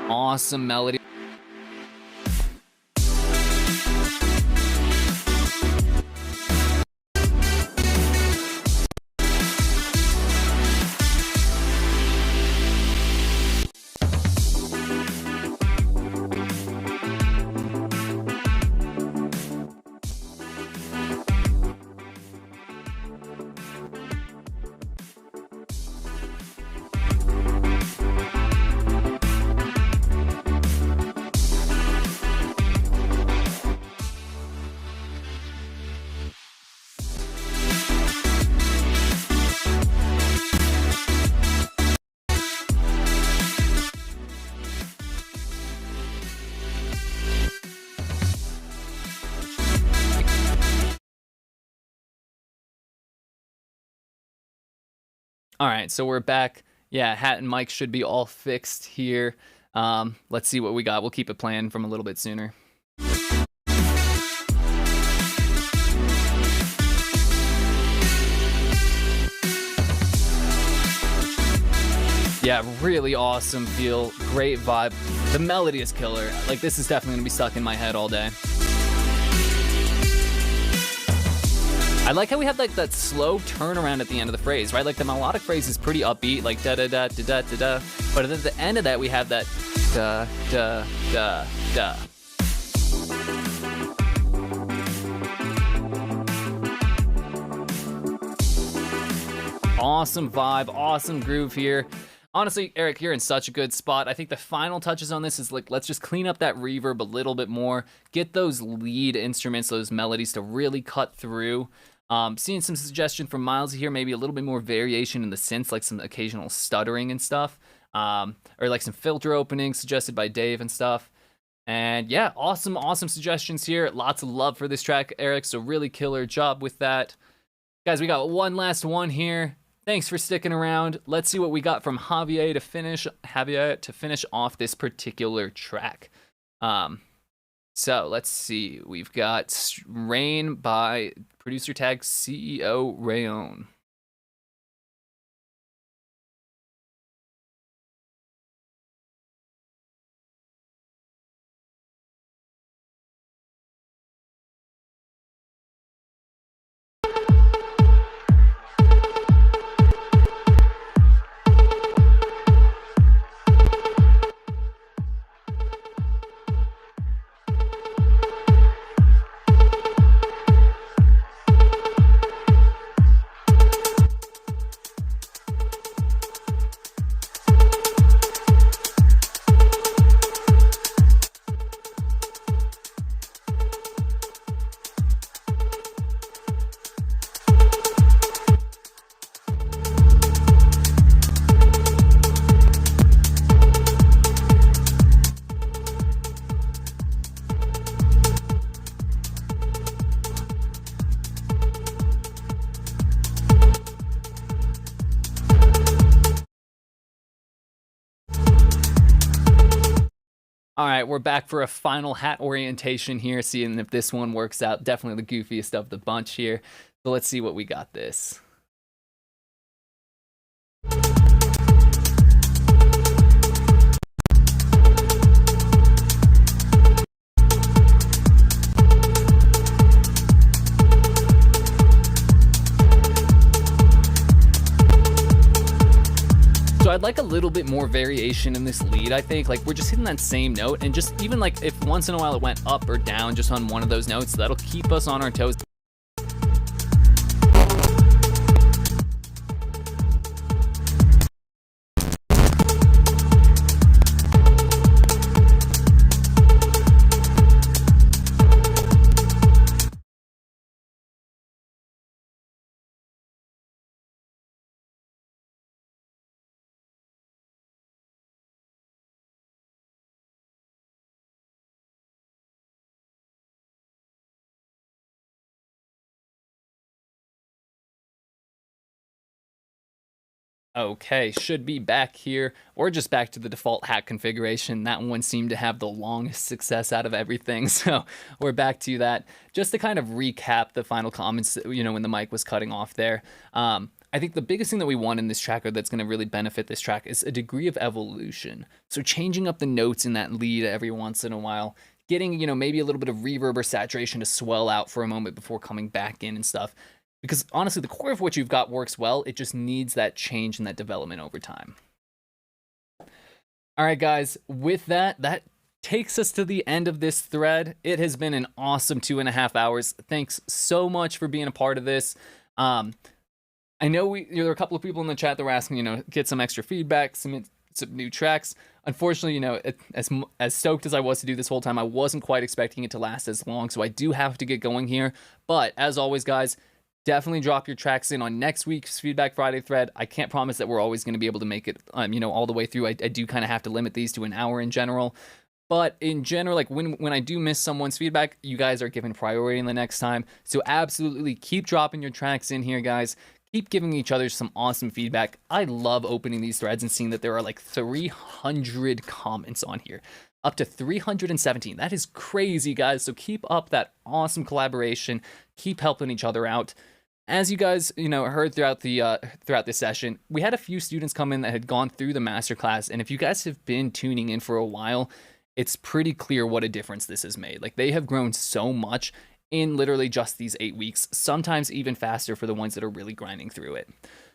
Awesome melody. All right, so we're back. Yeah, hat and mic should be all fixed here. Let's see what we got. We'll keep it playing from a little bit sooner. Yeah, really awesome feel, great vibe. The melody is killer. Like, this is definitely gonna be stuck in my head all day. I like how we have like that slow turnaround at the end of the phrase, right? Like the melodic phrase is pretty upbeat, like da da da da da da da. But at the end of that, we have that da da da da. Awesome vibe, awesome groove here. Honestly, Eric, you're in such a good spot. I think the final touches on this is like, let's just clean up that reverb a little bit more, get those lead instruments, those melodies to really cut through. Seeing some suggestion from Miles here, maybe a little bit more variation in the synths, like some occasional stuttering and stuff, or like some filter openings suggested by Dave and stuff. And yeah, awesome suggestions here. Lots of love for this track, Eric, so really killer job with that. Guys, we got one last one here. Thanks for sticking around. Let's see what we got from Javier to finish off this particular track. So let's see. We've got Rain by producer tag CEO Rayon. All right, we're back for a final hat orientation here, seeing if this one works out. Definitely the goofiest of the bunch here. So let's see what we got this. So I'd like a little bit more variation in this lead, I think. Like, we're just hitting that same note, and just even like if once in a while it went up or down just on one of those notes, that'll keep us on our toes. Okay, should be back here, or just back to the default hat configuration. That one seemed to have the longest success out of everything, so we're back to that. Just to kind of recap the final comments, when the mic was cutting off there. I think the biggest thing that we want in this track, or that's going to really benefit this track, is a degree of evolution. So changing up the notes in that lead every once in a while, getting, maybe a little bit of reverb or saturation to swell out for a moment before coming back in and stuff. Because honestly, the core of what you've got works well. It just needs that change and that development over time. All right, guys, with that takes us to the end of this thread. It has been an awesome 2.5 hours. Thanks so much for being a part of this. I know there were a couple of people in the chat that were asking, get some extra feedback, some new tracks. Unfortunately, as stoked as I was to do this whole time, I wasn't quite expecting it to last as long, so I do have to get going here. But as always, guys, definitely drop your tracks in on next week's Feedback Friday thread. I can't promise that we're always going to be able to make it, all the way through. I do kind of have to limit these to an hour in general. But in general, like when I do miss someone's feedback, you guys are given priority in the next time. So absolutely keep dropping your tracks in here, guys. Keep giving each other some awesome feedback. I love opening these threads and seeing that there are like 300 comments on here. Up to 317. That is crazy, guys. So keep up that awesome collaboration. Keep helping each other out. As you guys, heard throughout this session, we had a few students come in that had gone through the masterclass, and if you guys have been tuning in for a while, it's pretty clear what a difference this has made. Like, they have grown so much in literally just these 8 weeks, sometimes even faster for the ones that are really grinding through it.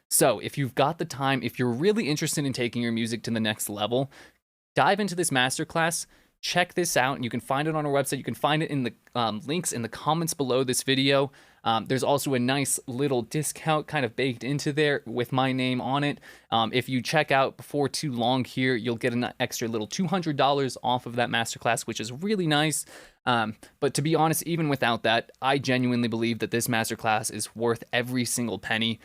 So if you've got the time, if you're really interested in taking your music to the next level, dive into this masterclass. Check this out, and you can find it on our website. You can find it in the links in the comments below this video. There's also a nice little discount kind of baked into there with my name on it. If you check out before too long here, you'll get an extra little $200 off of that masterclass, which is really nice. But to be honest, even without that, I genuinely believe that this masterclass is worth every single penny.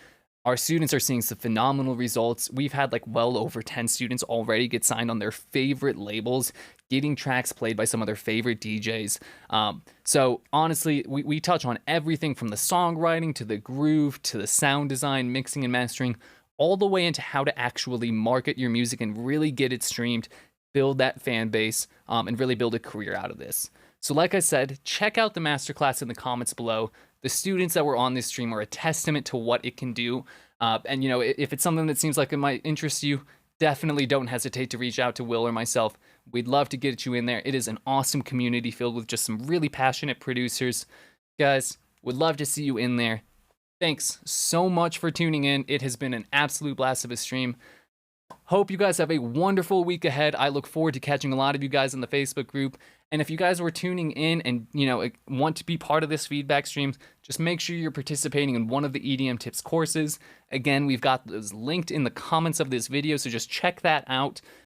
Our students are seeing some phenomenal results. We've had like well over 10 students already get signed on their favorite labels, getting tracks played by some of their favorite DJs. So honestly, we touch on everything from the songwriting to the groove to the sound design, mixing and mastering, all the way into how to actually market your music and really get it streamed, build that fan base, and really build a career out of this. So like I said, check out the masterclass in the comments below. The students that were on this stream are a testament to what it can do. And you know, if it's something that seems like it might interest you, definitely don't hesitate to reach out to Will or myself. We'd love to get you in there. It is an awesome community filled with just some really passionate producers. Guys, would love to see you in there. Thanks so much for tuning in. It has been an absolute blast of a stream. Hope you guys have a wonderful week ahead. I look forward to catching a lot of you guys in the Facebook group. And if you guys were tuning in and, you know, want to be part of this feedback stream, just make sure you're participating in one of the EDM Tips courses. Again, we've got those linked in the comments of this video, so just check that out.